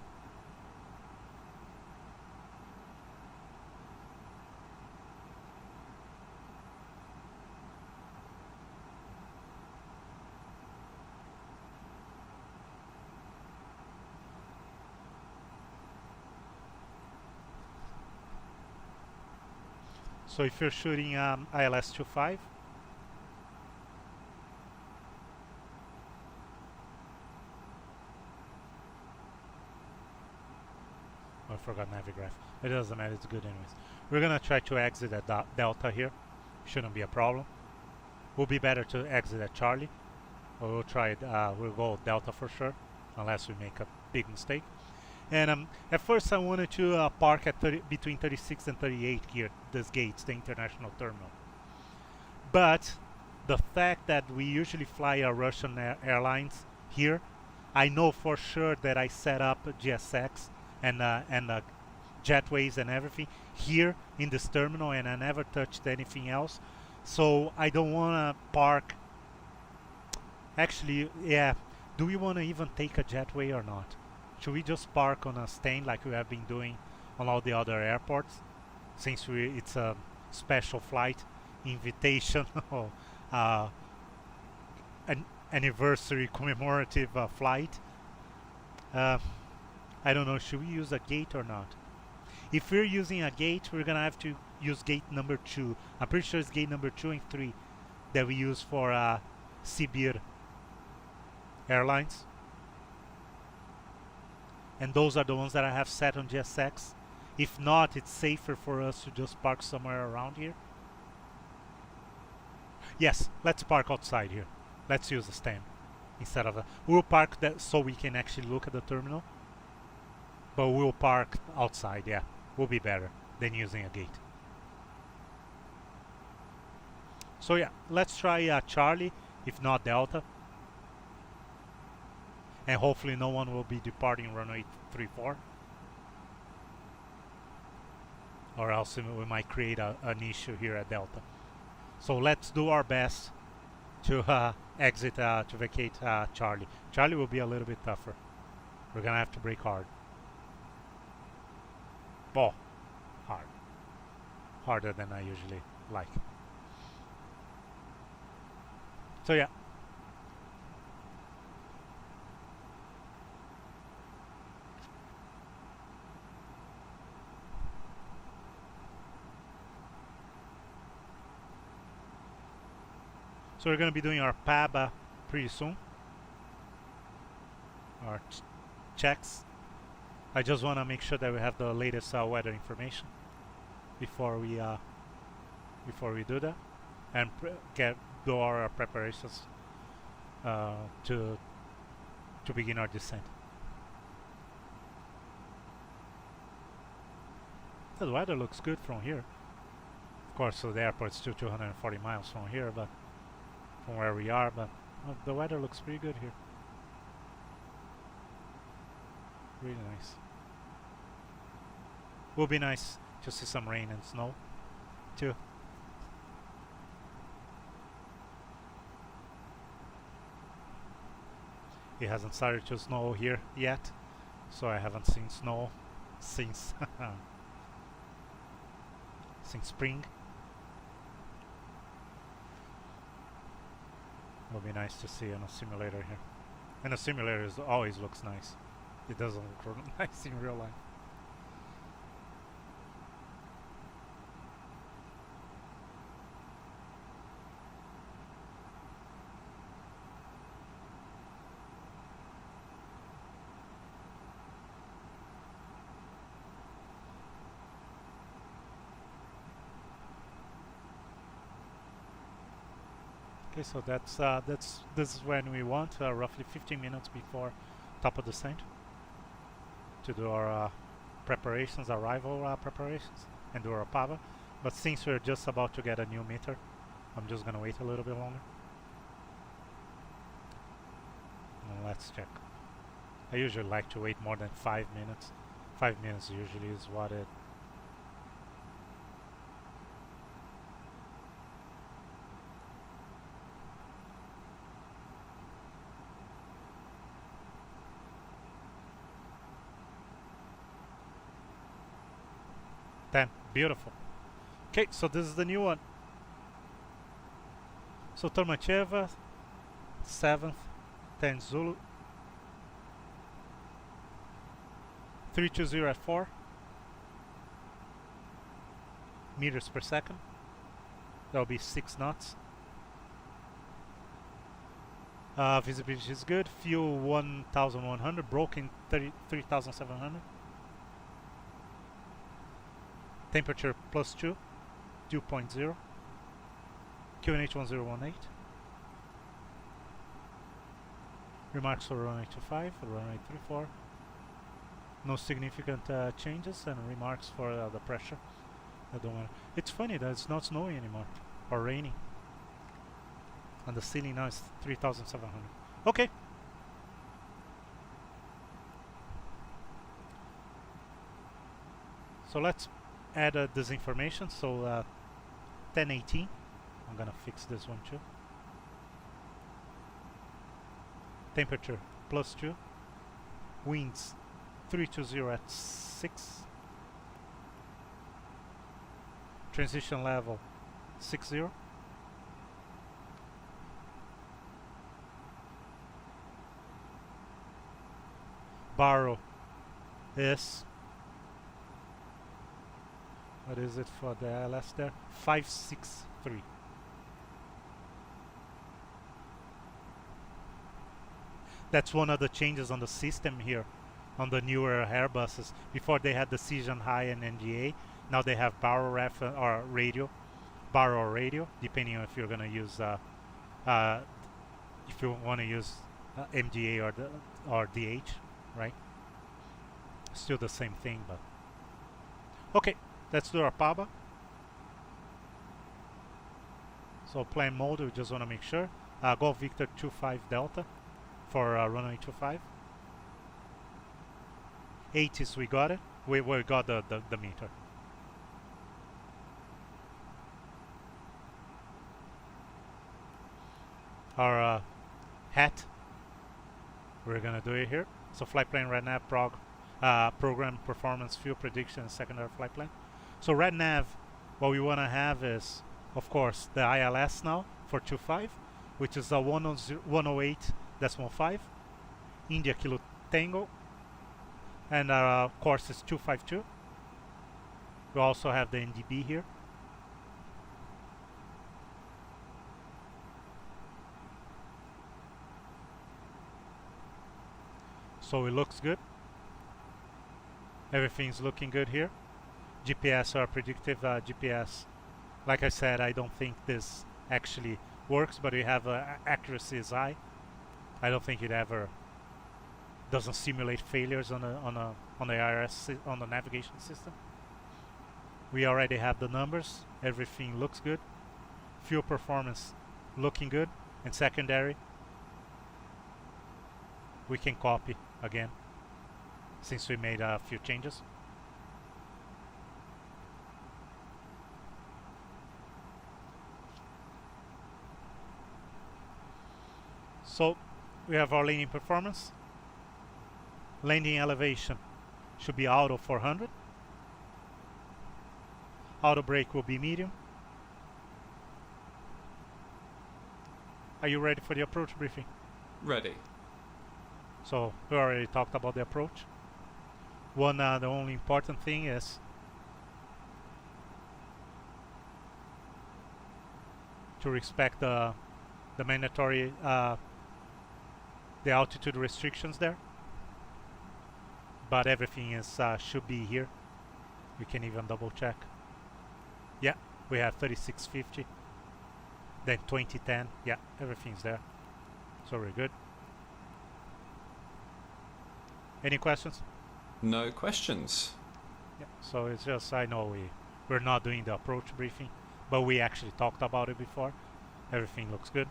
So if you're shooting ILS 25, I forgot Navigraph. It doesn't matter, it's good anyways. We're gonna try to exit at Delta here. Shouldn't be a problem. Will be better to exit at Charlie. Or we'll try it, we'll go Delta for sure, unless we make a big mistake. And at first I wanted to park at between 36 and 38 here, this gates, the international terminal. But the fact that we usually fly Russian airlines here, I know for sure that I set up GSX and jetways and everything here in this terminal, and I never touched anything else. So I don't want to park. Actually, yeah, do we want to even take a jetway or not? Should we just park on a stand like we have been doing on all the other airports, since it's a special flight, invitation, an anniversary commemorative flight? I don't know, should we use a gate or not? If we're using a gate, we're gonna have to use gate number 2. I'm pretty sure it's gate number 2 and 3 that we use for Sibir Airlines. And those are the ones that I have set on GSX. If not, it's safer for us to just park somewhere around here. Yes, let's park outside here. Let's use the stand instead of we'll park that so we can actually look at the terminal. But we'll park outside, yeah. Will be better than using a gate. So yeah, let's try Charlie, if not Delta. And hopefully no one will be departing runway 34. Or else we might create an issue here at Delta. So let's do our best to exit, to vacate Charlie. Charlie will be a little bit tougher. We're gonna have to brake hard. Oh, hard. Harder than I usually like. So yeah. So we're going to be doing our PAB pretty soon. Our checks. I just want to make sure that we have the latest weather information before we do that, and do our preparations to begin our descent. The weather looks good from here. Of course, so the airport's still 240 miles from here, but from where we are, but the weather looks pretty good here. Really nice. Will be nice to see some rain and snow too. It hasn't started to snow here yet, so I haven't seen snow since since spring. It'll be nice to see on a simulator here. And a simulator always looks nice. It doesn't look nice in real life. Okay, so this is when we want, roughly 15 minutes before top of descent, to do our preparations, arrival preparations, and do our PAVA. But since we're just about to get a new meter, I'm just gonna wait a little bit longer. And let's check. I usually like to wait more than 5 minutes. 5 minutes usually is what it. Beautiful. Okay, so this is the new one. So Tolmachevo, 7th, 10 Zulu, 320 at 4 meters per second. That'll be 6 knots. Visibility is good. Fuel 1,100. Broken 3,700. Temperature +2, dew point 0. QNH 1018. Remarks for runway 25, runway 34. No significant changes, and remarks for the pressure. I don't want. It's funny that it's not snowing anymore or raining. And the ceiling now is 3,700. Okay. So let's add this information. So 1018. I'm gonna fix this one too. Temperature +2. Winds 320 at 6. Transition level 60. Barrel is, what is it for the ILS there? 563. That's one of the changes on the system here, on the newer Airbuses. Before they had Decision High and NGA. Now they have barrel ref or radio, barrel or radio, depending on if you're gonna use if you want to use MGA or DH, right? Still the same thing, but okay. Let's do our PABA. So plan mode, we just want to make sure. Golf Victor 25 Delta for runway 25. 80s, we got it. We got the meter. Our hat, we're gonna do it here. So flight plan red nav program performance fuel prediction secondary flight plan. So red nav, what we want to have is, of course, the ILS now for 25, which is a 108.5 India Kilo Tango, and our course is 252. We also have the NDB here. So it looks good. Everything's looking good here. GPS or predictive GPS. Like I said, I don't think this actually works, but we have accuracy is high. I don't think it ever doesn't simulate failures on the IRS on the navigation system. We already have the numbers. Everything looks good. Fuel performance looking good, and secondary we can copy again since we made a few changes. So we have our landing performance. Landing elevation should be auto 400. Auto brake will be medium. Are you ready for the approach briefing? Ready. So we already talked about the approach. The only important thing is to respect the mandatory the altitude restrictions there. But everything is should be here. We can even double check. Yeah, we have 3650. Then 2010. Yeah, everything's there. So we're good. Any questions? No questions. Yeah. So it's just, I know we're not doing the approach briefing, but we actually talked about it before. Everything looks good.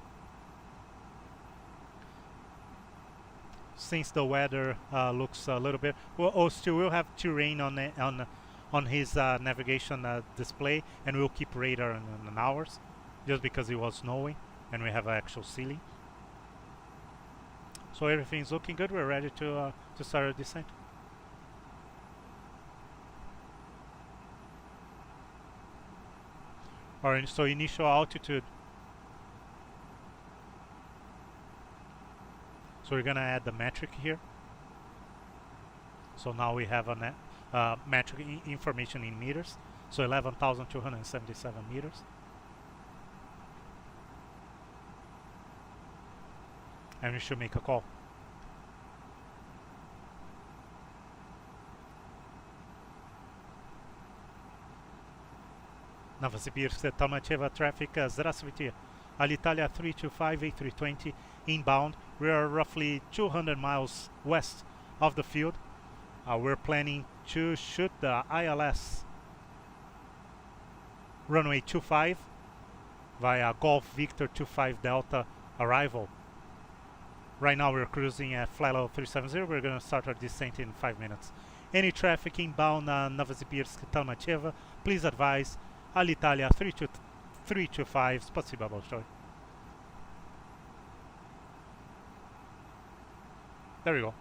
Since the weather looks a little bit, well, still we'll have terrain on his navigation display, and we'll keep radar on ours, just because it was snowing and we have an actual ceiling. So everything's looking good. We're ready to start our descent. Alright, so initial altitude. So we're gonna add the metric here. So now we have a metric information in meters. So 11,277 meters. And we should make a call. Novosibirsk, Tolmachevo traffic, здравствуйте. Alitalia 325, A320, inbound. We are roughly 200 miles west of the field. We're planning to shoot the ILS runway 25 via Golf Victor 25 Delta arrival. Right now we're cruising at flight level 370. We're going to start our descent in 5 minutes. Any traffic inbound Novosibirsk, Tolmachevo, please advise Alitalia 325. Спасибо большое. There we go.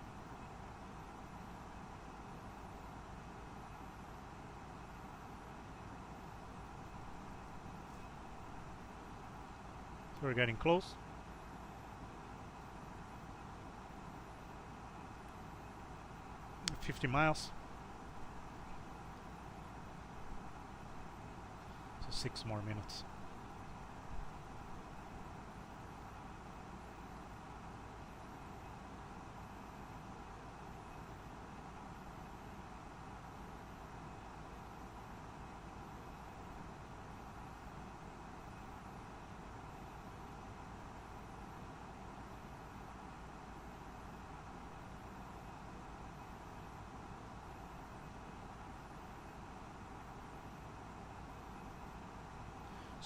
So we're getting close. $50 miles. So 6 more minutes.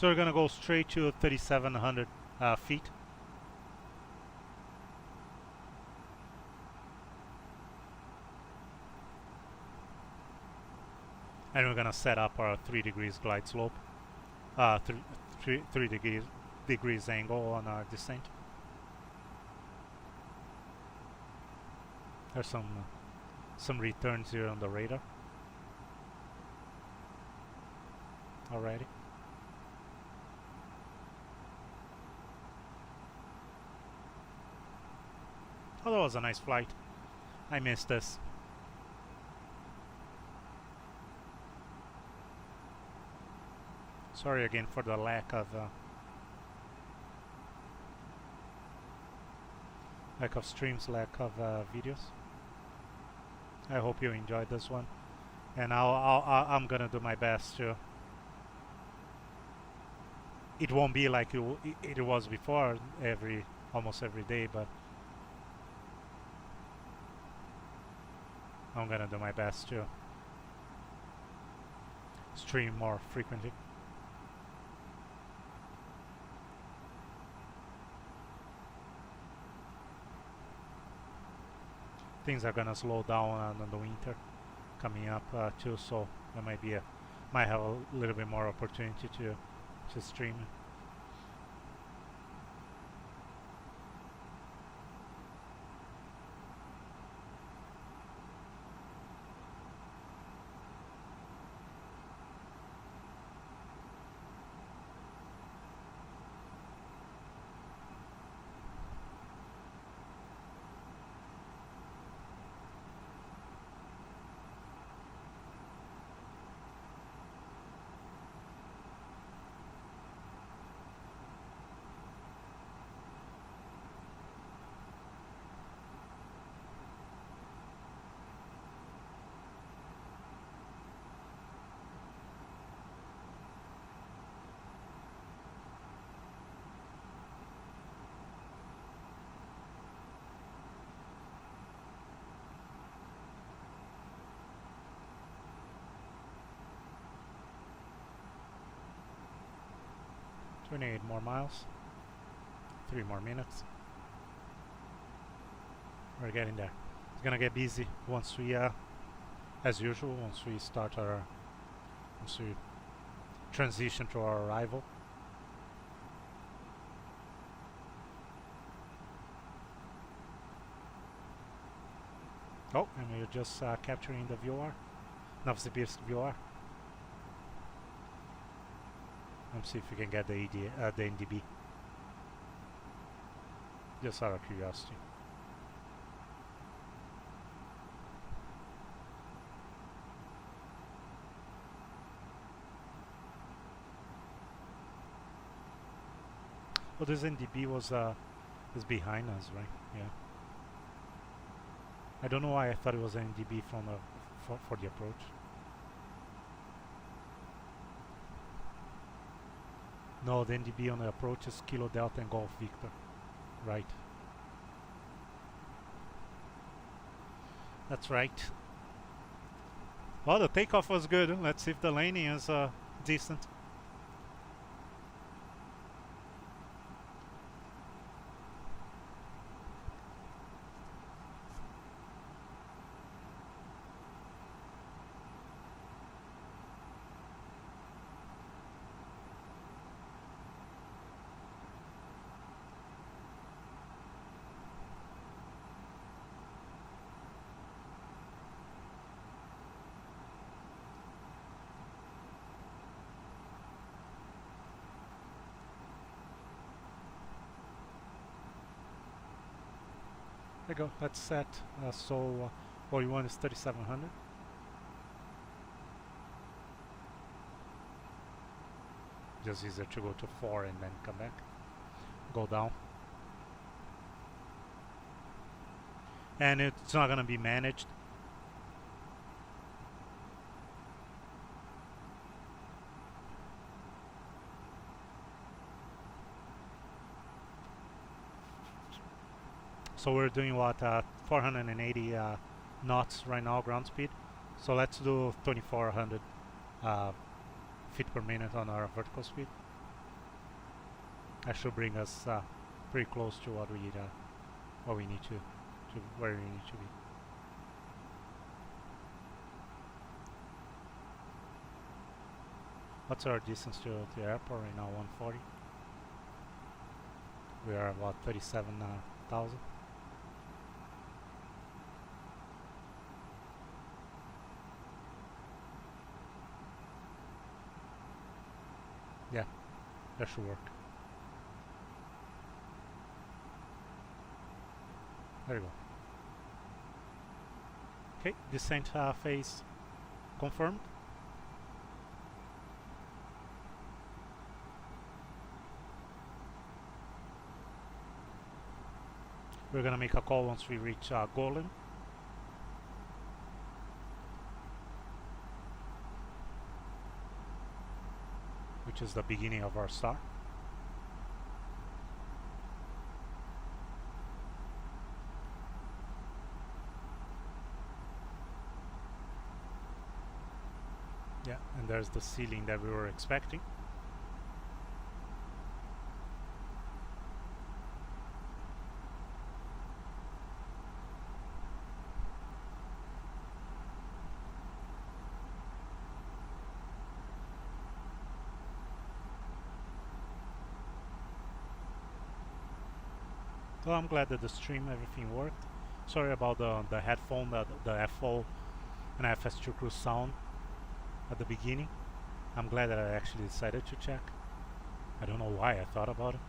So we're gonna go straight to 3,700 feet. And we're gonna set up our 3 degrees glide slope, 3 degrees angle on our descent. There's some returns here on the radar already. Oh, that was a nice flight. I missed this. Sorry again for the lack of streams, lack of videos. I hope you enjoyed this one, and I'm gonna do my best to. It won't be like it was before, almost every day, but I'm gonna do my best to stream more frequently. Things are gonna slow down on the winter coming up too, so there might have a little bit more opportunity to stream. Eight more miles, 3 more minutes. We're getting there. It's gonna get busy once we, as usual, once we transition to our arrival. Oh, and we're just capturing the VOR, Novosibirsk VOR. Let's see if we can get the NDB. Just out of curiosity. Oh, this NDB is behind us, right? Yeah. I don't know why I thought it was an NDB from for the approach. No, the NDB on the approach is Kilo Delta and Golf Victor. Right. That's right. Well, the takeoff was good. Let's see if the landing is decent. There you go, that's set. So all you want is 3,700. Just easier to go to 4 and then come back. Go down. And it's not gonna be managed. So we're doing what, 480 knots right now, ground speed. So let's do 2,400 feet per minute on our vertical speed. That should bring us pretty close to what we need to where we need to be. What's our distance to the airport right now? 140. We are about 37,000. Yeah, that should work. There you go. Okay, descent phase confirmed. We're gonna make a call once we reach Golem. Which is the beginning of our star. Yeah, and there's the ceiling that we were expecting. So I'm glad that the stream, everything worked. Sorry about the headphone, the FO and FS2 Cruise sound at the beginning. I'm glad that I actually decided to check. I don't know why I thought about it.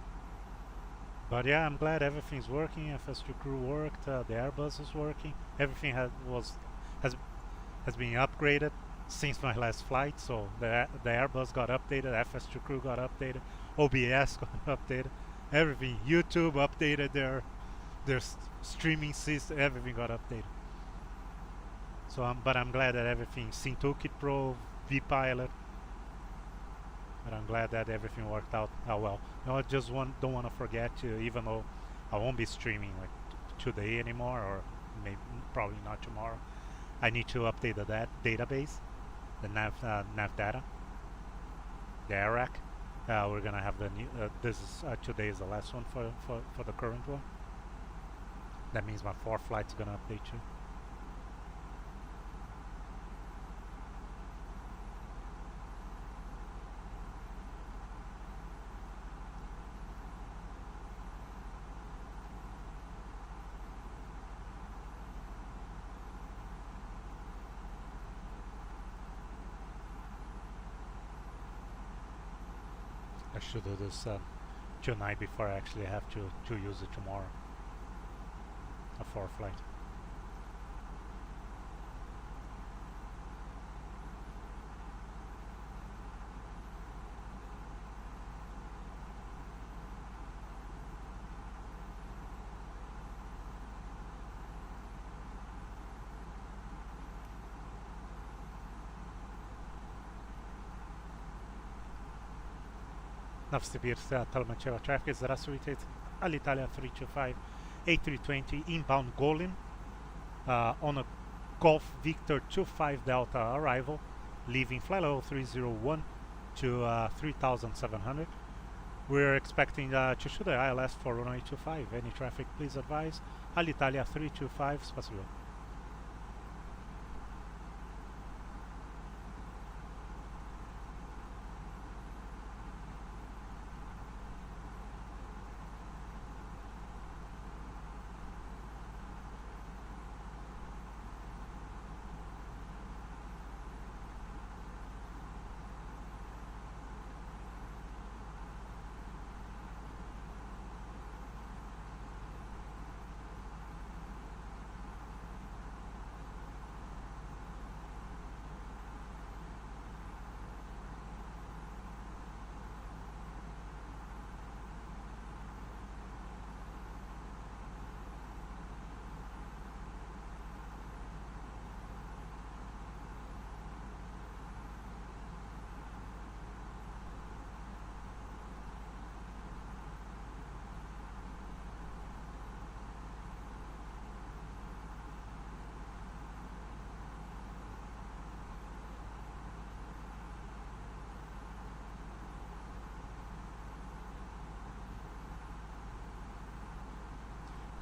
But yeah, I'm glad everything's working. FS2 Crew worked, the Airbus is working. Everything has been upgraded since my last flight. So the Airbus got updated, FS2 Crew got updated, OBS got updated. Everything, YouTube updated their streaming system, everything got updated. So but I'm glad that everything, SynToolkit Pro, vPilot, but I'm glad that everything worked out well. Now I just don't want to forget to, even though I won't be streaming like today anymore, or maybe probably not tomorrow, I need to update the database, the nav data, the ARAC. We're gonna have the new. This is today is the last one for the current one. That means my 4th flight's gonna update too. I should do this tonight before I actually have to use it tomorrow. A 4th flight. Novosibirsk, Tolmachevo traffic, здравствуйте, Alitalia 325, A320, inbound Golem, on a Golf Victor 25 Delta arrival, leaving flight level 301 to 3700. We're expecting to shoot the ILS for runway 25. Any traffic, please advise. Alitalia 325, спасибо.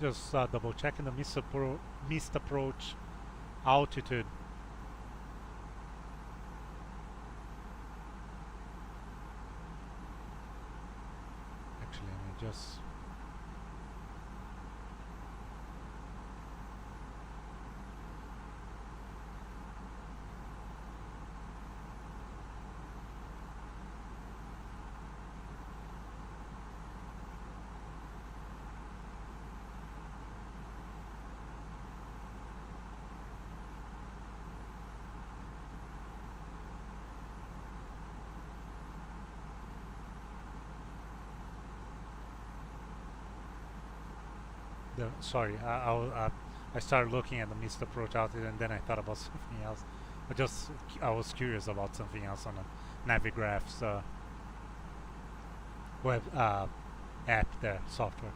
Just double checking the missed approach altitude. Actually, let me just sorry, I started looking at the missed approach altitude and then I thought about something else. I was curious about something else on the Navigraph's web app there, software.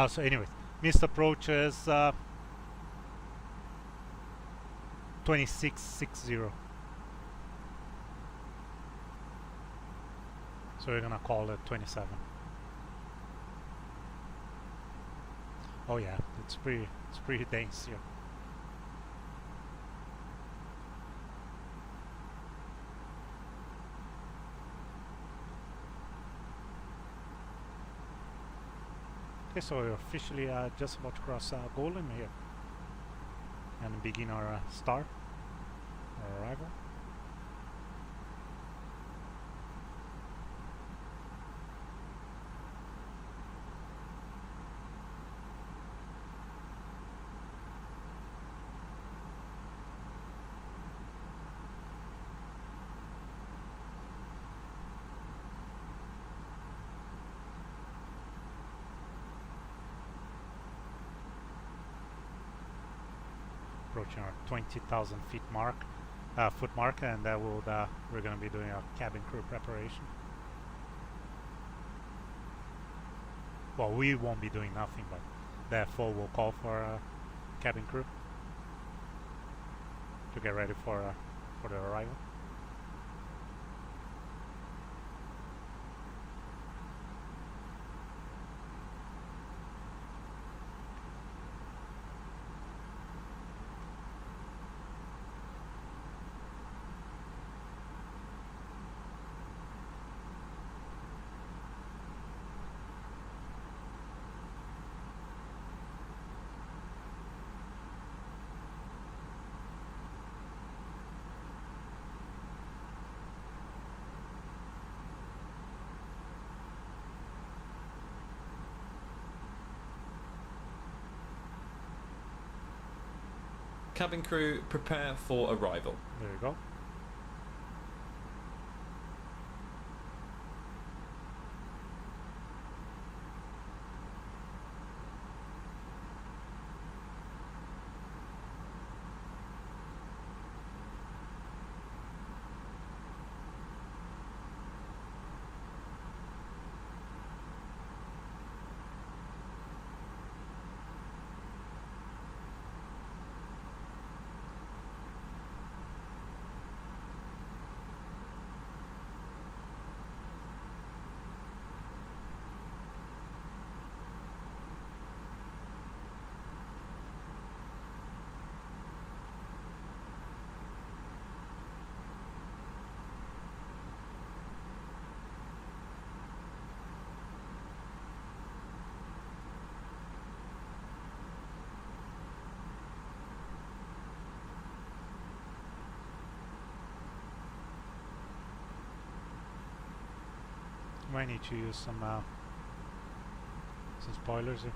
So anyways, missed approach is 2660. So we're gonna call it 27. Oh yeah, it's pretty dense here. Okay, so we're officially just about to cross Golem here and begin our start, our arrival. Approaching our 20,000 feet mark, foot mark, and that will we're going to be doing a cabin crew preparation. Well, we won't be doing nothing, but therefore we'll call for a cabin crew to get ready for the arrival. Cabin crew, prepare for arrival. There you go. Might need to use some spoilers here.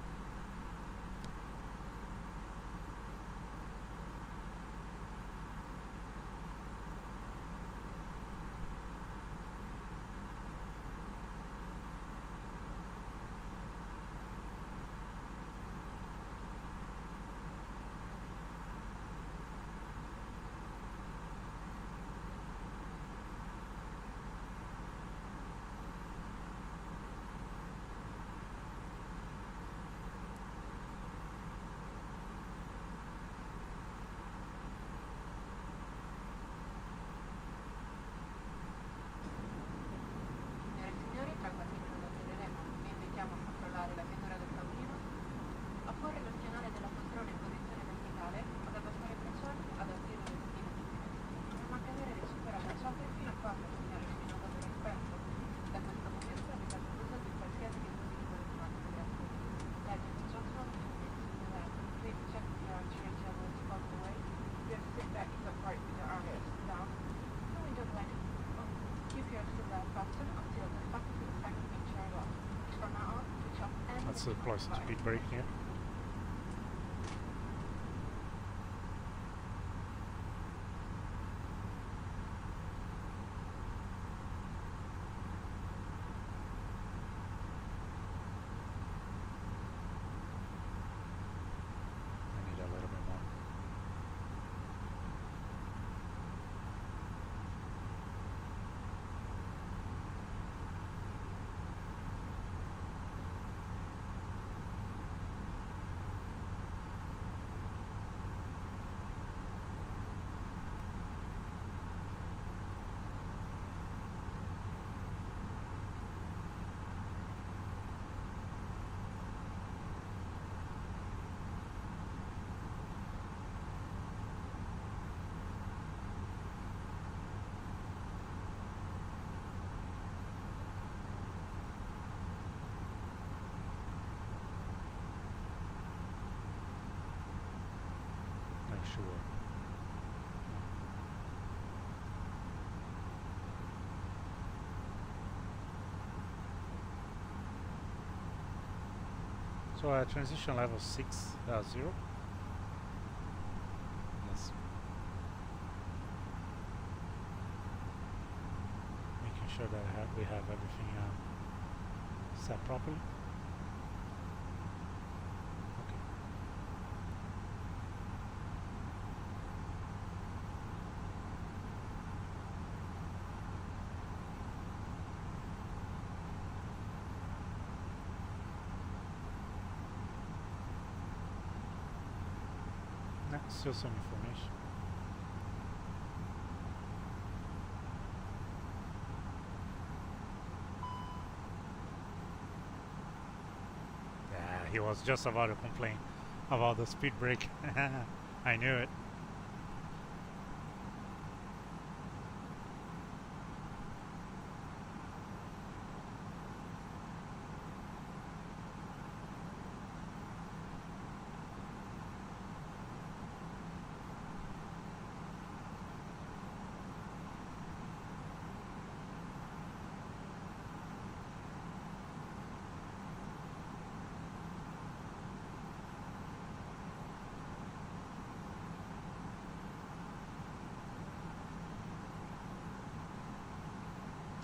deploy some speed brake here. I need a little bit more. Sure. So transition level 6 0. Yes. Making sure that we have everything set properly. Still some information. Yeah, he was just about to complain about the speed brake. I knew it.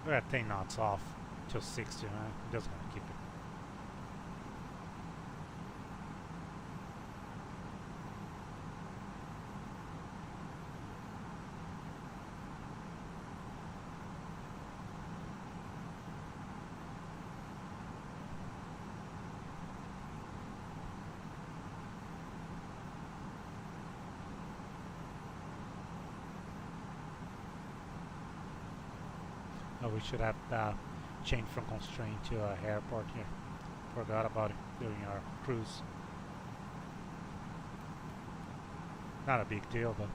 We're at 10 knots off to 60, I'm just gonna keep it. We should have changed from constraint to airport here. Forgot about it during our cruise. Not a big deal, but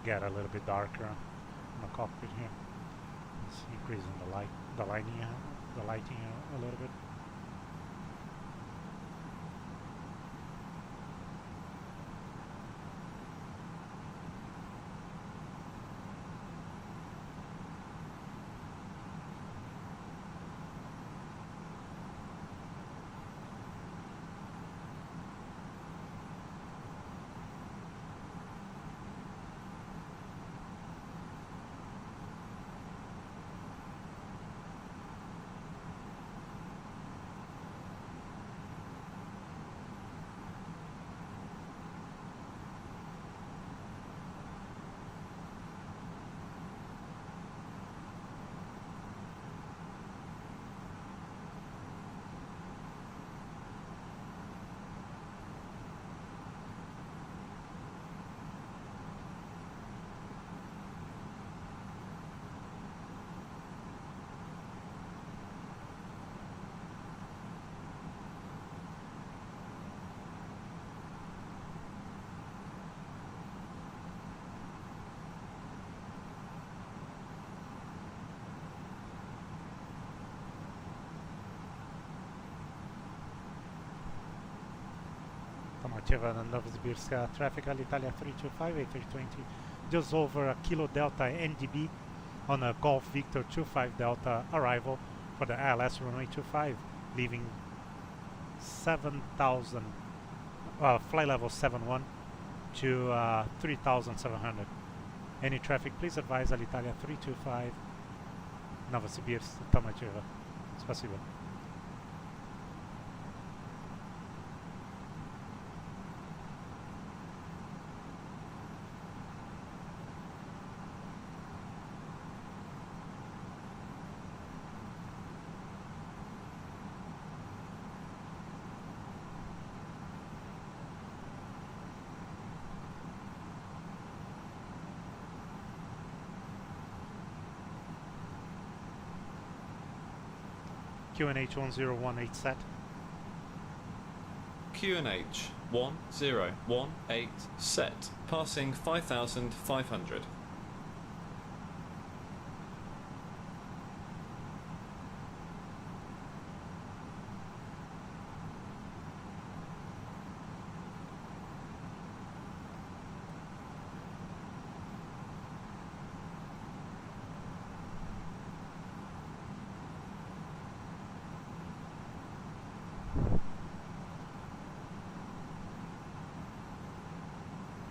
get a little bit darker in the cockpit here. It's increasing the lighting a little bit. Tolmachevo and Novosibirsk traffic, Alitalia 325, A320, just over a Kilo Delta NDB on a Golf Victor 25 Delta arrival for the ILS runway 25, leaving 7,000, flight level 71 to 3,700. Any traffic, please advise Alitalia 325, Novosibirsk, Tolmachevo. Спасибо. QNH 1018 set. QNH 1018 set, passing 5,500.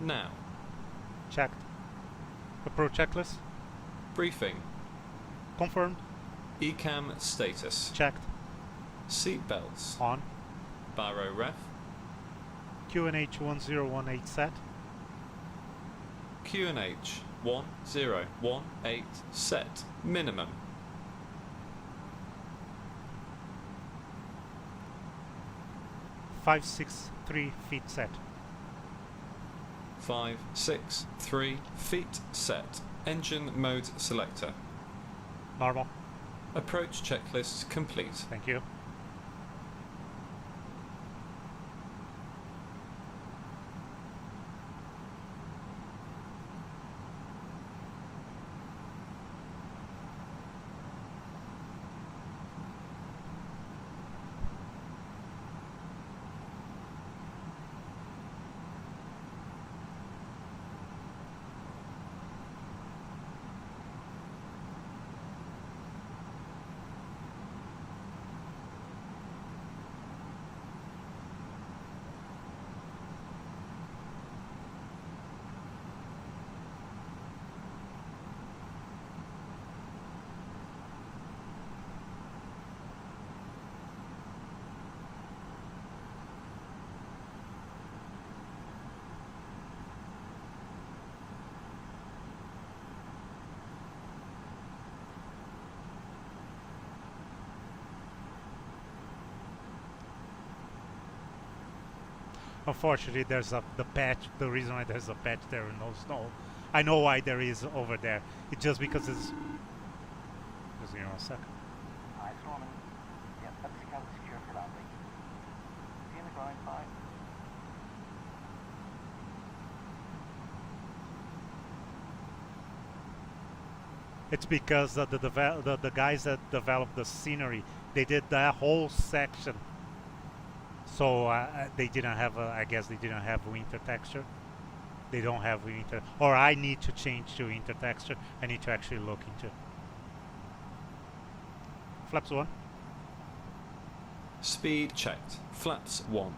Now, Checked. Approach checklist. briefing, Confirmed. ECAM status, Checked. seat belts, On. baro ref, QNH 1018 set. QNH 1018 set, minimum, 563 feet set. 563 feet set, engine mode selector, Normal. approach checklist complete. Thank you. Unfortunately, there's the patch. The reason why there's a patch there in no snow, I know why there is over there. It's just because it's. Just give me 1 second. Eyes Norman. Yep, that's the cabin secure for landing. See in the ground fine. It's because the guys that developed the scenery, they did that whole section. So they didn't have, I guess they didn't have winter texture. They don't have winter, or I need to change to winter texture. I need to actually look into. Flaps 1. Speed checked, flaps 1.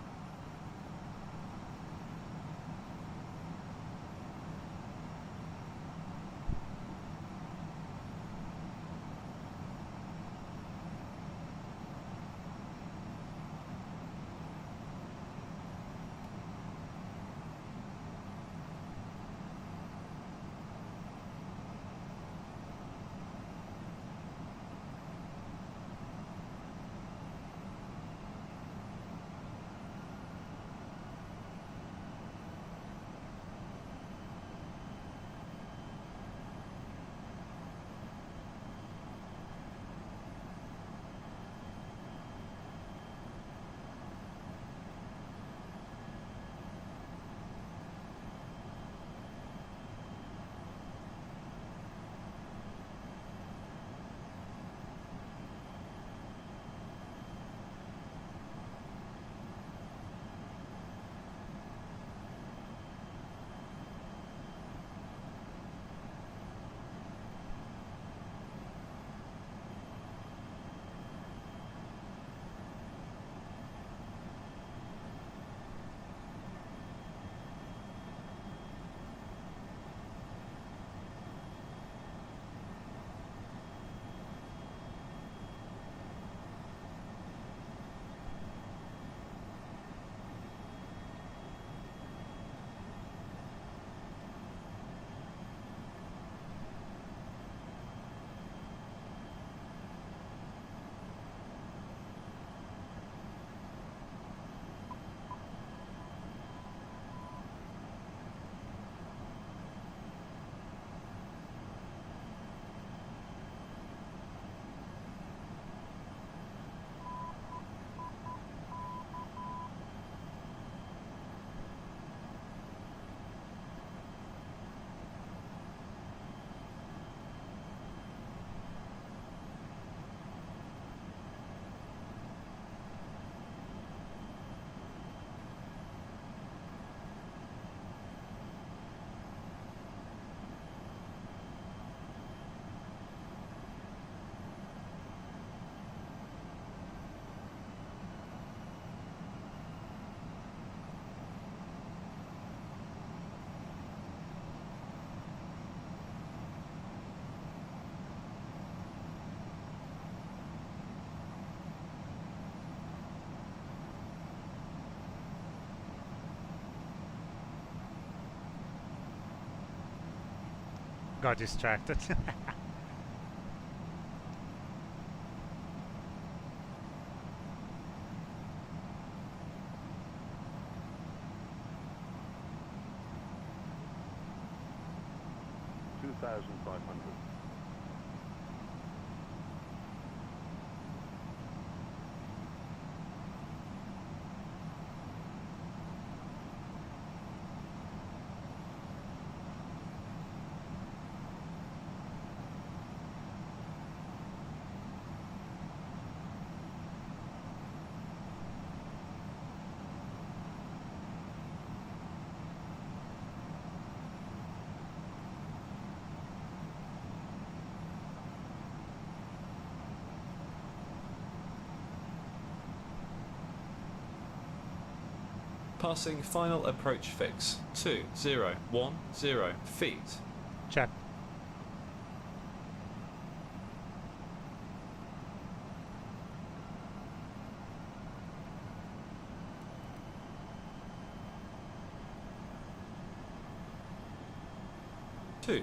Got distracted. Passing final approach fix 2010 feet. Check. Two.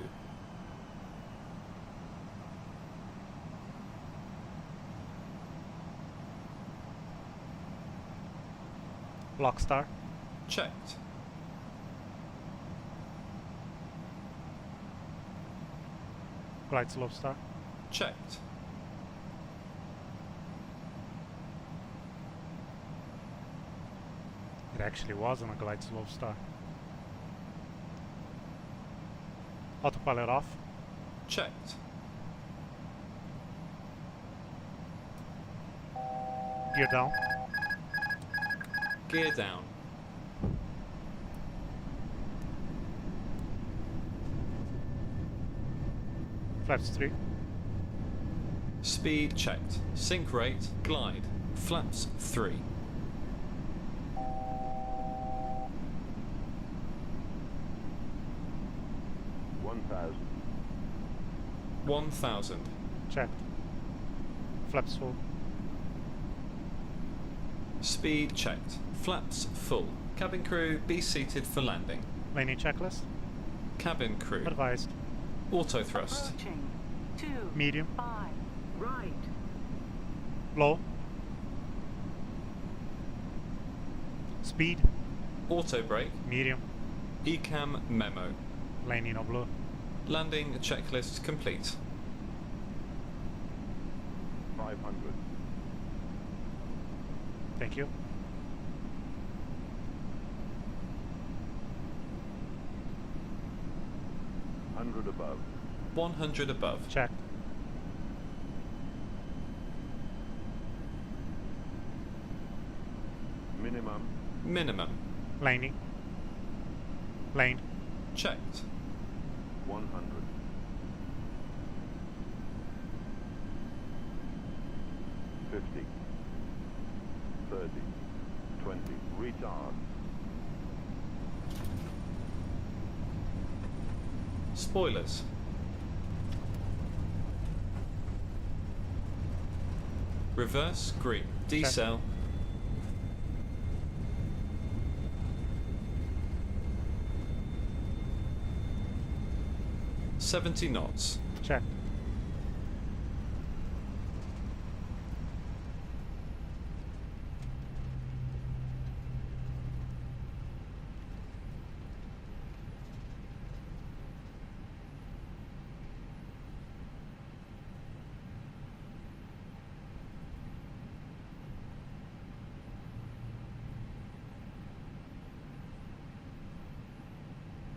Block star. Checked. Glide slope star. Checked. It actually wasn't a glide slope star. Autopilot off. Checked. Gear down. Gear down. Flaps 3. Speed checked. Sync rate, glide. Flaps 3. One thousand. Checked. Flaps full. Speed checked. Flaps full. Cabin crew, be seated for landing. Landing checklist. Cabin crew. Advised. Auto thrust. Approaching. 2. Medium. 5. Right. Low. Speed. Auto brake. Medium. ECAM memo. Landing oblong. Landing checklist complete. 500. Thank you. Above. 100 above. Check. Minimum. Minimum. Landing. Lane. Checked. 100. 50. 30. 20. Retard. Spoilers. Reverse green. Decel. - 70 knots. Check.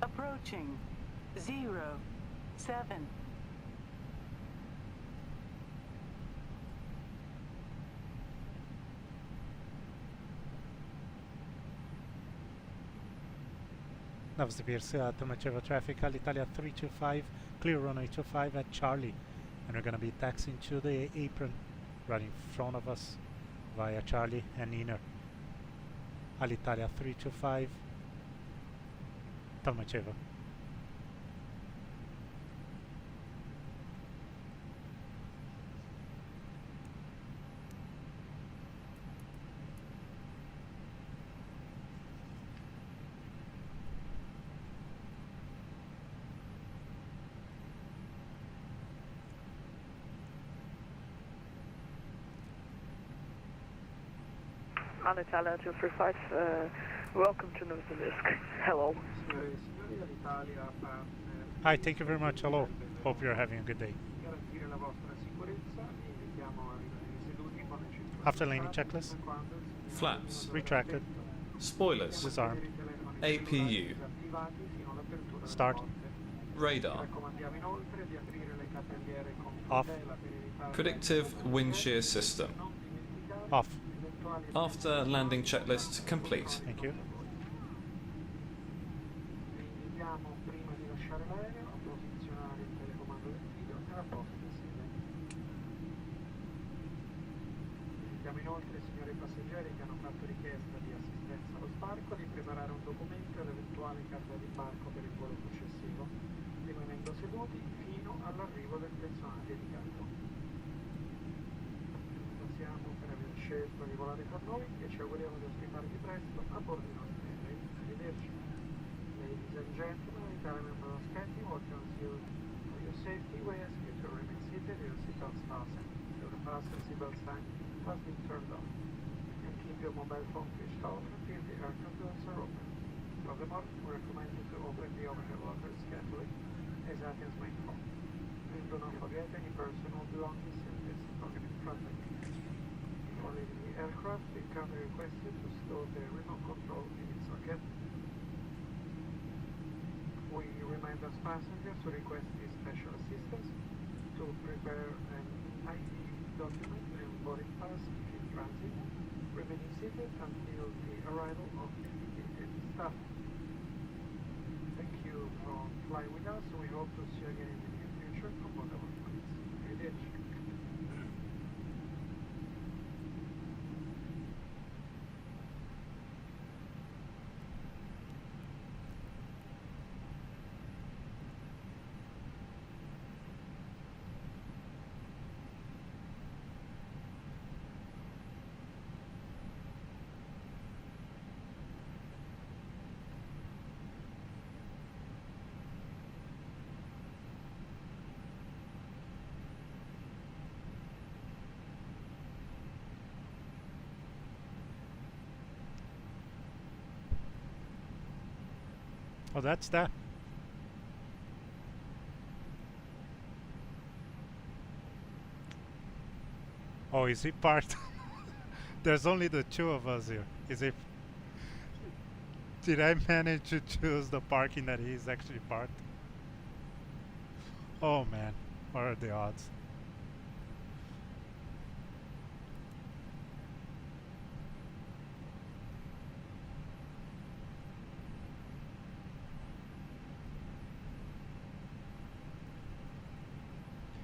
Approaching. 0. 7. Novosibirsk, Tolmachevo traffic, Alitalia 325, clear runway 25 at Charlie. And we're going to be taxiing to the apron right in front of us via Charlie and inner. Alitalia 325, Tolmachevo. Alitalia 235, welcome to Novosibirsk. Hello. Hi, thank you very much. Hello. Hope you're having a good day. After landing checklist. Flaps. Retracted. Spoilers. Disarmed. APU. Start. Radar. Off. Predictive wind shear system. Off. After landing checklist complete. Thank you. Invitiamo inoltre i signori passeggeri che hanno fatto richiesta di assistenza allo sbarco di preparare un documento ed eventuale carta di imbarco per il volo successivo, rimanendo seduti fino all'arrivo del personale dedicato. Ringraziamo per aver scelto di volare con noi e ci auguriamo di ospitarvi presto a bordo dei nostri aerei. Arrivederci. Ladies and gentlemen, Italian member of Scanty welcomes you. For your safety, we ask you to remain seated with your seatbelts fastened. Your fasten seatbelt sign has been turned on. And keep your mobile phone switched off until the aircraft doors are open. Furthermore, we recommend you to open the overhead lockers carefully, as items may fall. Please do not forget any personal belongings in this pocket in front of you. Before leaving the aircraft, we kindly request you to store the remote control in its socket. We remind us passengers to request this special assistance to prepare an ID document and boarding pass if in transit, remaining seated until the arrival of the indicated staff. Thank you for flying with us. We hope to see you again in the near future on board our flights. Arrivederci. Oh, that's that. Oh, is he parked? There's only the two of us here. Is it? Did I manage to choose the parking that he's actually parked? Oh man, what are the odds?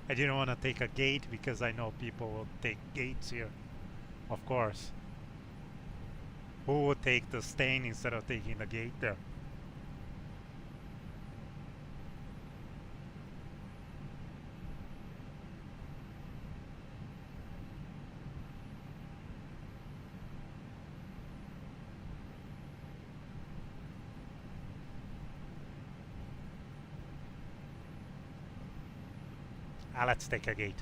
I didn't want to take a gate because I know people will take gates here. Of course. Who would take the stain instead of taking the gate there? Let's take a gate.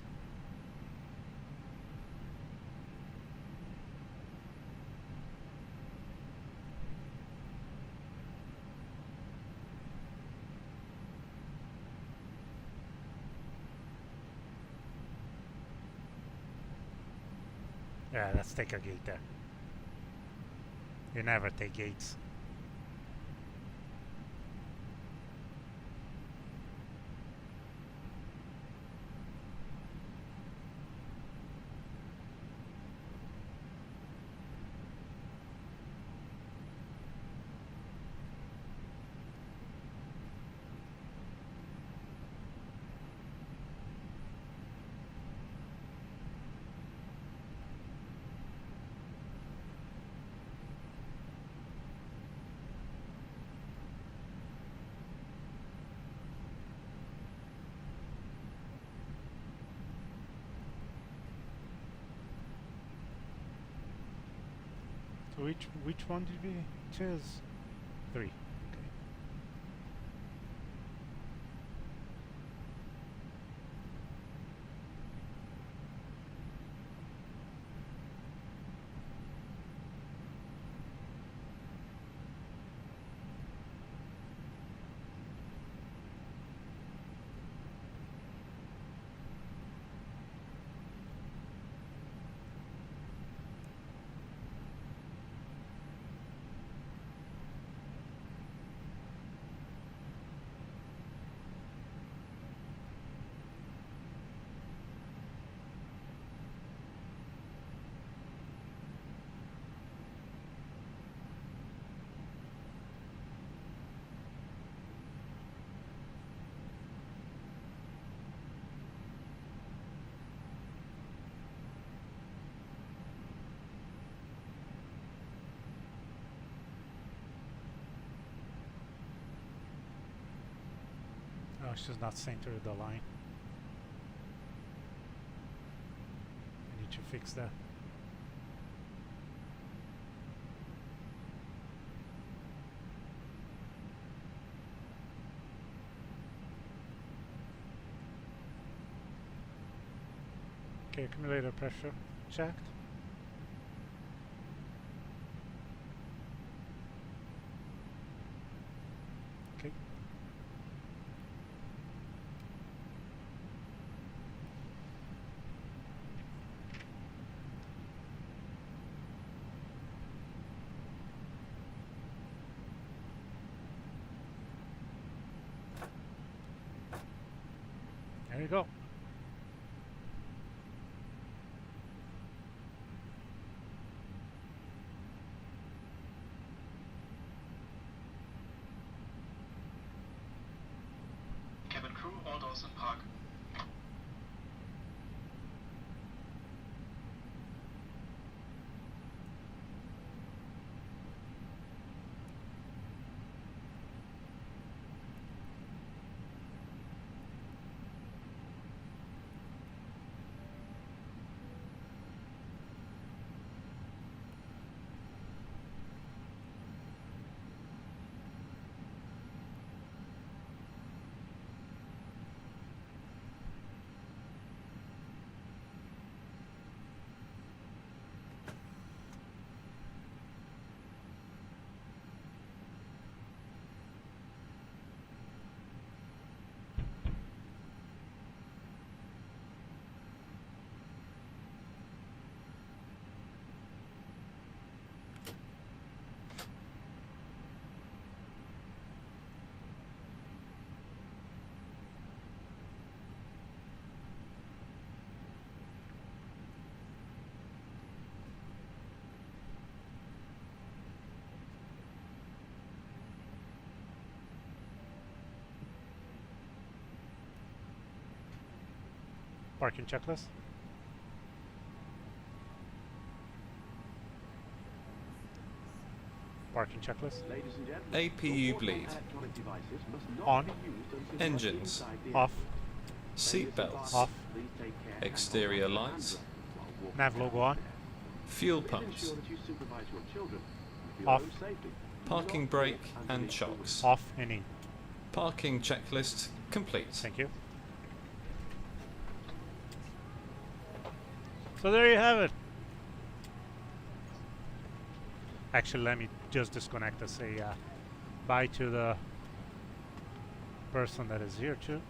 Yeah, let's take a gate there. You never take gates. So which one did we choose? 3. Okay. she's not centered the line. I need to fix that. Okay, accumulator pressure checked. Okay. There you go. Cabin crew, all doors in park. Parking checklist. Parking checklist. APU bleed. On. Engines. Off. Seatbelts. Off. Exterior lights. Nav logo on. Fuel pumps. Off. Parking brake and chocks. Off and in. Parking checklist complete. Thank you. So there you have it. Actually, let me just disconnect and say bye to the person that is here too.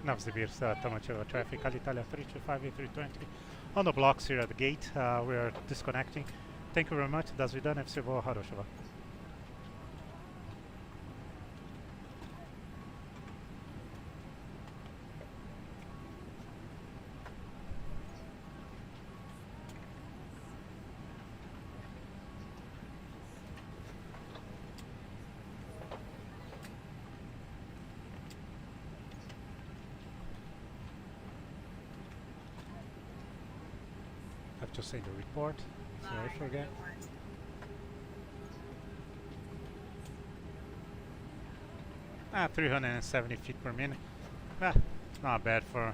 NOVOSIBIRSK, Tolmachevo traffic, Alitalia 325 A320 on the blocks here at the gate. We are disconnecting. Thank you very much. До свидания, всего хорошего. Have to say the report, so I forget. Ah, 370 feet per minute. Ah, not bad for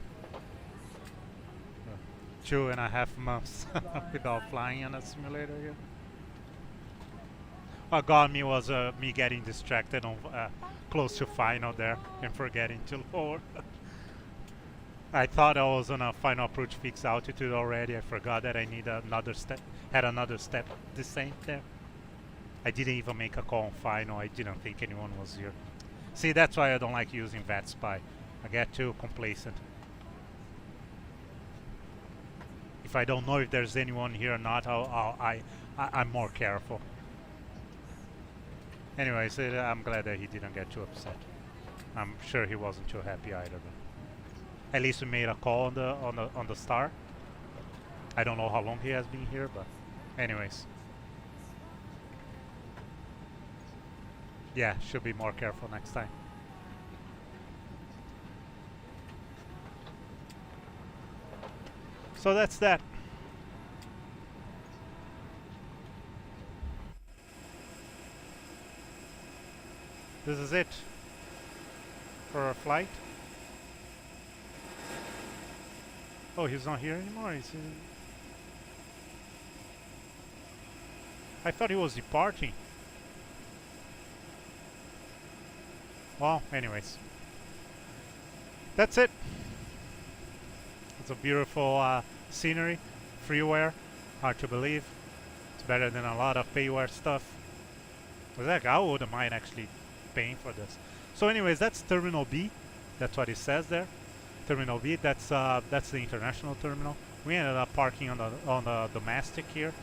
2.5 months without flying on a simulator here. What got me was me getting distracted on close to final there and forgetting to lower. I thought I was on a final approach fixed altitude already. I forgot that I need another step, had another step descent there. I didn't even make a call on final. I didn't think anyone was here. See, that's why I don't like using VATSPY. I get too complacent. If I don't know if there's anyone here or not, I'm more careful. Anyways, I'm glad that he didn't get too upset. I'm sure he wasn't too happy either. Though. At least we made a call on the star. I don't know how long he has been here, but anyways. Yeah, should be more careful next time. So that's that. This is it for our flight. Oh, he's not here anymore. I thought he was departing. Well, anyways. That's it. It's a beautiful scenery. Freeware. Hard to believe. It's better than a lot of payware stuff. Was that? I wouldn't mind actually paying for this. So anyways, that's Terminal B. That's what it says there. Terminal B. That's the international terminal. We ended up parking on the domestic here,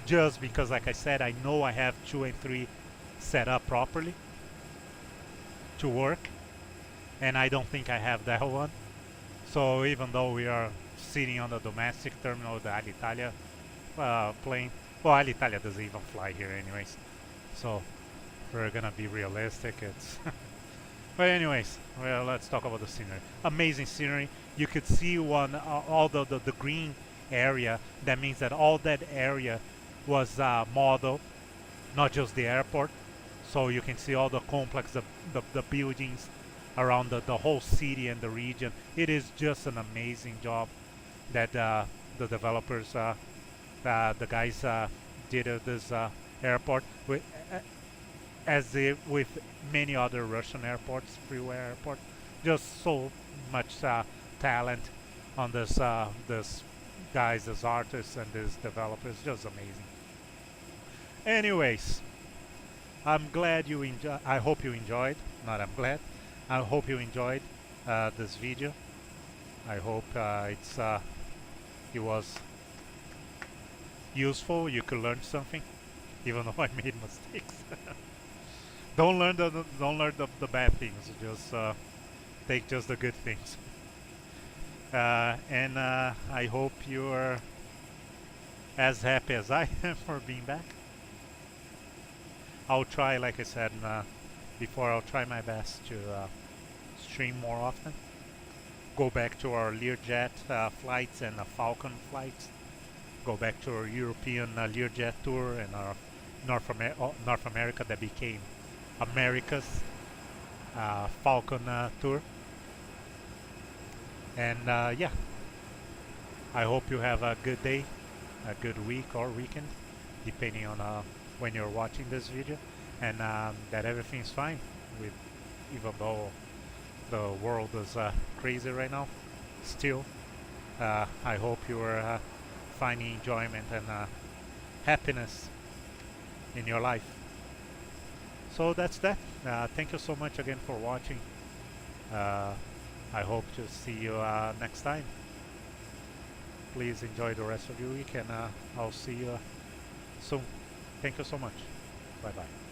just because, like I said, I know I have 2 and 3 set up properly to work, and I don't think I have that one. So even though we are sitting on the domestic terminal, the Alitalia plane, well, Alitalia doesn't even fly here anyways, so we're gonna be realistic. It's but anyways, well, let's talk about the scenery. Amazing scenery. You could see all the green area. That means that all that area was modeled, not just the airport. So you can see all the complex, the buildings around the whole city and the region. It is just an amazing job that the developers, the guys did at this airport. With many other Russian airports, freeway airport, just so much talent on this guys, this artists and these developers, just amazing. Anyways, I'm glad you enjoy. I hope you enjoyed. Not I'm glad. I hope you enjoyed this video. I hope it was useful. You could learn something, even though I made mistakes. Don't learn the bad things. Just take just the good things. And I hope you're as happy as I am for being back. I'll try, like I said before, I'll try my best to stream more often. Go back to our Learjet flights and Falcon flights. Go back to our European Learjet tour and our North America that became America's Falcon tour. And yeah, I hope you have a good day, a good week or weekend, depending on when you're watching this video, and that everything's fine with, even though the world is crazy right now. Still, I hope you are finding enjoyment and happiness in your life. So that's that. Thank you so much again for watching. I hope to see you next time. Please enjoy the rest of your week, and I'll see you soon. Thank you so much. Bye bye.